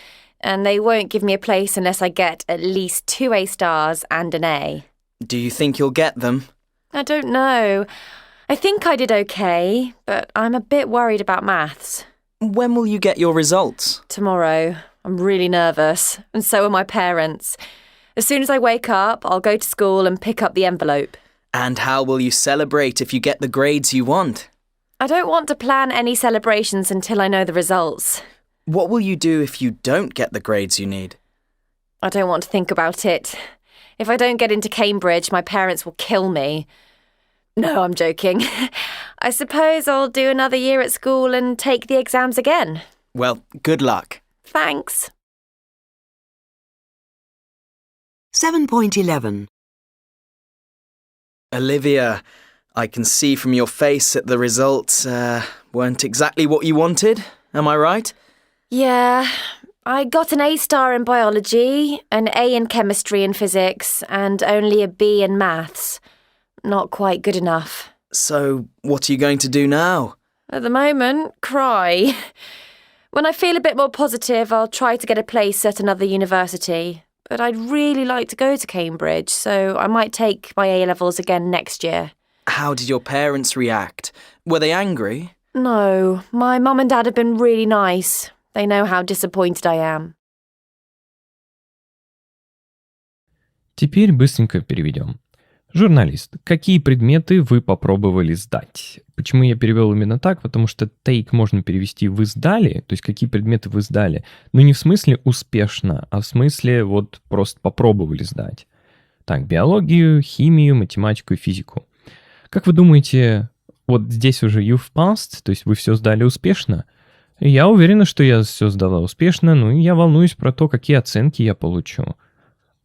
and they won't give me a place unless I get at least 2 A stars and an A. Do you think you'll get them? I don't know. I think I did okay, but I'm a bit worried about maths. When will you get your results? Tomorrow. I'm really nervous, and so are my parents. As soon as I wake up, I'll go to school and pick up the envelope. And how will you celebrate if you get the grades you want? I don't want to plan any celebrations until I know the results. What will you do if you don't get the grades you need? I don't want to think about it. If I don't get into Cambridge, my parents will kill me. No, I'm joking. I suppose I'll do another year at school and take the exams again. Well, good luck. Thanks. 7.11. Olivia, I can see from your face that the results weren't exactly what you wanted. Am I right? Yeah, I got an A star in biology, an A in chemistry and physics, and only a B in maths. Not quite good enough. So, what are you going to do now? At the moment, cry. When I feel a bit more positive, I'll try to get a place at another university. But I'd really like to go to Cambridge, so I might take my A-levels again next year. How did your parents react? Were they angry? No, my mum and dad have been really nice. They know how disappointed I am. Теперь быстренько переведем. Журналист, какие предметы вы попробовали сдать? Почему я перевел именно так? Потому что take можно перевести «вы сдали», то есть какие предметы вы сдали. Но не в смысле успешно, а в смысле вот просто попробовали сдать. Так, биологию, химию, математику и физику. Как вы думаете, вот здесь уже you've passed, то есть вы все сдали успешно? Я уверена, что я все сдала успешно, ну и я волнуюсь про то, какие оценки я получу.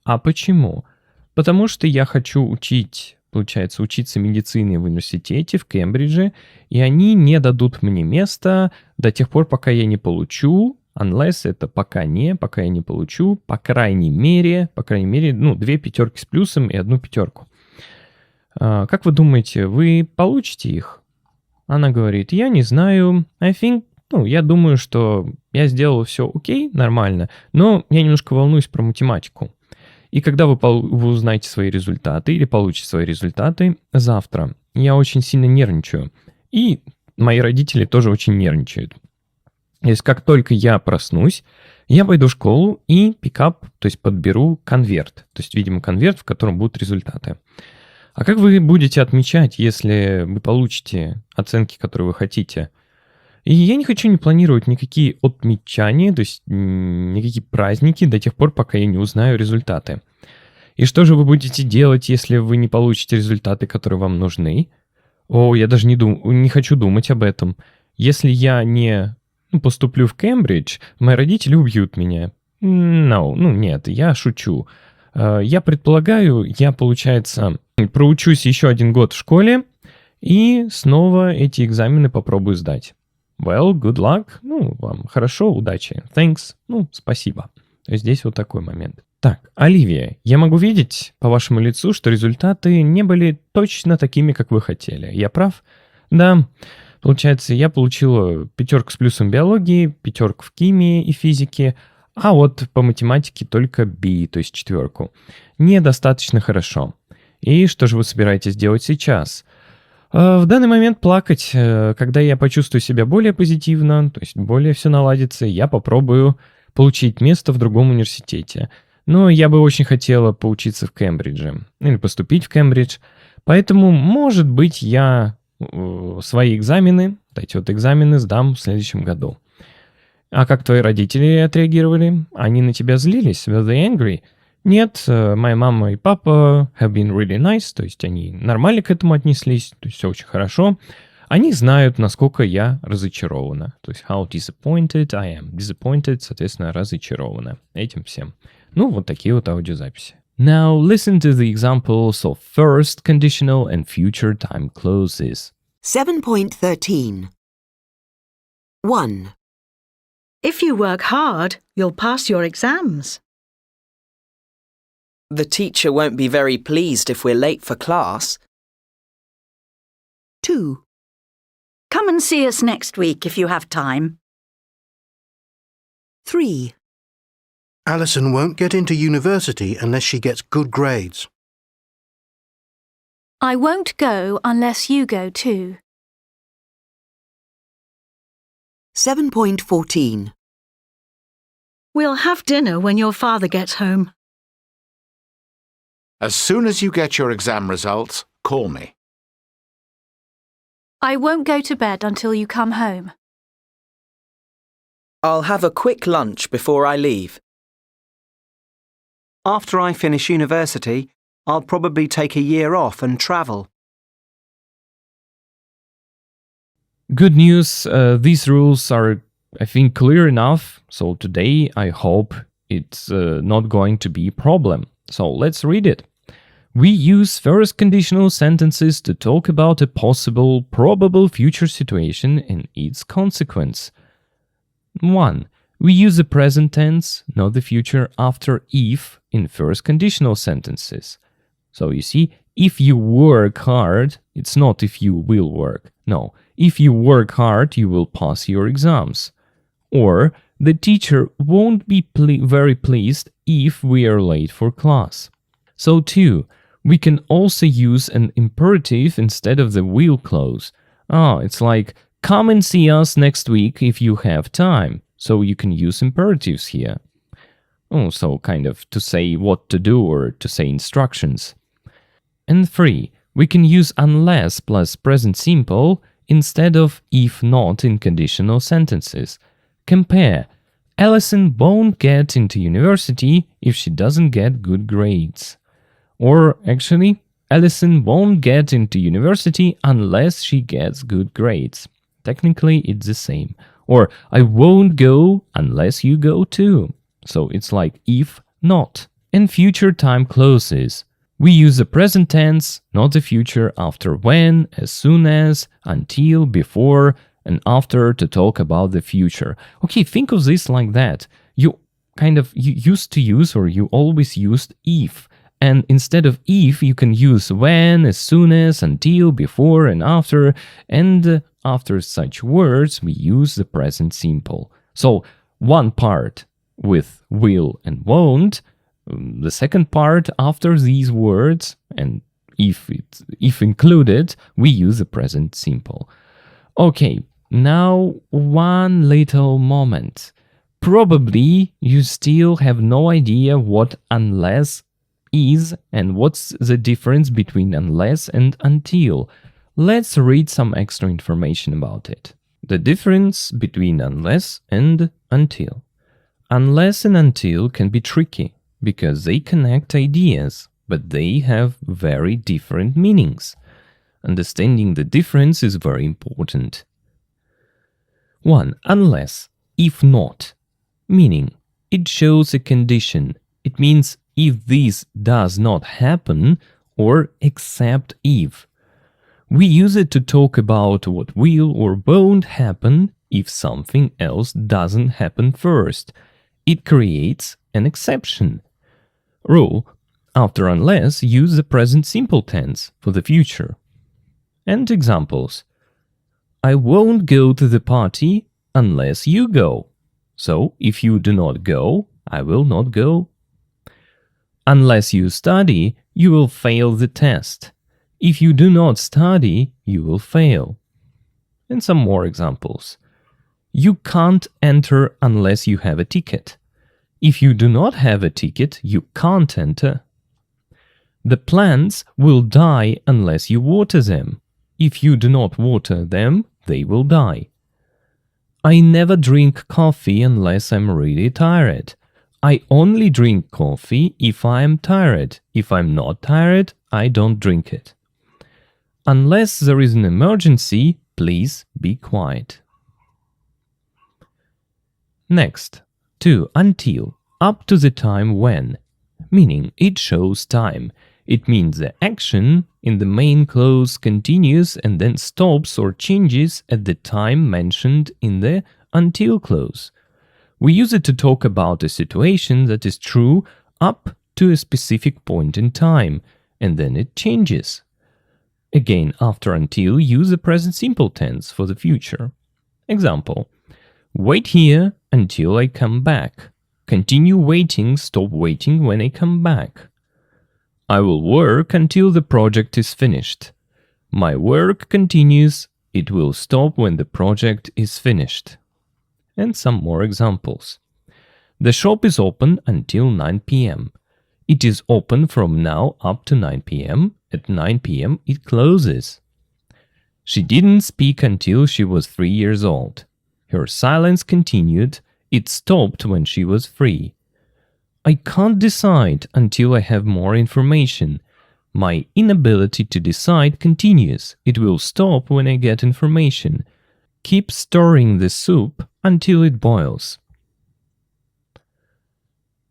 А почему? Потому что я хочу учиться медицине в университете в Кембридже, и они не дадут мне места до тех пор, пока я не получу, unless это пока я не получу, по крайней мере, 2 пятерки с плюсом и 1 пятерку. Как вы думаете, вы получите их? Она говорит, я не знаю, я думаю, что я сделала все окей, нормально, но я немножко волнуюсь про математику. И когда вы узнаете свои результаты или получите свои результаты завтра, я очень сильно нервничаю. И мои родители тоже очень нервничают. То есть как только я проснусь, я пойду в школу и пикап, то есть подберу конверт. То есть, видимо, конверт, в котором будут результаты. А как вы будете отмечать, если вы получите оценки, которые вы хотите? И я не планировать никакие отмечания, то есть никакие праздники до тех пор, пока я не узнаю результаты. И что же вы будете делать, если вы не получите результаты, которые вам нужны? Я даже не хочу думать об этом. Если я не поступлю в Кембридж, мои родители убьют меня. Нет, я шучу. Я предполагаю, получается, проучусь еще 1 год в школе и снова эти экзамены попробую сдать. Well, good luck. Вам хорошо, удачи. Thanks. Спасибо. То есть здесь вот такой момент. Так, Оливия, я могу видеть по вашему лицу, что результаты не были точно такими, как вы хотели. Я прав? Да. Получается, я получила 5 с плюсом биологии, 5 в химии и физике, а вот по математике только B, то есть 4. Недостаточно хорошо. И что же вы собираетесь делать сейчас? В данный момент плакать. Когда я почувствую себя более позитивно, то есть более все наладится, я попробую получить место в другом университете. Но я бы очень хотела поучиться в Кембридже или поступить в Кембридж. Поэтому, может быть, я свои экзамены, эти экзамены сдам в следующем году. А как твои родители отреагировали? Они на тебя злились? Were they angry? Нет, моя мама и папа have been really nice, то есть они нормально к этому отнеслись, то есть все очень хорошо. Они знают, насколько я разочарована. То есть how disappointed I am. Disappointed, соответственно, разочарована этим всем. Вот такие вот аудиозаписи. Now listen to the examples of first conditional and future time clauses. 7.13. 1. If you work hard, you'll pass your exams. The teacher won't be very pleased if we're late for class. 2. Come and see us next week if you have time. 3. Alison won't get into university unless she gets good grades. I won't go unless you go too. 7.14. We'll have dinner when your father gets home. As soon as you get your exam results, call me. I won't go to bed until you come home. I'll have a quick lunch before I leave. After I finish university, I'll probably take a year off and travel. Good news, these rules are, I think, clear enough. So today I hope it's not going to be a problem. So let's read it. We use first conditional sentences to talk about a possible, probable future situation and its consequence. 1. We use the present tense, not the future, after if in first conditional sentences. So you see, if you work hard, it's not if you will work. No, if you work hard, you will pass your exams. Or the teacher won't be very pleased if we are late for class. So 2. We can also use an imperative instead of the will clause. It's like, come and see us next week if you have time. So you can use imperatives here. So kind of to say what to do or to say instructions. And 3. We can use unless plus present simple instead of if not in conditional sentences. Compare. Alison won't get into university if she doesn't get good grades. Or actually, Alison won't get into university unless she gets good grades. Technically, it's the same. Or I won't go unless you go too. So it's like if not. And future time clauses. We use the present tense, not the future, after when, as soon as, until, before, and after to talk about the future. Okay, think of this like that. You used to use, or you always used if. And instead of if, you can use when, as soon as, until, before, and after. And after such words, we use the present simple. So one part with will and won't. The second part after these words, and if included, we use the present simple. Okay, now one little moment. Probably you still have no idea what unless is and what's the difference between unless and until. Let's read some extra information about it. The difference between unless and until. Unless and until can be tricky because they connect ideas, but they have very different meanings. Understanding the difference is very important. 1. Unless, if not, meaning it shows a condition. It means if this does not happen or except if. We use it to talk about what will or won't happen if something else doesn't happen first. It creates an exception. Rule: after unless, use the present simple tense for the future. And examples: I won't go to the party unless you go. So, if you do not go, I will not go. Unless you study, you will fail the test. If you do not study, you will fail. And some more examples. You can't enter unless you have a ticket. If you do not have a ticket, you can't enter. The plants will die unless you water them. If you do not water them, they will die. I never drink coffee unless I'm really tired. I only drink coffee if I am tired. If I'm not tired, I don't drink it. Unless there is an emergency, please be quiet. Next. 2. Until, up to the time when, meaning it shows time. It means the action in the main clause continues and then stops or changes at the time mentioned in the until clause. We use it to talk about a situation that is true up to a specific point in time, and then it changes. Again, after until, use the present simple tense for the future. Example: wait here until I come back. Continue waiting, stop waiting when I come back. I will work until the project is finished. My work continues. It will stop when the project is finished. And some more examples. The shop is open until 9 p.m. It is open from now up to 9 p.m. At 9 p.m. it closes. She didn't speak until she was 3 years old. Her silence continued. It stopped when she was 3. I can't decide until I have more information. My inability to decide continues. It will stop when I get information. Keep stirring the soup until it boils.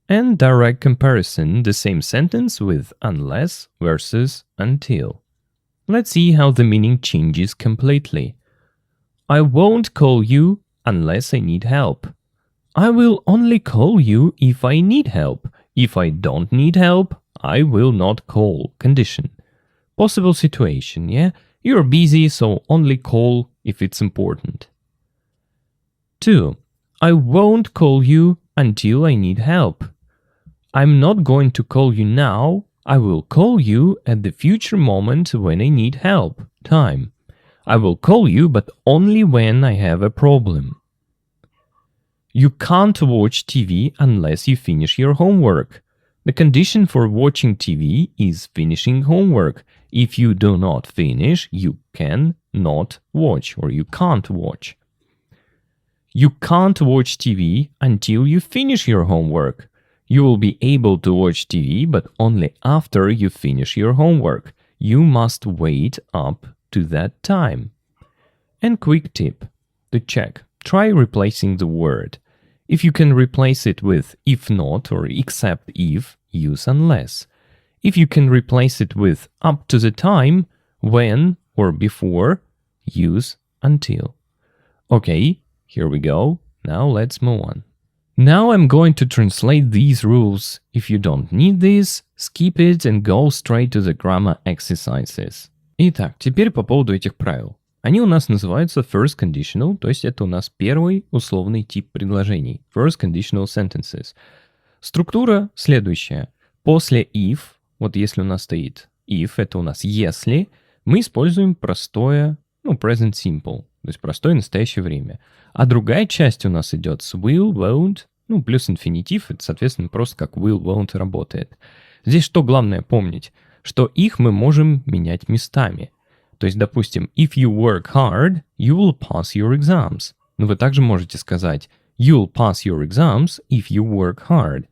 And direct comparison, the same sentence with unless versus until. Let's see how the meaning changes completely. I won't call you unless I need help. I will only call you if I need help. If I don't need help, I will not call. Condition. Possible situation, yeah? You're busy, so only call if it's important. 2. I won't call you until I need help. I'm not going to call you now. I will call you at the future moment when I need help. Time. I will call you, but only when I have a problem. You can't watch TV unless you finish your homework. The condition for watching TV is finishing homework. If you do not finish, you can not watch or you can't watch. You can't watch TV until you finish your homework. You will be able to watch TV, but only after you finish your homework. You must wait up to that time. And quick tip to check. Try replacing the word. If you can replace it with if not or except if, use unless. If you can replace it with up to the time, when or before, use until. Okay, here we go. Now let's move on. Now I'm going to translate these rules. If you don't need this, skip it and go straight to the grammar exercises. Итак, теперь по поводу этих правил. Они у нас называются first conditional, то есть это у нас первый условный тип предложений. First conditional sentences. Структура следующая. После if, вот если у нас стоит if, это у нас если, мы используем простое, present simple, то есть простое настоящее время. А другая часть у нас идет с will, won't, плюс инфинитив, это, соответственно, просто как will, won't работает. Здесь что главное помнить? Что их мы можем менять местами. То есть, допустим, if you work hard, you will pass your exams. Но вы также можете сказать you'll pass your exams if you work hard.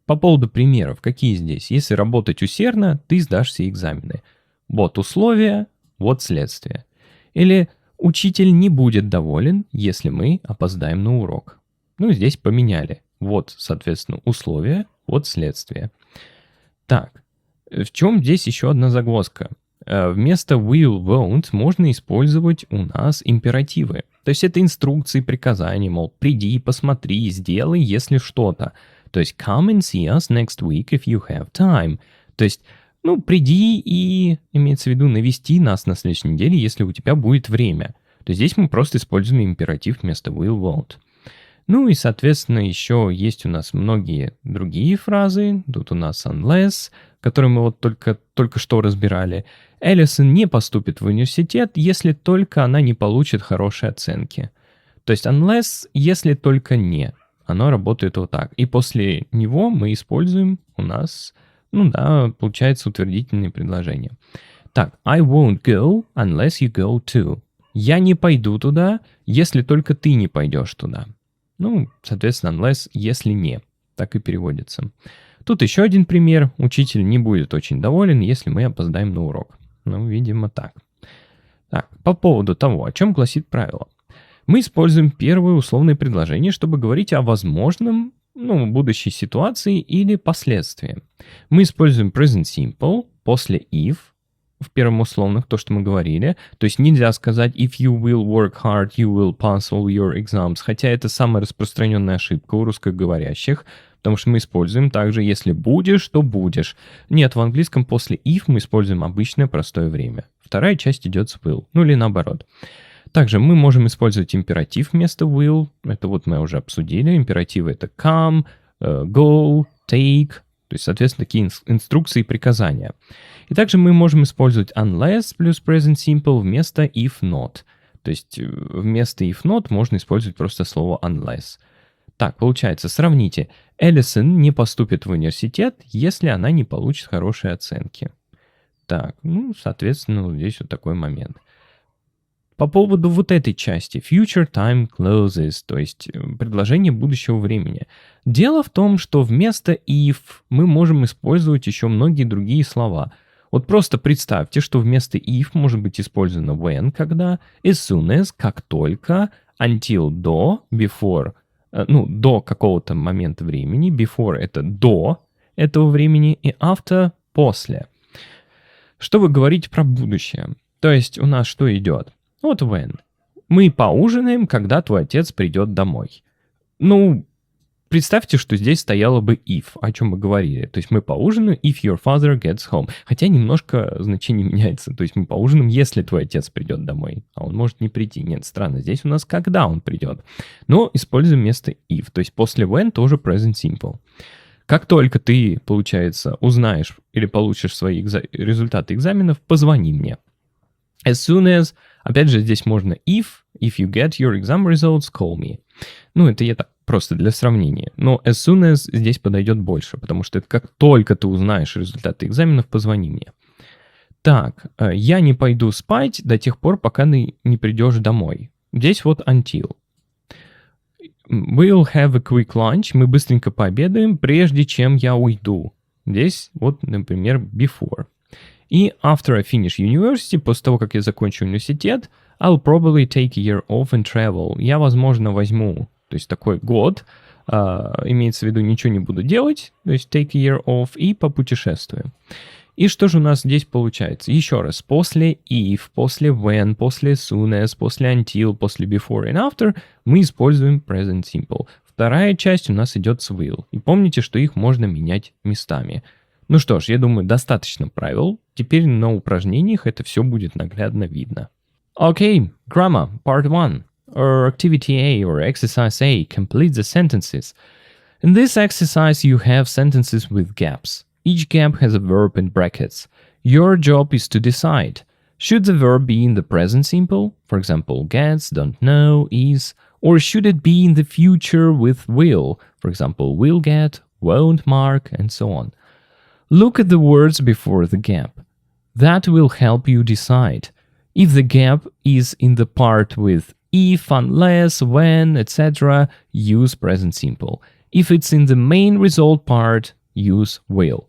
По поводу примеров, какие здесь? Если работать усердно, ты сдашь все экзамены. Вот условия, вот следствие. Или учитель не будет доволен, если мы опоздаем на урок. Здесь поменяли. Вот, соответственно, условия, вот следствие. Так, в чем здесь еще одна загвоздка? Вместо will, won't можно использовать у нас императивы. То есть это инструкции, приказания, мол, приди, посмотри, сделай, если что-то. То есть come and see us next week if you have time. То есть, приди и, имеется в виду, навести нас на следующей неделе, если у тебя будет время. То есть здесь мы просто используем императив вместо will, won't. И, соответственно, еще есть у нас многие другие фразы. Тут у нас unless, которые мы вот только что разбирали. Элисон не поступит в университет, если только она не получит хорошие оценки. То есть unless, если только не. Оно работает вот так. И после него мы используем у нас, получается утвердительные предложения. Так, I won't go unless you go too. Я не пойду туда, если только ты не пойдешь туда. Соответственно, unless, если не. Так и переводится. Тут еще один пример. Учитель не будет очень доволен, если мы опоздаем на урок. Видимо, так. Так, по поводу того, о чем гласит правило. Мы используем первое условное предложение, чтобы говорить о возможном, будущей ситуации или последствии. Мы используем present simple после if в первом условных, то, что мы говорили. То есть нельзя сказать if you will work hard, you will pass all your exams. Хотя это самая распространенная ошибка у русскоговорящих. потому что мы используем также «если будешь, то будешь». Нет, в английском после if мы используем обычное простое время. Вторая часть идет с will, ну или наоборот. Также мы можем использовать императив вместо will. Это вот мы уже обсудили. Императивы — это come, go, take. То есть, соответственно, такие инструкции и приказания. И также мы можем использовать unless плюс present simple вместо if not. То есть вместо if not можно использовать просто слово unless. Так, получается, сравните. Элисон не поступит в университет, если она не получит хорошие оценки. Так, ну, соответственно, вот здесь вот такой момент. По поводу вот этой части, future time clauses, то есть предложение будущего времени. Дело в том, что вместо if мы можем использовать еще многие другие слова. Вот просто представьте, что вместо if может быть использовано when, когда, as soon as, как только, until, до, before, до какого-то момента времени, before это до этого времени и after после. Чтобы говорить про будущее. То есть у нас что идет? Вот when. Мы поужинаем, когда твой отец придет домой. Ну, представьте, что здесь стояло бы if, о чем мы говорили. То есть мы поужинаем if your father gets home. Хотя немножко значение меняется. То есть мы поужинаем, если твой отец придет домой. А он может не прийти. Нет, странно. Здесь у нас когда он придет. Но используем вместо if. То есть после when тоже present simple. Как только ты, получается, узнаешь или получишь свои результаты экзаменов, позвони мне. As soon as, опять же, здесь можно if you get your exam results, call me. Ну, это я так просто для сравнения. Но as soon as здесь подойдет больше, потому что это как только ты узнаешь результаты экзаменов, позвони мне. Так, я не пойду спать до тех пор, пока ты не придешь домой. Здесь вот until. We'll have a quick lunch. Мы быстренько пообедаем, прежде чем я уйду. Здесь вот, например, before. И after I finish university, после того, как я закончу университет, I'll probably take a year off and travel. Я, возможно, возьму, то есть такой год, имеется в виду, ничего не буду делать, то есть take a year off и попутешествую. И что же у нас здесь получается? Еще раз, после if, после when, после as soon as, после until, после before and after мы используем present simple. Вторая часть у нас идет с will. И помните, что их можно менять местами. Ну что ж, я думаю, достаточно правил. Теперь на упражнениях это все будет наглядно видно. Okay, grammar, part 1. Or activity A or exercise A, complete the sentences. In this exercise you have sentences with gaps. Each gap has a verb in brackets. Your job is to decide. Should the verb be in the present simple, for example, gets, don't know, is, or should it be in the future with will, for example, will get, won't mark, and so on. Look at the words before the gap. That will help you decide. If the gap is in the part with if, unless, when, etc., use present simple. If it's in the main result part, use will.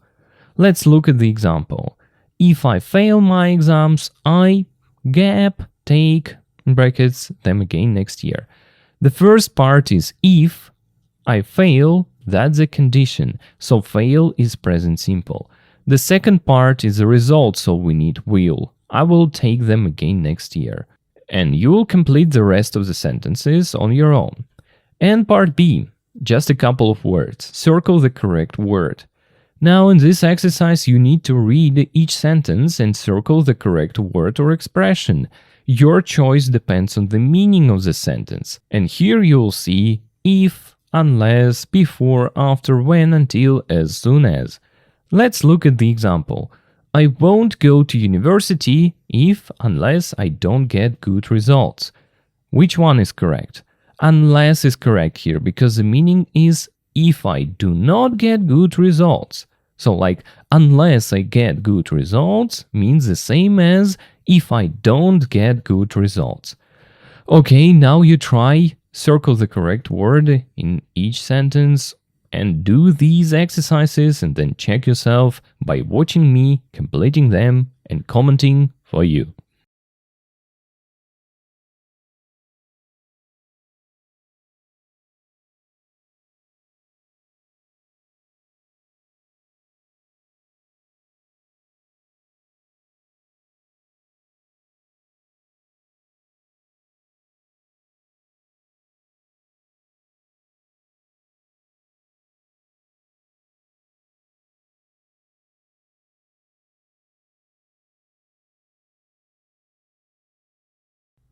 Let's look at the example. If I fail my exams, I gap take in brackets them again next year. The first part is if I fail, that's a condition, so fail is present simple. The second part is a result, so we need will. I will take them again next year. And you will complete the rest of the sentences on your own. And part B, just a couple of words. Circle the correct word. Now in this exercise you need to read each sentence and circle the correct word or expression. Your choice depends on the meaning of the sentence. And here you will see if, unless, before, after, when, until, as soon as. Let's look at the example. I won't go to university if, unless I don't get good results. Which one is correct? Unless is correct here because the meaning is if I do not get good results. So like unless I get good results means the same as if I don't get good results. Okay, now you try, circle the correct word in each sentence and do these exercises and then check yourself by watching me completing them and commenting for you.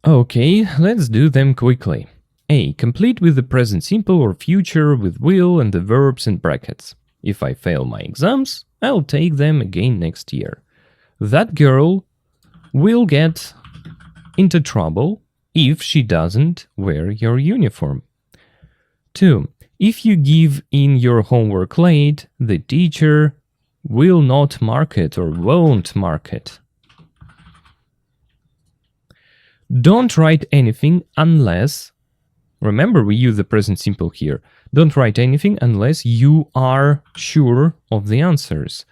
Okay, let's do them quickly. A. Complete with the present simple or future with will and the verbs in brackets. If I fail my exams, I'll take them again next year. That girl will get into trouble if she doesn't wear your uniform. 2. If you give in your homework late, the teacher will not mark it or won't mark it. Don't write anything unless, remember we use the present simple here, don't write anything unless you are sure of the answers,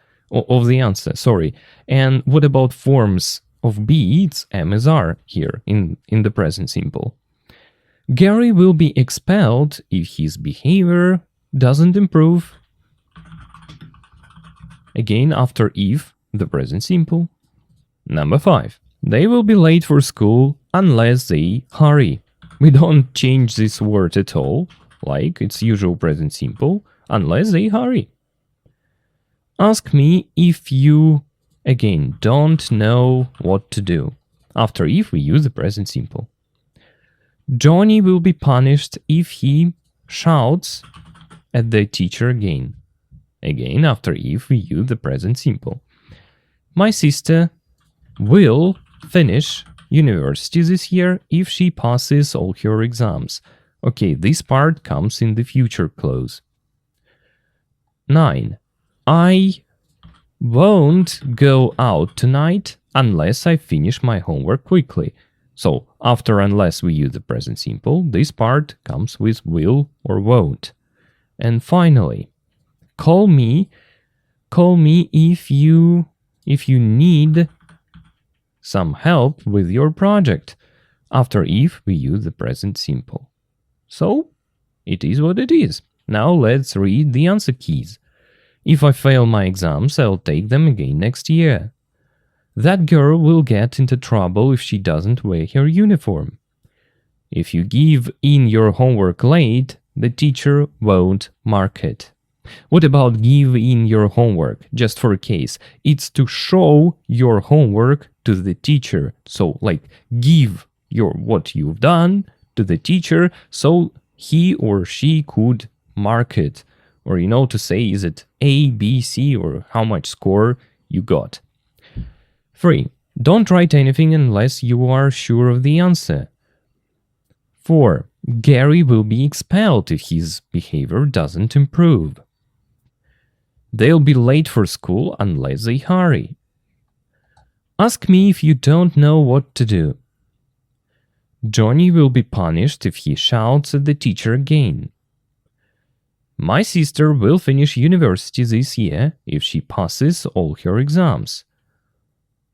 sorry. And what about forms of be? It's am is are here in the present simple. Gary will be expelled if his behavior doesn't improve. Again, after if, the present simple. Number 5. They will be late for school unless they hurry. We don't change this word at all, like its usual present simple, unless they hurry. Ask me if you, again, don't know what to do. After if, we use the present simple. Johnny will be punished if he shouts at the teacher again. Again, after if, we use the present simple. My sister will finish university this year if she passes all her exams. Okay, this part comes in the future clause. 9. I won't go out tonight unless I finish my homework quickly. So, after unless we use the present simple, this part comes with will or won't. And finally, call me if you need some help with your project. After if, we use the present simple. So, it is what it is. Now let's read the answer keys. If I fail my exams, I'll take them again next year. That girl will get into trouble if she doesn't wear her uniform. If you give in your homework late, the teacher won't mark it. What about give in your homework? Just for a case, it's to show your homework to the teacher. So, like, give what you've done to the teacher so he or she could mark it. Or, to say, is it A, B, C, or how much score you got. 3. Don't write anything unless you are sure of the answer. 4. Gary will be expelled if his behavior doesn't improve. They'll be late for school unless they hurry. Ask me if you don't know what to do. Johnny will be punished if he shouts at the teacher again. My sister will finish university this year if she passes all her exams.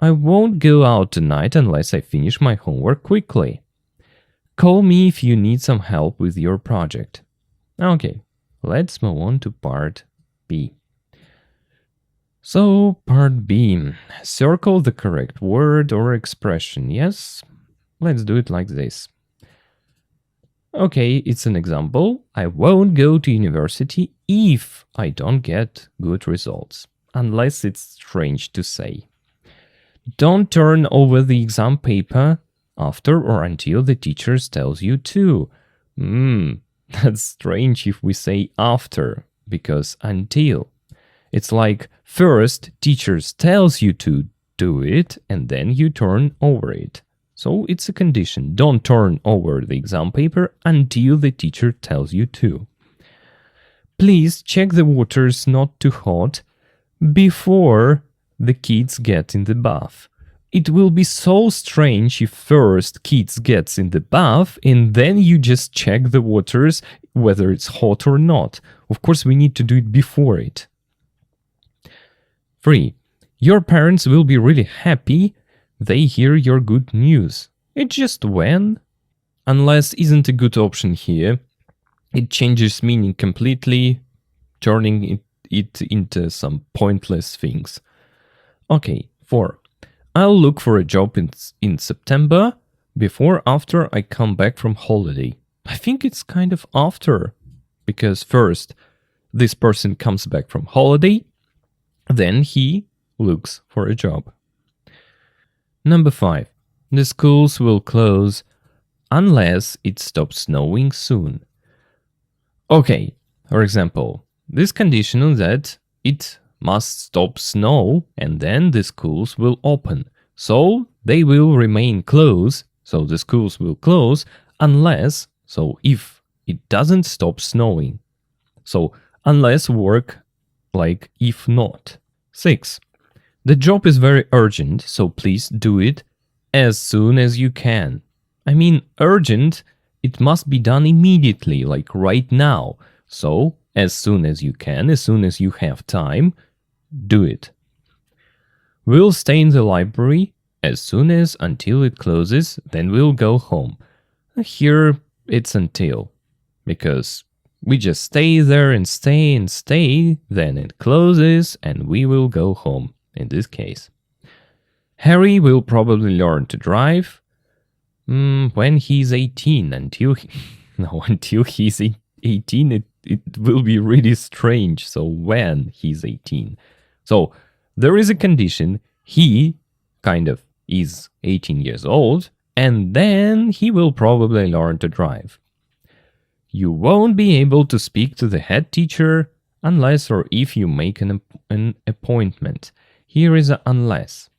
I won't go out tonight unless I finish my homework quickly. Call me if you need some help with your project. Okay, let's move on to part B. So, part B. Circle the correct word or expression, yes? Let's do it like this. Okay, it's an example. I won't go to university if I don't get good results. Unless it's strange to say. Don't turn over the exam paper after or until the teacher tells you to. That's strange if we say after, because until. It's like first teacher tells you to do it and then you turn over it. So it's a condition. Don't turn over the exam paper until the teacher tells you to. Please check the water's not too hot before the kids get in the bath. It will be so strange if first kids gets in the bath and then you just check the waters whether it's hot or not. Of course, we need to do it before it. 3. Your parents will be really happy they hear your good news. It's just when. Unless isn't a good option here. It changes meaning completely, turning it into some pointless things. Okay, 4. I'll look for a job in September, before after I come back from holiday. I think it's kind of after, because first this person comes back from holiday, then he looks for a job. Number 5. the schools will close unless it stops snowing soon. Okay, for example, this conditional that it must stop snow and then the schools will open. So they will remain closed, so the schools will close unless, so if it doesn't stop snowing. So unless work like if not. 6. The job is very urgent, so please do it as soon as you can. I mean urgent, it must be done immediately, like right now. So as soon as you can, as soon as you have time, do it. We'll stay in the library as soon as until it closes, then we'll go home. Here it's until, because we just stay there and stay, then it closes and we will go home in this case. Harry will probably learn to drive when he's 18. Until he's 18 it will be really strange. So when he's 18. So there is a condition, he kind of is 18 years old, and then he will probably learn to drive. You won't be able to speak to the head teacher unless or if you make an appointment. Here is an unless.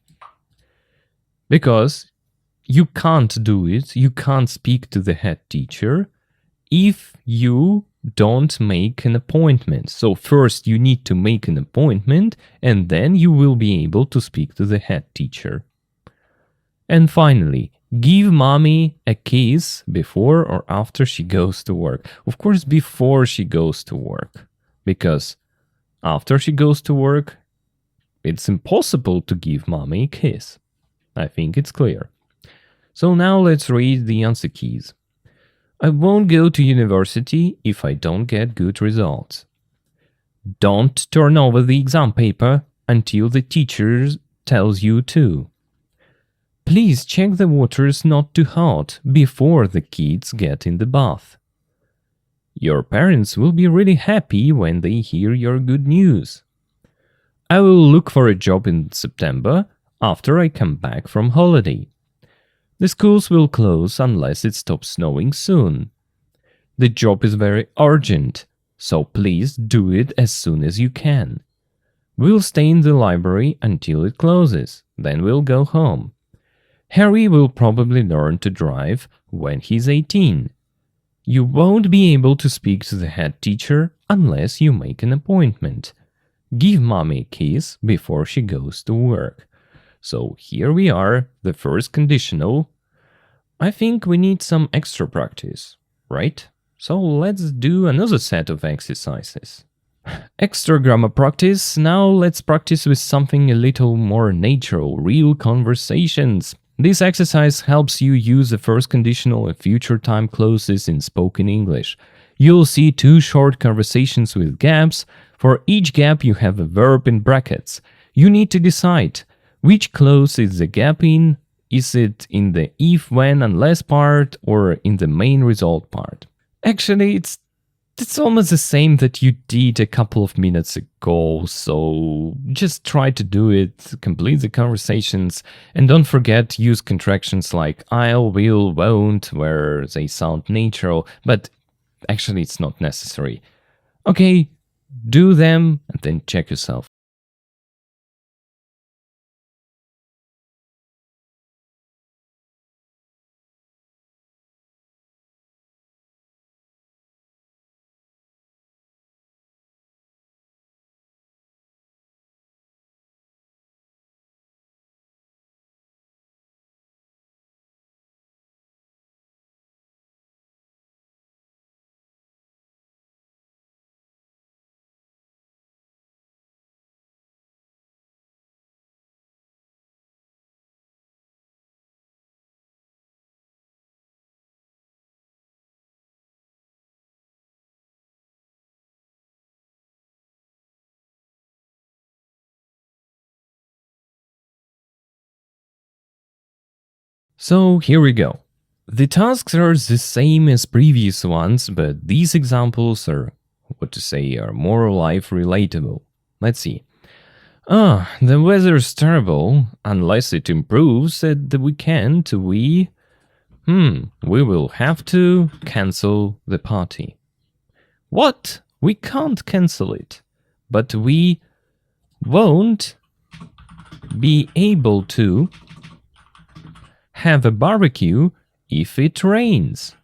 Because you can't do it, you can't speak to the head teacher if you don't make an appointment. So first you need to make an appointment and then you will be able to speak to the head teacher. And finally, give mommy a kiss before or after she goes to work. Of course, before she goes to work, because after she goes to work, it's impossible to give mommy a kiss. I think it's clear. So now let's read the answer keys. I won't go to university if I don't get good results. Don't turn over the exam paper until the teacher tells you to. Please check the water is not too hot before the kids get in the bath. Your parents will be really happy when they hear your good news. I will look for a job in September after I come back from holiday. The schools will close unless it stops snowing soon. The job is very urgent, so please do it as soon as you can. We'll stay in the library until it closes, then we'll go home. Harry will probably learn to drive when he's 18. You won't be able to speak to the head teacher unless you make an appointment. Give mommy a kiss before she goes to work. So here we are, the first conditional. I think we need some extra practice, right? So let's do another set of exercises. Extra grammar practice. Now let's practice with something a little more natural, real conversations. This exercise helps you use the first conditional and future time clauses in spoken English. You'll see 2 short conversations with gaps. For each gap you have a verb in brackets. You need to decide which clause is the gap in. Is it in the if, when, unless part or in the main result part? Actually, it's almost the same that you did a couple of minutes ago, so just try to do it, complete the conversations, and don't forget use contractions like I'll, will, won't, where they sound natural, but actually it's not necessary. Okay, do them and then check yourself. So here we go. The tasks are the same as previous ones, but these examples are, are more life relatable. Let's see. The weather's terrible. Unless it improves at the weekend, we will have to cancel the party. What? We can't cancel it. But we won't be able to have a barbecue if it rains.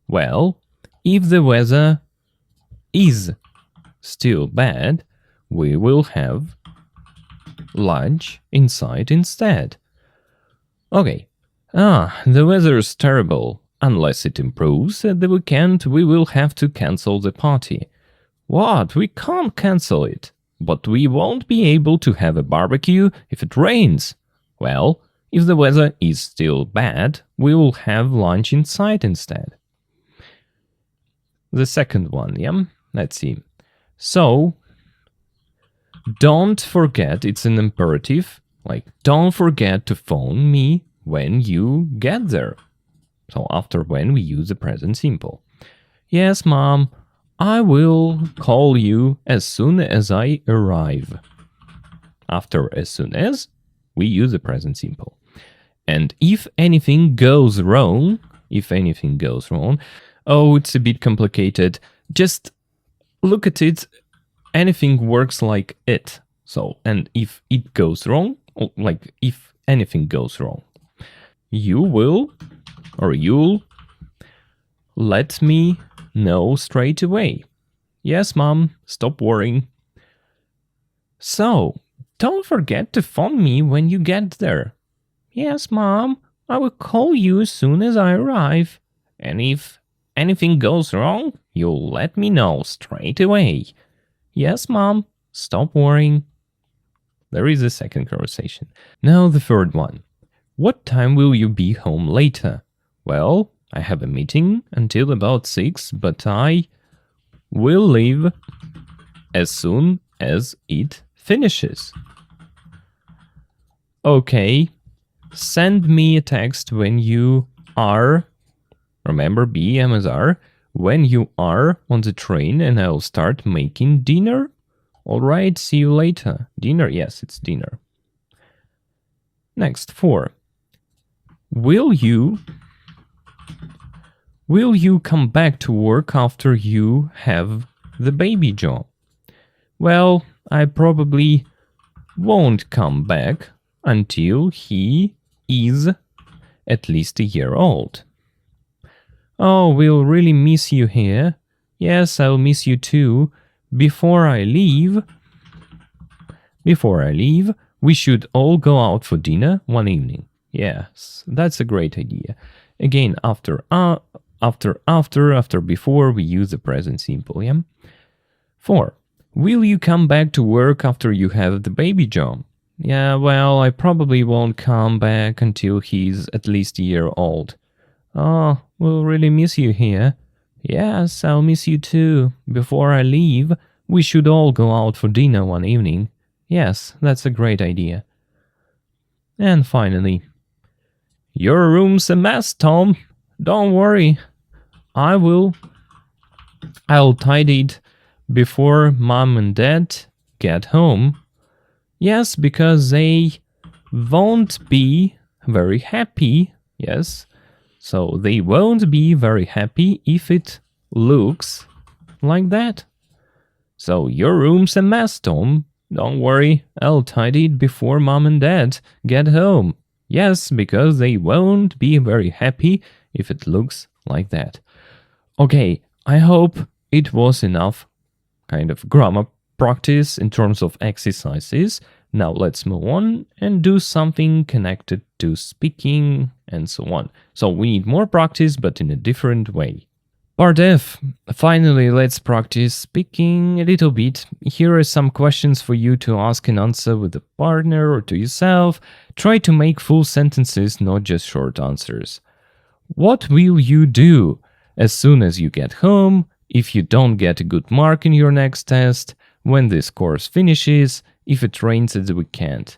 Well, if the weather is still bad, we will have lunch inside instead. Okay. The weather's terrible. Unless it improves at the weekend, we will have to cancel the party. What? We can't cancel it. But we won't be able to have a barbecue if it rains. Well, if the weather is still bad, we will have lunch inside instead. The second one, yeah? Let's see. So, don't forget, it's an imperative, like, don't forget to phone me when you get there. So, after when, we use the present simple. Yes, Mom, I will call you as soon as I arrive. After as soon as, we use the present simple. And if anything goes wrong, oh, it's a bit complicated. Just look at it. Anything works like it. So, and if it goes wrong, like if anything goes wrong, you'll let me know straight away. Yes, Mom, stop worrying. So, don't forget to phone me when you get there. Yes, Mom, I will call you as soon as I arrive. And if anything goes wrong, you'll let me know straight away. Yes, Mom, stop worrying. There is a second conversation. Now the third one. What time will you be home later? Well, I have a meeting until about 6, but I will leave as soon as it finishes. Okay, send me a text when you are, remember be M as R, when you are on the train and I'll start making dinner. Alright, see you later. Dinner? Yes, it's dinner. Next, 4. Will you come back to work after you have the baby job? Well, I probably won't come back until he is at least a year old. Oh, we'll really miss you here. Yes, I'll miss you too. Before I leave, we should all go out for dinner one evening. Yes, that's a great idea. Again, after, before, we use the present simple, yeah? 4. Will you come back to work after you have the baby job? Yeah, well, I probably won't come back until he's at least a year old. Oh, we'll really miss you here. Yes, I'll miss you too. Before I leave, we should all go out for dinner one evening. Yes, that's a great idea. And finally, your room's a mess, Tom. Don't worry. I'll tidy it before Mom and Dad get home. Yes, because they won't be very happy. Yes. So they won't be very happy if it looks like that. So your room's a mess, Tom. Don't worry, I'll tidy it before Mom and Dad get home. Yes, because they won't be very happy if it looks like that. Okay, I hope it was enough kind of grammar practice in terms of exercises. Now let's move on and do something connected to speaking and so on. So we need more practice, but in a different way. Part F. Finally, let's practice speaking a little bit. Here are some questions for you to ask and answer with a partner or to yourself. Try to make full sentences, not just short answers. What will you do as soon as you get home, if you don't get a good mark in your next test, when this course finishes, if it rains at the weekend?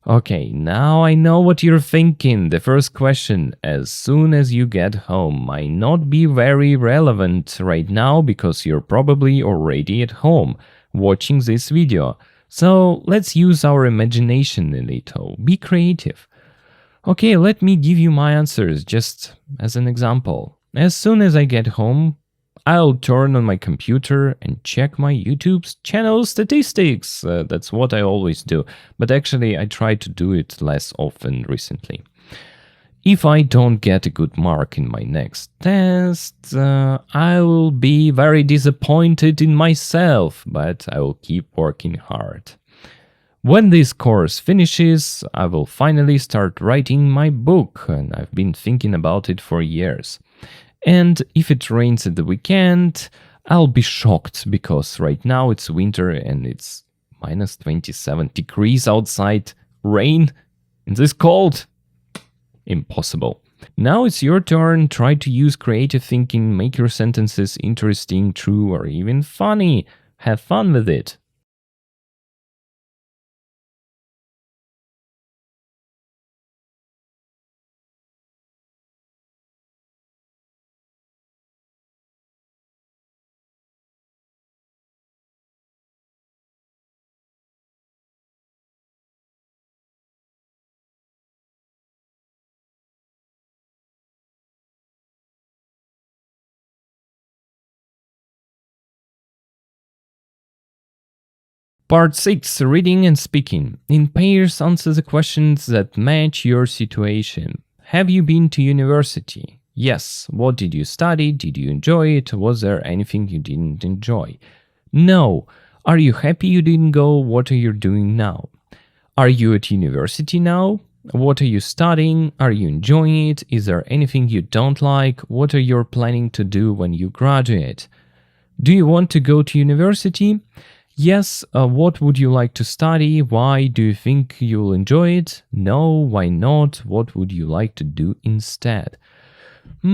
Okay, now I know what you're thinking. The first question, as soon as you get home, might not be very relevant right now because you're probably already at home watching this video. So let's use our imagination a little. Be creative. Okay, let me give you my answers just as an example. As soon as I get home, I'll turn on my computer and check my YouTube's channel statistics. That's what I always do. But actually, I try to do it less often recently. If I don't get a good mark in my next test, I will be very disappointed in myself, but I will keep working hard. When this course finishes, I will finally start writing my book, and I've been thinking about it for years. And if it rains at the weekend, I'll be shocked because right now it's winter and it's minus 27 degrees outside. Rain in this cold? Impossible. Now it's your turn. Try to use creative thinking, make your sentences interesting, true, or even funny. Have fun with it. Part 6. Reading and speaking. In pairs, answer the questions that match your situation. Have you been to university? Yes. What did you study? Did you enjoy it? Was there anything you didn't enjoy? No. Are you happy you didn't go? What are you doing now? Are you at university now? What are you studying? Are you enjoying it? Is there anything you don't like? What are you planning to do when you graduate? Do you want to go to university? Yes. What would you like to study? Why? Do you think you'll enjoy it? No. Why not? What would you like to do instead? For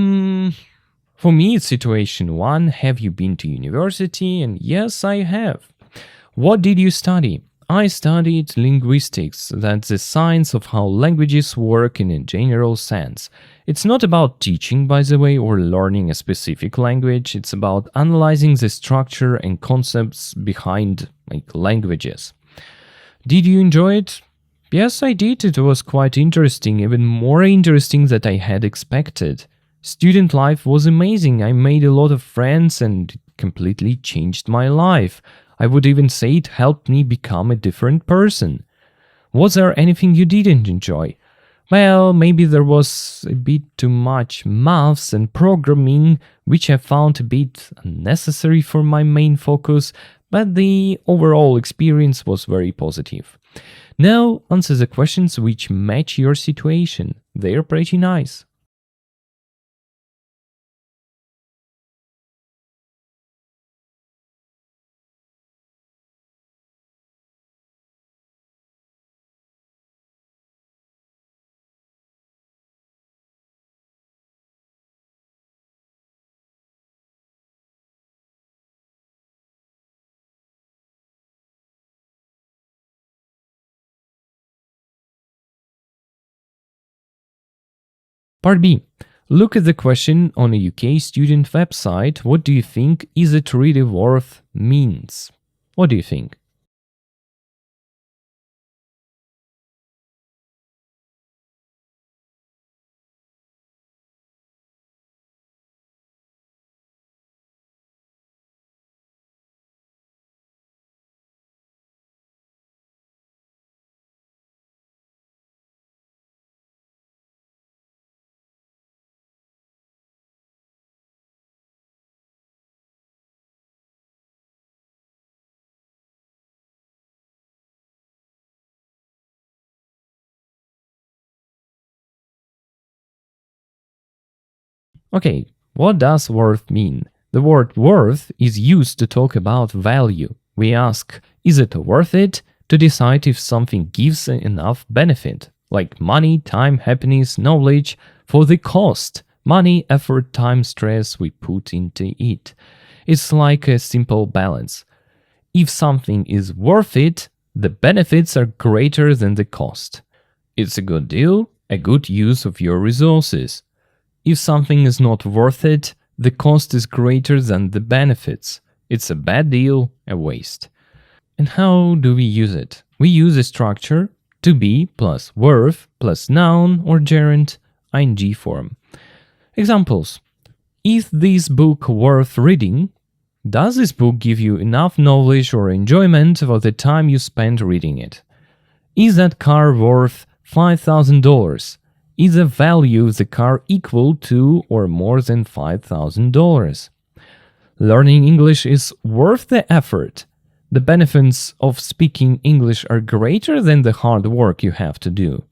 me, it's situation 1. Have you been to university? And yes, I have. What did you study? I studied linguistics. That's the science of how languages work in a general sense. It's not about teaching, by the way, or learning a specific language. It's about analyzing the structure and concepts behind languages. Did you enjoy it? Yes, I did. It was quite interesting, even more interesting than I had expected. Student life was amazing. I made a lot of friends and it completely changed my life. I would even say it helped me become a different person. Was there anything you didn't enjoy? Well, maybe there was a bit too much maths and programming, which I found a bit unnecessary for my main focus, but the overall experience was very positive. Now answer the questions which match your situation. They're pretty nice. Part B. Look at the question on a UK student website. What do you think "is it really worth" means? What do you think? Okay, what does worth mean? The word worth is used to talk about value. We ask, is it worth it? To decide if something gives enough benefit, like money, time, happiness, knowledge, for the cost, money, effort, time, stress we put into it. It's like a simple balance. If something is worth it, the benefits are greater than the cost. It's a good deal, a good use of your resources. If something is not worth it, the cost is greater than the benefits. It's a bad deal, a waste. And how do we use it? We use a structure to be plus verb plus noun or gerund ing form. Examples. Is this book worth reading? Does this book give you enough knowledge or enjoyment for the time you spent reading it? Is that car worth $5,000? Is the value of the car equal to or more than $5,000? Learning English is worth the effort. The benefits of speaking English are greater than the hard work you have to do.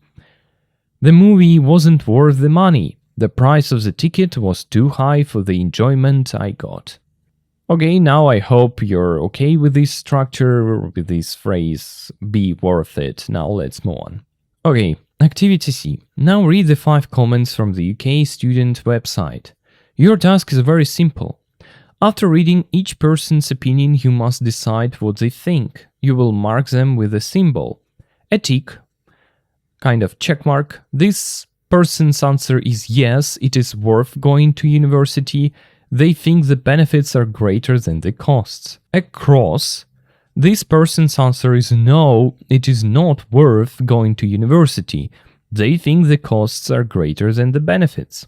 The movie wasn't worth the money. The price of the ticket was too high for the enjoyment I got. Okay, now I hope you're okay with this structure, with this phrase, be worth it. Now let's move on. Okay, activity C. Now read the 5 comments from the UK student website. Your task is very simple. After reading each person's opinion, you must decide what they think. You will mark them with a symbol. A tick, kind of check mark. This person's answer is yes, it is worth going to university. They think the benefits are greater than the costs. A cross. This person's answer is no, it is not worth going to university. They think the costs are greater than the benefits.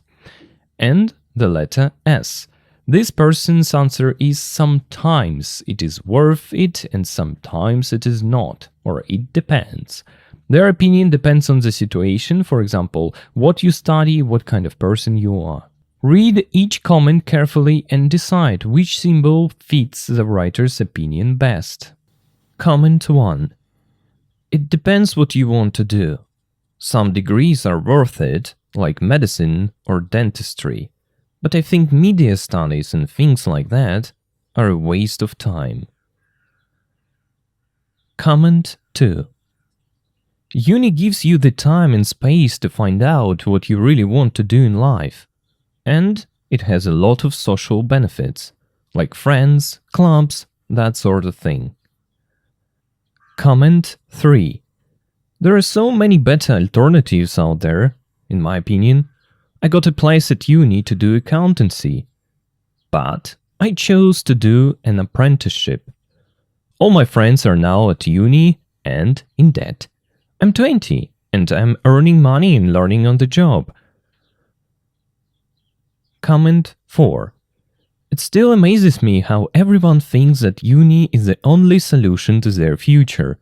And the letter S. This person's answer is sometimes it is worth it and sometimes it is not, or it depends. Their opinion depends on the situation, for example, what you study, what kind of person you are. Read each comment carefully and decide which symbol fits the writer's opinion best. Comment 1. It depends what you want to do. Some degrees are worth it, like medicine or dentistry, but I think media studies and things like that are a waste of time. Comment 2. Uni gives you the time and space to find out what you really want to do in life. And it has a lot of social benefits, like friends, clubs, that sort of thing. Comment 3. There are so many better alternatives out there, in my opinion. I got a place at uni to do accountancy, but I chose to do an apprenticeship. All my friends are now at uni and in debt. I'm 20 and I'm earning money and learning on the job. Comment 4. It still amazes me how everyone thinks that uni is the only solution to their future.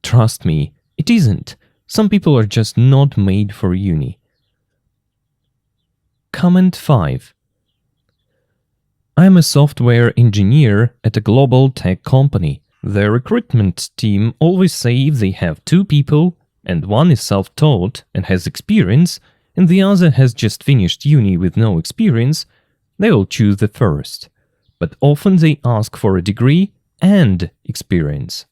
Trust me, it isn't. Some people are just not made for uni. Comment 5. I am a software engineer at a global tech company. The recruitment team always say if they have 2 people, and one is self-taught and has experience, and the other has just finished uni with no experience, they will choose the first. But often they ask for a degree and experience.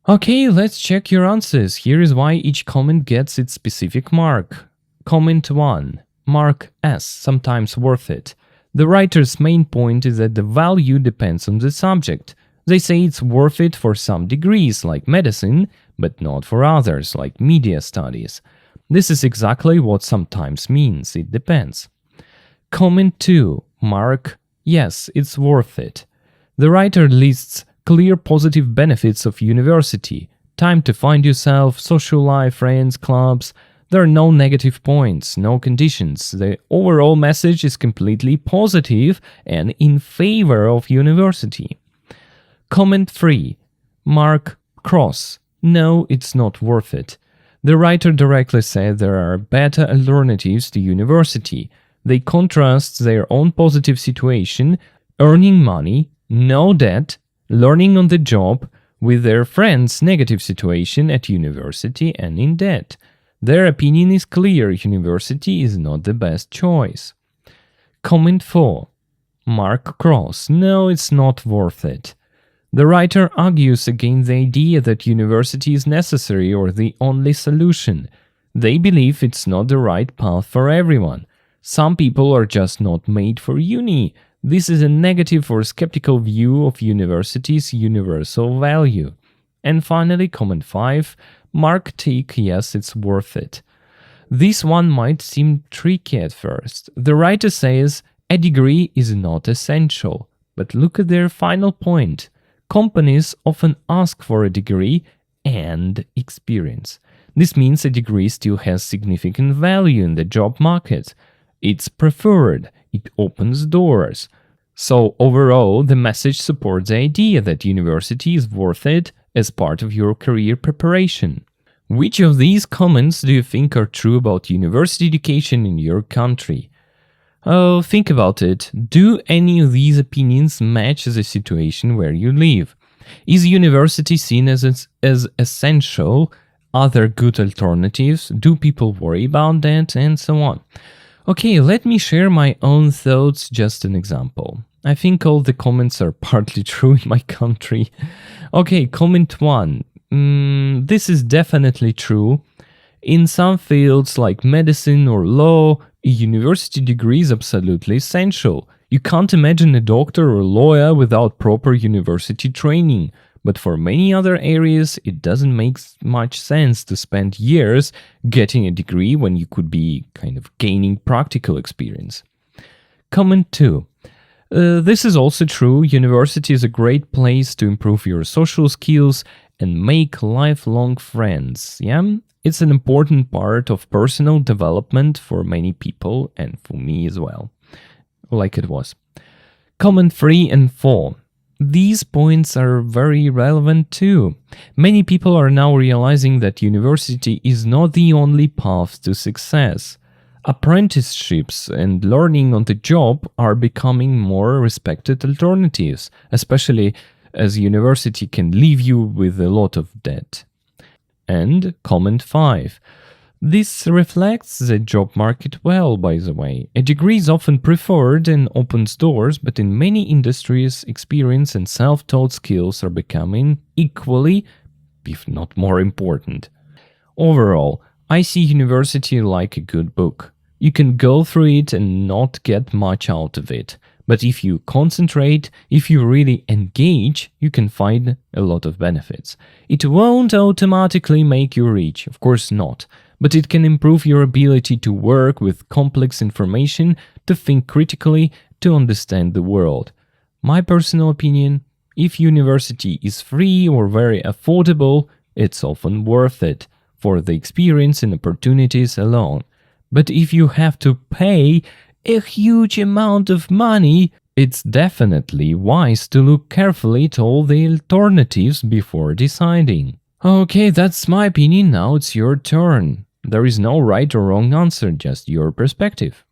Okay, let's check your answers. Here is why each comment gets its specific mark. Comment 1. Mark S, sometimes worth it. The writer's main point is that the value depends on the subject. They say it's worth it for some degrees, like medicine, but not for others, like media studies. This is exactly what sometimes means, it depends. Comment 2. Mark, yes, it's worth it. The writer lists clear positive benefits of university. Time to find yourself, social life, friends, clubs. There are no negative points, no conditions. The overall message is completely positive and in favor of university. Comment 3. Mark cross. No, it's not worth it. The writer directly said there are better alternatives to university. They contrast their own positive situation, earning money, no debt, learning on the job, with their friends' negative situation at university and in debt. Their opinion is clear, university is not the best choice. Comment 4. Mark cross. No, it's not worth it. The writer argues against the idea that university is necessary or the only solution. They believe it's not the right path for everyone. Some people are just not made for uni. This is a negative or skeptical view of university's universal value. And finally, comment 5. Mark tick, yes, it's worth it. This one might seem tricky at first. The writer says A degree is not essential, but look at their final point. Companies often ask for a degree and experience. This means a degree still has significant value in the job market. It's preferred, it opens doors. So overall, the message supports the idea that university is worth it as part of your career preparation. Which of these comments do you think are true about university education in your country? Oh, think about it. Do any of these opinions match the situation where you live? Is university seen as essential? Are there good alternatives? Do people worry about that? And so on. Okay, let me share my own thoughts, just an example. I think all the comments are partly true in my country. Okay, comment 1. This is definitely true. In some fields like medicine or law, a university degree is absolutely essential. You can't imagine a doctor or lawyer without proper university training. But for many other areas, it doesn't make much sense to spend years getting a degree when you could be kind of gaining practical experience. Comment 2. This is also true. University is a great place to improve your social skills and make lifelong friends. Yeah? It's an important part of personal development for many people and for me as well, like it was. Comment 3 and 4. These points are very relevant too. Many people are now realizing that university is not the only path to success. Apprenticeships and learning on the job are becoming more respected alternatives, especially as university can leave you with a lot of debt. And comment 5. This reflects the job market well, by the way. A degree is often preferred and opens doors, but in many industries, experience and self-taught skills are becoming equally, if not more important. Overall, I see university like a good book. You can go through it and not get much out of it. But if you concentrate, if you really engage, you can find a lot of benefits. It won't automatically make you rich, of course not. But it can improve your ability to work with complex information, to think critically, to understand the world. My personal opinion, if university is free or very affordable, it's often worth it for the experience and opportunities alone. But if you have to pay a huge amount of money, it's definitely wise to look carefully at all the alternatives before deciding. Okay, that's my opinion, now it's your turn. There is no right or wrong answer, just your perspective.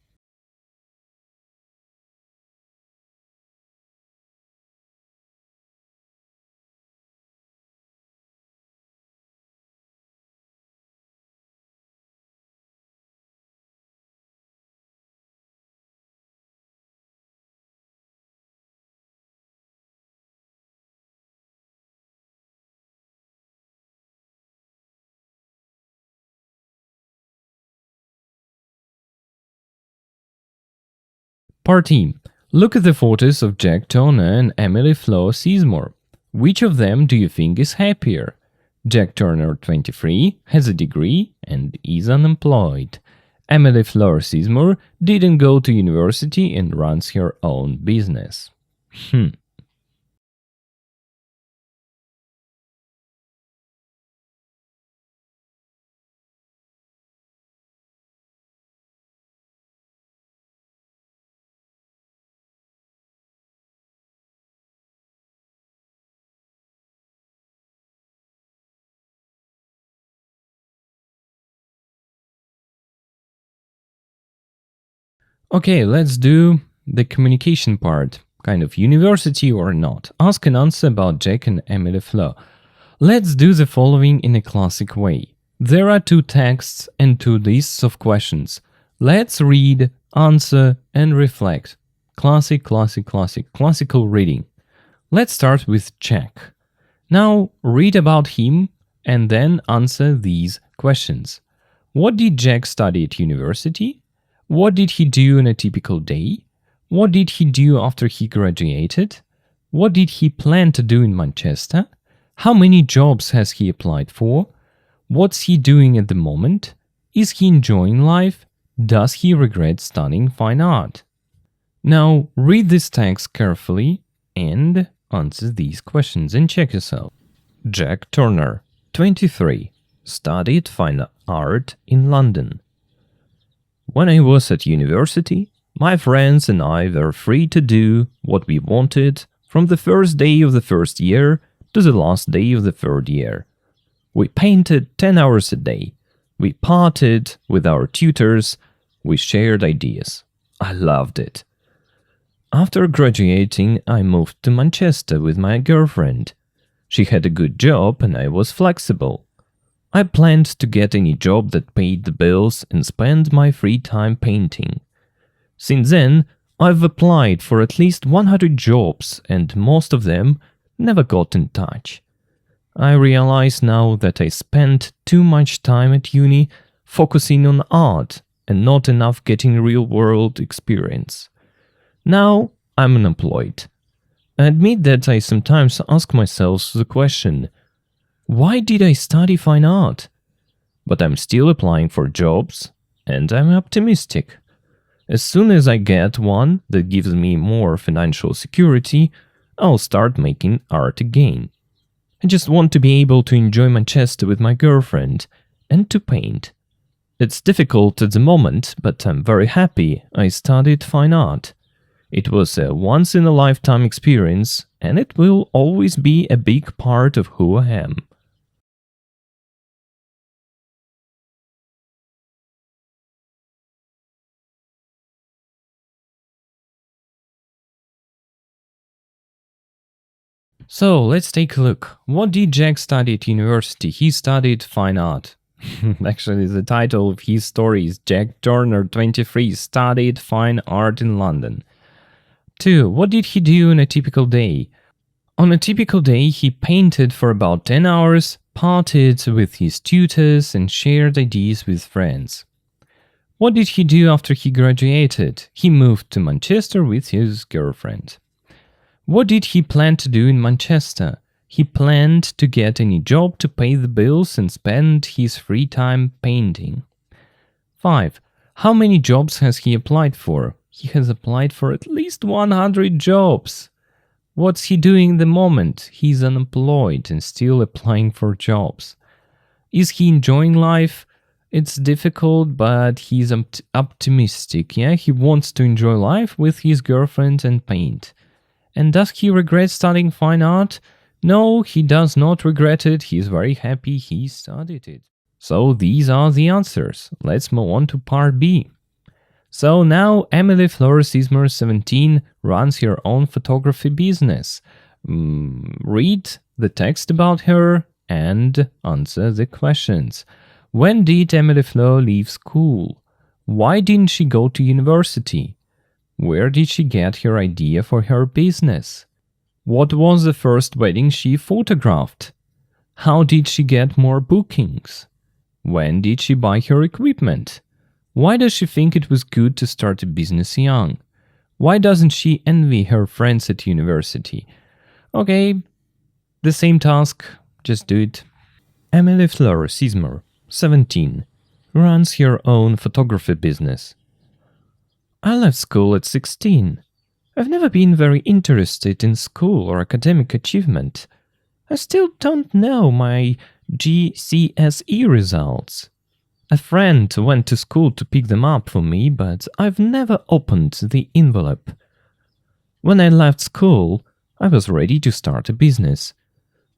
Part E. Look at the photos of Jack Turner and Emily-Fleur Sizemore. Which of them do you think is happier? Jack Turner, 23, has a degree and is unemployed. Emily-Fleur Sizemore didn't go to university and runs her own business. Okay, let's do the communication part, kind of university or not. Ask and answer about Jack and Emily-Fleur. Let's do the following in a classic way. There are 2 texts and 2 lists of questions. Let's read, answer, and reflect. Classical reading. Let's start with Jack. Now read about him and then answer these questions. What did Jack study at university? What did he do on a typical day? What did he do after he graduated? What did he plan to do in Manchester? How many jobs has he applied for? What's he doing at the moment? Is he enjoying life? Does he regret studying fine art? Now read this text carefully and answer these questions and check yourself. Jack Turner, 23, studied fine art in London. When I was at university, my friends and I were free to do what we wanted from the first day of the first year to the last day of the third year. We painted 10 hours a day. We partied with our tutors. We shared ideas. I loved it. After graduating, I moved to Manchester with my girlfriend. She had a good job and I was flexible. I planned to get any job that paid the bills and spend my free time painting. Since then, I've applied for at least 100 jobs and most of them never got in touch. I realize now that I spent too much time at uni focusing on art and not enough getting real-world experience. Now I'm unemployed. I admit that I sometimes ask myself the question, why did I study fine art? But I'm still applying for jobs and I'm optimistic. As soon as I get one that gives me more financial security, I'll start making art again. I just want to be able to enjoy Manchester with my girlfriend and to paint. It's difficult at the moment, but I'm very happy I studied fine art. It was a once-in-a-lifetime experience, and it will always be a big part of who I am. So, let's take a look. What did Jack study at university? He studied fine art. Actually, the title of his story is Jack Turner, 23, studied fine art in London. 2. What did he do on a typical day? On a typical day, he painted for about 10 hours, partied with his tutors, and shared ideas with friends. What did he do after he graduated? He moved to Manchester with his girlfriend. What did he plan to do in Manchester? He planned to get any job to pay the bills and spend his free time painting. 5. How many jobs has he applied for? He has applied for at least 100 jobs. What's he doing in the moment? He's unemployed and still applying for jobs. Is he enjoying life? It's difficult, but he's optimistic. Yeah, he wants to enjoy life with his girlfriend and paint. And does he regret studying fine art? No, he does not regret it. He's very happy he studied it. So these are the answers. Let's move on to part B. So now Emily-Fleur, 17, runs her own photography business. Read the text about her and answer the questions. When did Emily-Fleur leave school? Why didn't she go to university? Where did she get her idea for her business? What was the first wedding she photographed? How did she get more bookings? When did she buy her equipment? Why does she think it was good to start a business young? Why doesn't she envy her friends at university? Okay, the same task, just do it. Emily-Fleur, 17, runs her own photography business. I left school at 16. I've never been very interested in school or academic achievement. I still don't know my GCSE results. A friend went to school to pick them up for me, but I've never opened the envelope. When I left school, I was ready to start a business.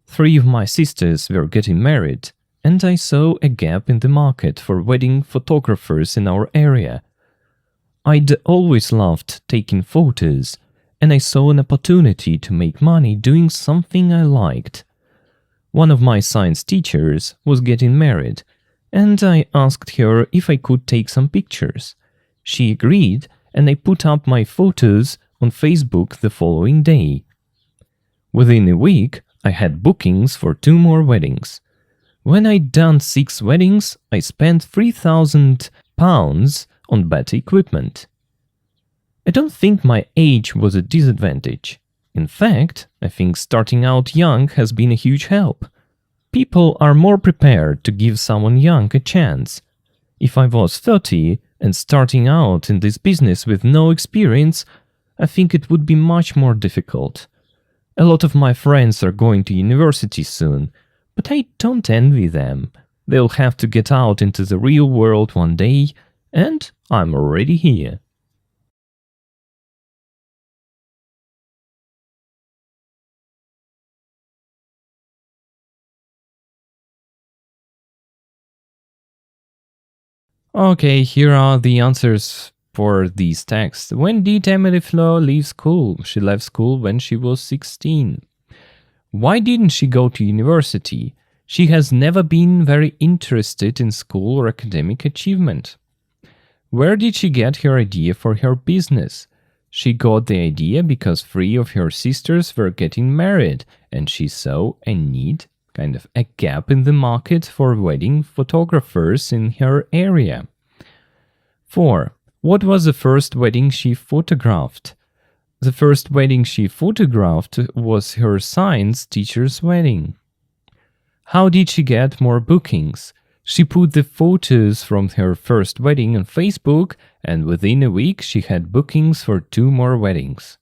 3 of my sisters were getting married, and I saw a gap in the market for wedding photographers in our area. I'd always loved taking photos, and I saw an opportunity to make money doing something I liked. One of my science teachers was getting married, and I asked her if I could take some pictures. She agreed, and I put up my photos on Facebook the following day. Within a week, I had bookings for 2 more weddings. When I'd done 6 weddings, I spent £3,000 on better equipment. I don't think my age was a disadvantage. In fact, I think starting out young has been a huge help. People are more prepared to give someone young a chance. If I was 30 and starting out in this business with no experience, I think it would be much more difficult. A lot of my friends are going to university soon, but I don't envy them. They'll have to get out into the real world one day, and I'm already here. Okay, here are the answers for these texts. When did Emily-Fleur leave school? She left school when she was 16. Why didn't she go to university? She has never been very interested in school or academic achievement. Where did she get her idea for her business? She got the idea because 3 of her sisters were getting married, and she saw a need, kind of a gap in the market for wedding photographers in her area. 4. What was the first wedding she photographed? The first wedding she photographed was her science teacher's wedding. How did she get more bookings? She put the photos from her first wedding on Facebook, and within a week she had bookings for 2 more weddings.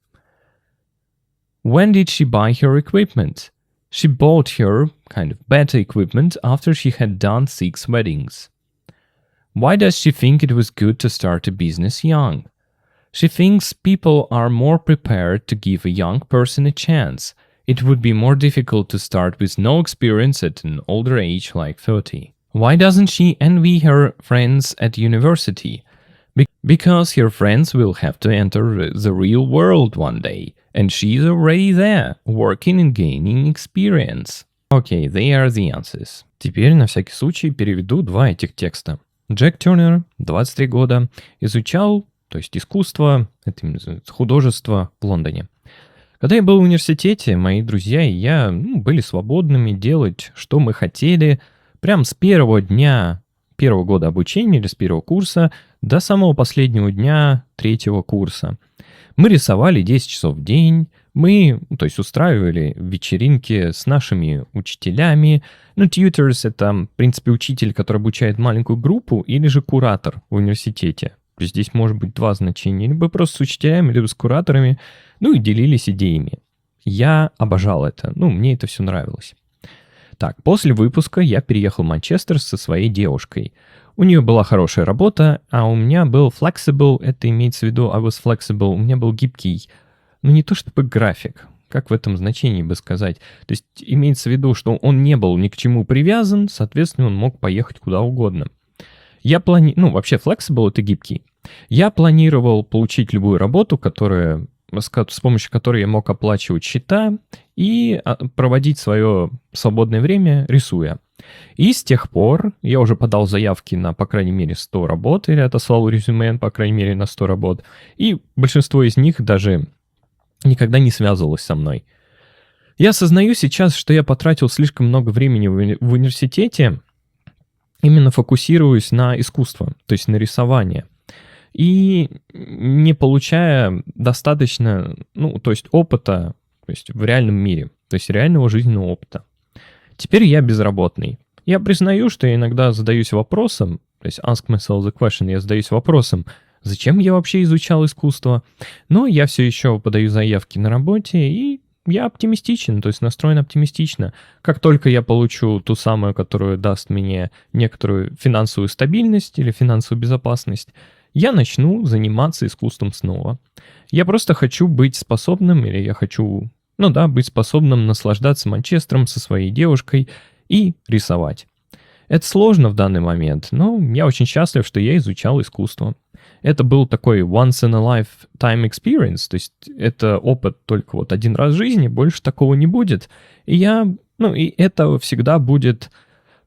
When did she buy her equipment? She bought her kind of better equipment after she had done 6 weddings. Why does she think it was good to start a business young? She thinks people are more prepared to give a young person a chance. It would be more difficult to start with no experience at an older age like 30. Why doesn't she envy her friends at university? Because her friends will have to enter the real world one day, and she's already there, working and gaining experience. Okay, they are the answers. Теперь на всякий случай переведу 2 этих текста. Джек Тернер, 23 года, изучал, то есть искусство, это художество в Лондоне. Когда я был в университете, мои друзья и я были свободными делать, что мы хотели, прям с первого дня первого года обучения или с первого курса до самого последнего дня 3-го курса. Мы рисовали 10 часов в день, мы, то есть, устраивали вечеринки с нашими учителями. Tutors — это, в принципе, учитель, который обучает маленькую группу, или же куратор в университете. Здесь может быть 2 значения. Либо просто с учителями, либо с кураторами. И делились идеями. Я обожал это. Мне это все нравилось. Так, после выпуска я переехал в Манчестер со своей девушкой. У нее была хорошая работа, а у меня был flexible, это имеется в виду I was flexible, у меня был гибкий, не то чтобы график, как в этом значении бы сказать. То есть имеется в виду, что он не был ни к чему привязан, соответственно, он мог поехать куда угодно. Вообще flexible — это гибкий. Я планировал получить любую работу, с помощью которой я мог оплачивать счета и проводить свое свободное время, рисуя. И с тех пор я уже подал заявки на, по крайней мере, 100 работ, или отослал резюме, по крайней мере, на 100 работ. И большинство из них даже никогда не связывалось со мной. Я осознаю сейчас, что я потратил слишком много времени в университете, именно фокусируясь на искусство, то есть на рисование. И не получая достаточно, то есть опыта, то есть в реальном мире, то есть реального жизненного опыта. Теперь я безработный. Я признаю, что я иногда задаюсь вопросом, то есть ask myself the question, я задаюсь вопросом, зачем я вообще изучал искусство? Но я все еще подаю заявки на работе, и я оптимистичен, то есть настроен оптимистично. Как только я получу ту самую, которая даст мне некоторую финансовую стабильность или финансовую безопасность, я начну заниматься искусством снова. Я просто хочу быть способным, или я хочу, быть способным наслаждаться Манчестером со своей девушкой и рисовать. Это сложно в данный момент, но я очень счастлив, что я изучал искусство. Это был такой once in a lifetime experience, то есть это опыт только один раз в жизни, больше такого не будет. И и это всегда будет,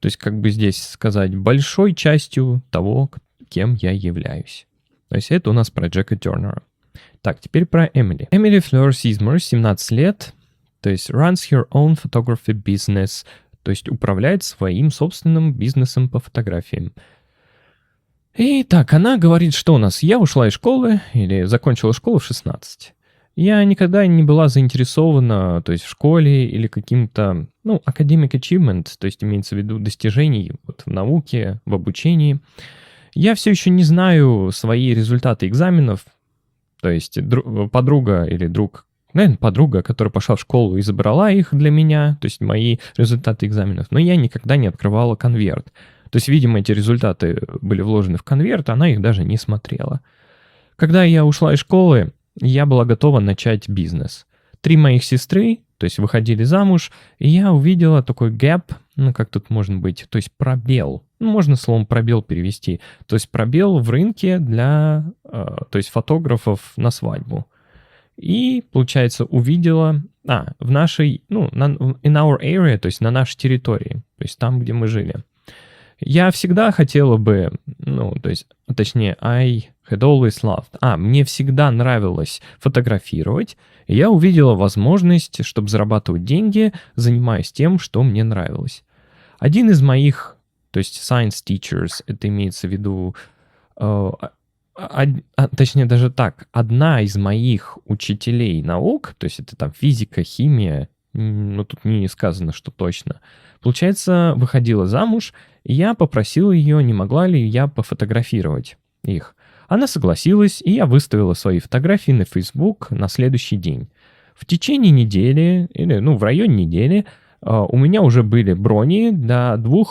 то есть здесь сказать, большой частью того, кем я являюсь. То есть это у нас про Джека Тернера. Так, теперь про Эмили. Emily-Fleur Сизмер, 17 лет, то есть runs her own photography business, то есть управляет своим собственным бизнесом по фотографиям. И так, она говорит, что у нас? Я ушла из школы, или закончила школу в 16. Я никогда не была заинтересована, то есть в школе или каким-то, academic achievement, то есть имеется в виду достижений в науке, в обучении. Я все еще не знаю свои результаты экзаменов, То есть подруга или друг, наверное, подруга, которая пошла в школу и забрала их для меня, то есть мои результаты экзаменов, но я никогда не открывала конверт. То есть, видимо, эти результаты были вложены в конверт, она их даже не смотрела. Когда я ушла из школы, я была готова начать бизнес. 3 моих сестры, то есть выходили замуж, и я увидела такой gap, ну как тут можно быть, то есть пробел. Ну, можно словом пробел перевести. То есть пробел в рынке для, то есть фотографов на свадьбу. И, получается, увидела, в нашей, in our area, то есть на нашей территории, то есть там, где мы жили. Я всегда хотела бы, точнее, I had always loved. Мне всегда нравилось фотографировать. И я увидела возможность, чтобы зарабатывать деньги, занимаясь тем, что мне нравилось. Один из моих, то есть science teachers, это имеется в виду, точнее даже так, одна из моих учителей наук, то есть это там физика, химия, но тут не сказано, что точно, получается, выходила замуж, и я попросил ее, не могла ли я пофотографировать их. Она согласилась, и я выставила свои фотографии на Facebook на следующий день. В течение недели, или в районе недели, у меня уже были брони для 2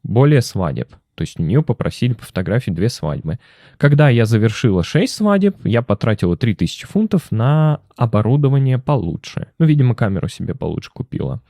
более свадеб. То есть у нее попросили по фотографии 2 свадьбы. Когда я завершила 6 свадеб, я потратила 3000 фунтов на оборудование получше. Видимо, камеру себе получше купила.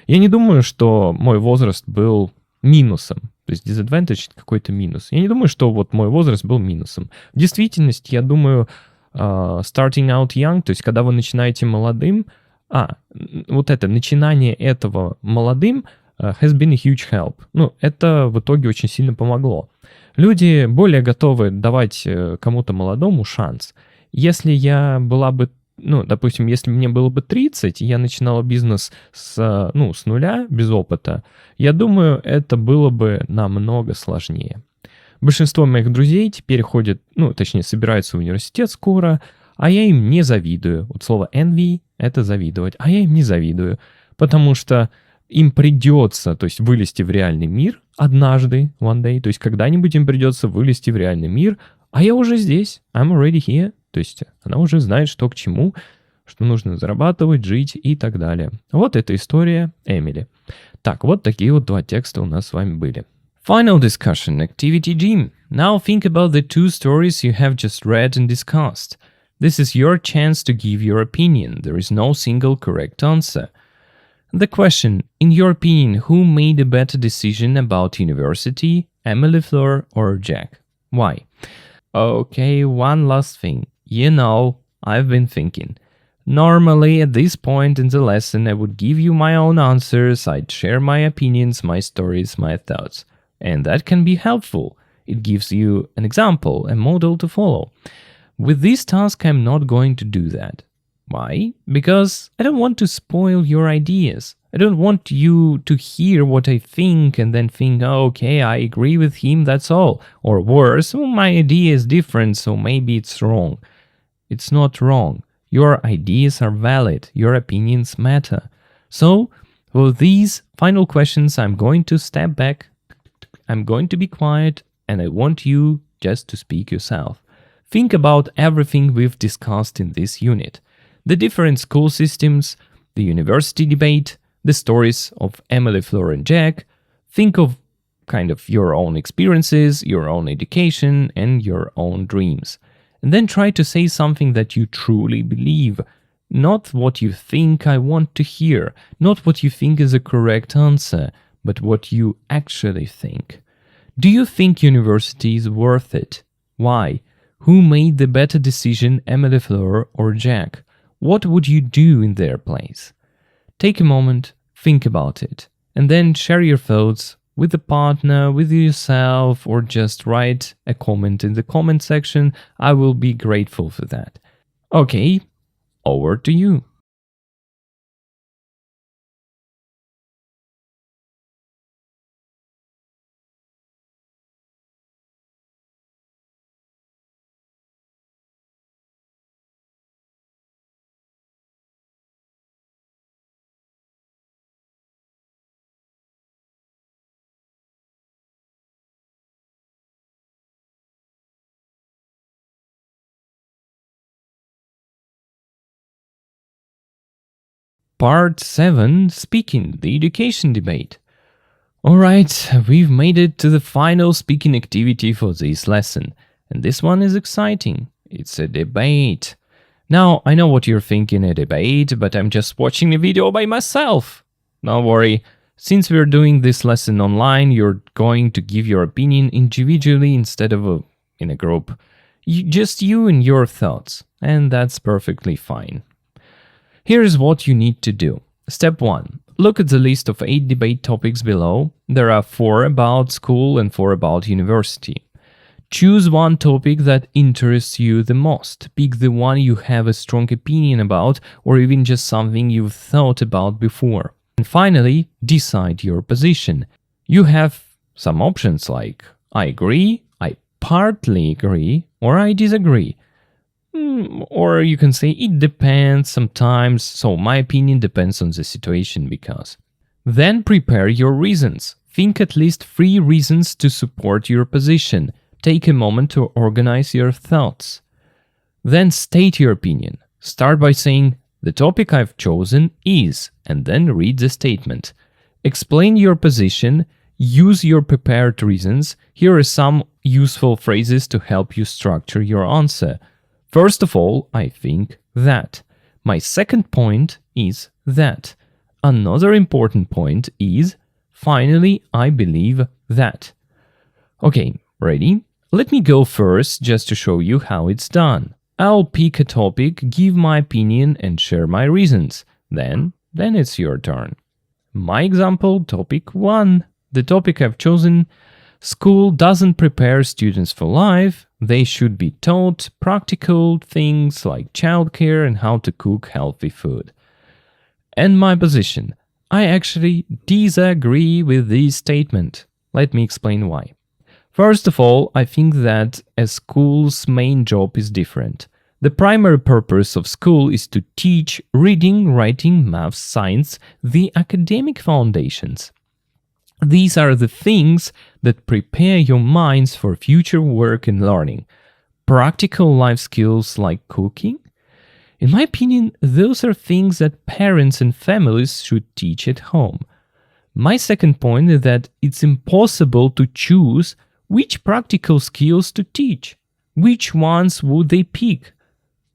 Я не думаю, что мой возраст был минусом. То есть disadvantage — какой-то минус. Я не думаю, что вот мой возраст был минусом. В действительности, я думаю, starting out young, то есть когда вы начинаете молодым, начинание этого молодым has been a huge help. Это в итоге очень сильно помогло. Люди более готовы давать кому-то молодому шанс. Если я была бы, допустим, если мне было бы 30, и я начинала бизнес с нуля, без опыта, я думаю, это было бы намного сложнее. Большинство моих друзей теперь ходят, точнее, собираются в университет скоро, а я им не завидую. Вот слово envy — это завидовать, а я им не завидую, потому что им придется, то есть вылезти в реальный мир однажды, one day, то есть когда-нибудь им придется вылезти в реальный мир, а я уже здесь, I'm already here, то есть она уже знает, что к чему, что нужно зарабатывать, жить и так далее. Вот эта история Эмили. Так, вот такие вот 2 текста у нас с вами были. Final discussion, activity G. Now think about the 2 stories you have just read and discussed. This is your chance to give your opinion. There is no single correct answer. The question, in your opinion, who made a better decision about university, Emily-Fleur or Jack? Why? Okay, one last thing. I've been thinking. Normally, at this point in the lesson, I would give you my own answers, I'd share my opinions, my stories, my thoughts. And that can be helpful. It gives you an example, a model to follow. With this task, I'm not going to do that. Why? Because I don't want to spoil your ideas. I don't want you to hear what I think and then think, okay, I agree with him, that's all. Or worse, my idea is different, so maybe it's wrong. It's not wrong. Your ideas are valid. Your opinions matter. So, for these final questions, I'm going to step back. I'm going to be quiet, and I want you just to speak yourself. Think about everything we've discussed in this unit. The different school systems, the university debate, the stories of Emily-Fleur and Jack. Think of kind of your own experiences, your own education, and your own dreams. And then try to say something that you truly believe. Not what you think I want to hear, not what you think is a correct answer, but what you actually think. Do you think university is worth it? Why? Who made the better decision, Emily-Fleur or Jack? What would you do in their place? Take a moment, think about it, and then share your thoughts with a partner, with yourself, or just write a comment in the comment section. I will be grateful for that. Okay, over to you. Part 7, Speaking, the Education Debate. Alright, we've made it to the final speaking activity for this lesson, and this one is exciting. It's a debate. Now, I know what you're thinking, a debate, but I'm just watching the video by myself. Don't worry, since we're doing this lesson online, you're going to give your opinion individually instead of in a group. Just you and your thoughts, and that's perfectly fine. Here's what you need to do. Step 1. Look at the list of 8 debate topics below. There are 4 about school and 4 about university. Choose one topic that interests you the most. Pick the one you have a strong opinion about, or even just something you've thought about before. And finally, decide your position. You have some options like I agree, I partly agree, or I disagree. Or you can say it depends sometimes, so my opinion depends on the situation because. Then prepare your reasons. Think at least 3 reasons to support your position. Take a moment to organize your thoughts. Then state your opinion. Start by saying, the topic I've chosen is, and then read the statement. Explain your position. Use your prepared reasons. Here are some useful phrases to help you structure your answer. First of all, I think that. My second point is that. Another important point is, finally, I believe that. Okay, ready? Let me go first just to show you how it's done. I'll pick a topic, give my opinion and share my reasons. Then it's your turn. My example, topic 1. The topic I've chosen, school doesn't prepare students for life. They should be taught practical things like childcare and how to cook healthy food. And my position, I actually disagree with this statement. Let me explain why. First of all, I think that a school's main job is different. The primary purpose of school is to teach reading, writing, math, science, the academic foundations. These are the things that prepare your minds for future work and learning. Practical life skills like cooking? In my opinion, those are things that parents and families should teach at home. My second point is that it's impossible to choose which practical skills to teach. Which ones would they pick?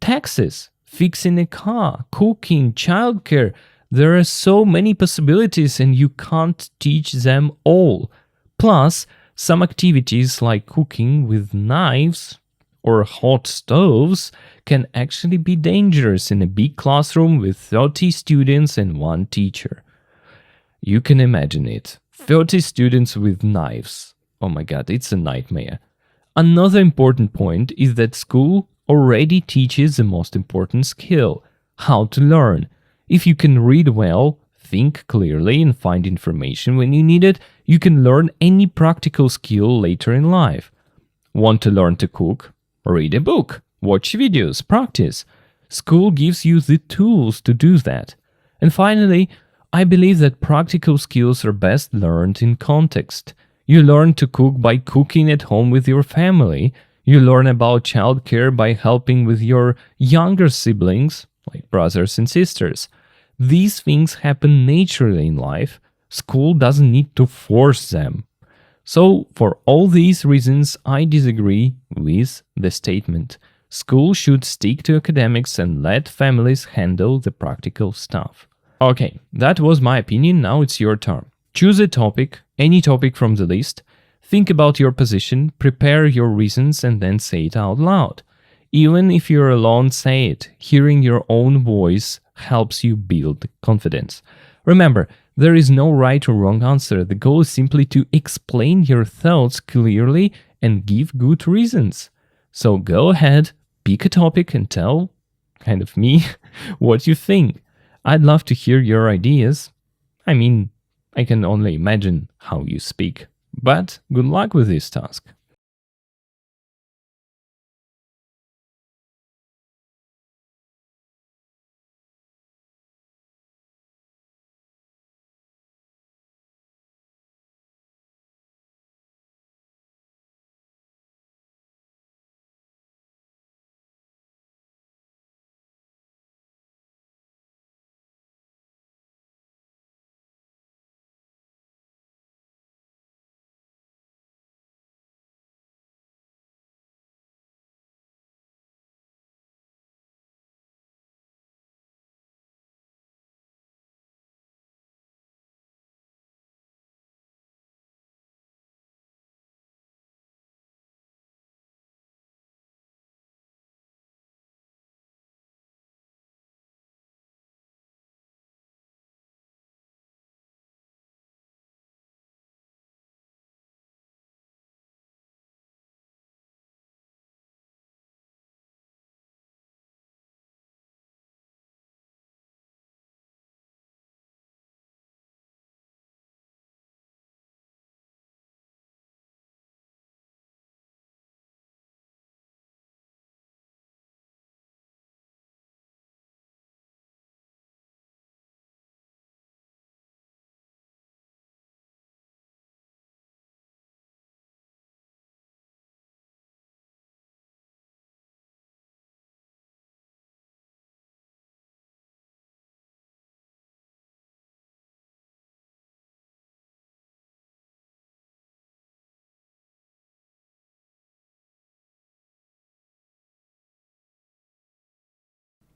Taxes, fixing a car, cooking, childcare. There are so many possibilities and you can't teach them all. Plus, some activities like cooking with knives or hot stoves can actually be dangerous in a big classroom with 30 students and 1 teacher. You can imagine it. 30 students with knives. Oh my god, it's a nightmare. Another important point is that school already teaches the most important skill, how to learn. If you can read well, think clearly and find information when you need it, you can learn any practical skill later in life. Want to learn to cook? Read a book, watch videos, practice. School gives you the tools to do that. And finally, I believe that practical skills are best learned in context. You learn to cook by cooking at home with your family. You learn about childcare by helping with your younger siblings, like brothers and sisters. These things happen naturally in life. School doesn't need to force them. So, for all these reasons, I disagree with the statement. School should stick to academics and let families handle the practical stuff. Okay, that was my opinion, now it's your turn. Choose a topic, any topic from the list, think about your position, prepare your reasons and then say it out loud. Even if you're alone, say it. Hearing your own voice helps you build confidence. Remember, there is no right or wrong answer. The goal is simply to explain your thoughts clearly and give good reasons. So go ahead, pick a topic and tell, me, what you think. I'd love to hear your ideas. I mean, I can only imagine how you speak. But good luck with this task.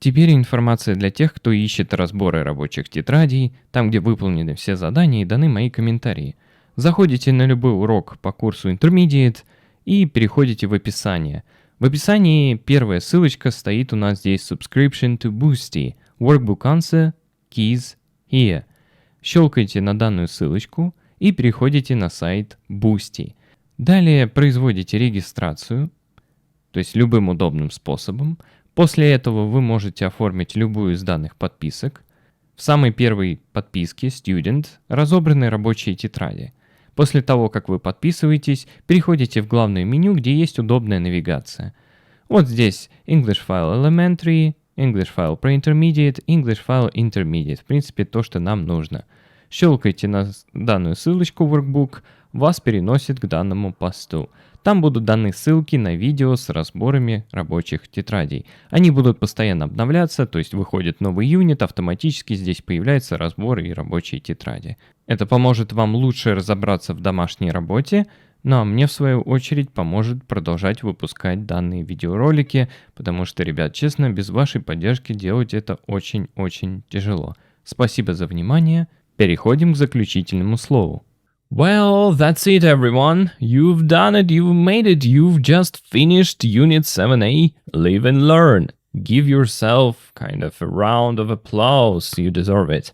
Теперь информация для тех, кто ищет разборы рабочих тетрадей, там, где выполнены все задания и даны мои комментарии. Заходите на любой урок по курсу Intermediate и переходите в описание. В описании первая ссылочка стоит у нас здесь Subscription to Boosty, Workbook Answer, Keys Here. Щелкайте на данную ссылочку и переходите на сайт Boosty. Далее производите регистрацию, то есть любым удобным способом. После этого вы можете оформить любую из данных подписок. В самой первой подписке Student разобраны рабочие тетради. После того, как вы подписываетесь, переходите в главное меню, где есть удобная навигация. Вот здесь English File Elementary, English File Pre-Intermediate, English File Intermediate. В принципе, то, что нам нужно. Щелкайте на данную ссылочку Workbook, вас переносит к данному посту. Там будут даны ссылки на видео с разборами рабочих тетрадей. Они будут постоянно обновляться, то есть выходит новый юнит, автоматически здесь появляются разборы и рабочие тетради. Это поможет вам лучше разобраться в домашней работе, ну а мне в свою очередь поможет продолжать выпускать данные видеоролики, потому что, ребят, честно, без вашей поддержки делать это очень-очень тяжело. Спасибо за внимание. Переходим к заключительному слову. Well, that's it, everyone. You've done it, you've made it, you've just finished Unit 7a, Live and Learn. Give yourself kind of a round of applause, you deserve it.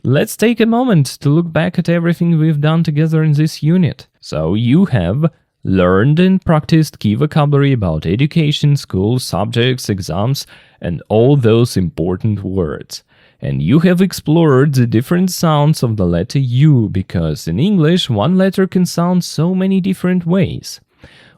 Let's take a moment to look back at everything we've done together in this unit. So you have learned and practiced key vocabulary about education, school, subjects, exams, and all those important words. And you have explored the different sounds of the letter U, because in English one letter can sound so many different ways.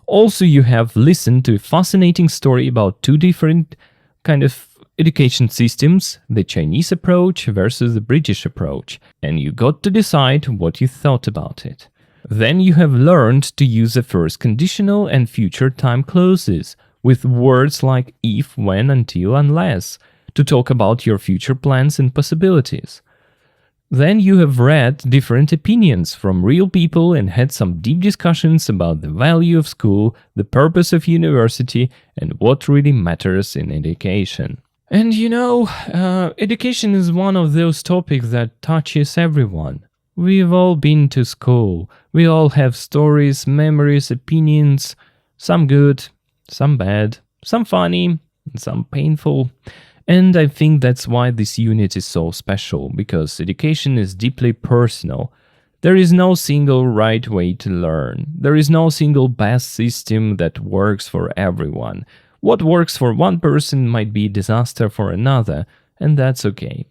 Also, you have listened to a fascinating story about two different kind of education systems, the Chinese approach versus the British approach, and you got to decide what you thought about it. Then you have learned to use the first conditional and future time clauses with words like if, when, until, unless, to talk about your future plans and possibilities. Then you have read different opinions from real people and had some deep discussions about the value of school, the purpose of university, and what really matters in education. And you know, education is one of those topics that touches everyone. We've all been to school. We all have stories, memories, opinions, some good, some bad, some funny, some painful. And I think that's why this unit is so special, because education is deeply personal. There is no single right way to learn. There is no single best system that works for everyone. What works for one person might be a disaster for another, and that's okay.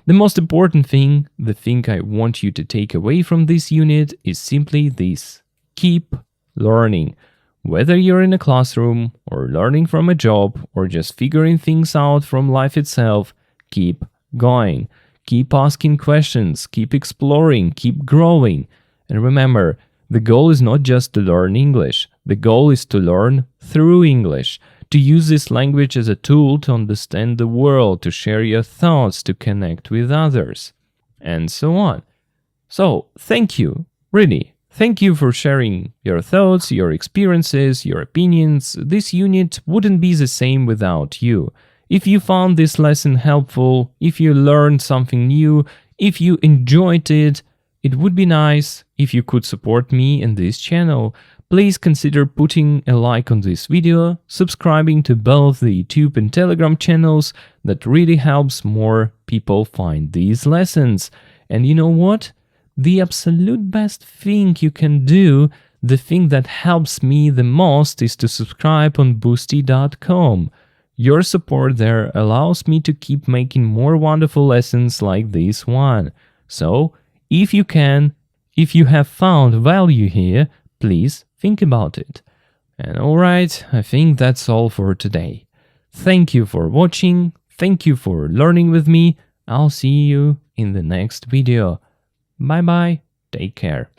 The most important thing, the thing I want you to take away from this unit, is simply this: keep learning. Whether you're in a classroom, or learning from a job, or just figuring things out from life itself, keep going. Keep asking questions, keep exploring, keep growing. And remember, the goal is not just to learn English. The goal is to learn through English, to use this language as a tool to understand the world, to share your thoughts, to connect with others, and so on. So, thank you, really. Thank you for sharing your thoughts, your experiences, your opinions. This unit wouldn't be the same without you. If you found this lesson helpful, if you learned something new, if you enjoyed it, it would be nice if you could support me and this channel. Please consider putting a like on this video, subscribing to both the YouTube and Telegram channels. That really helps more people find these lessons. And you know what? The absolute best thing you can do, the thing that helps me the most, is to subscribe on boosty.com. Your support there allows me to keep making more wonderful lessons like this one. So, if you can, if you have found value here, please think about it. And alright, I think that's all for today. Thank you for watching, thank you for learning with me. I'll see you in the next video. Bye bye, take care.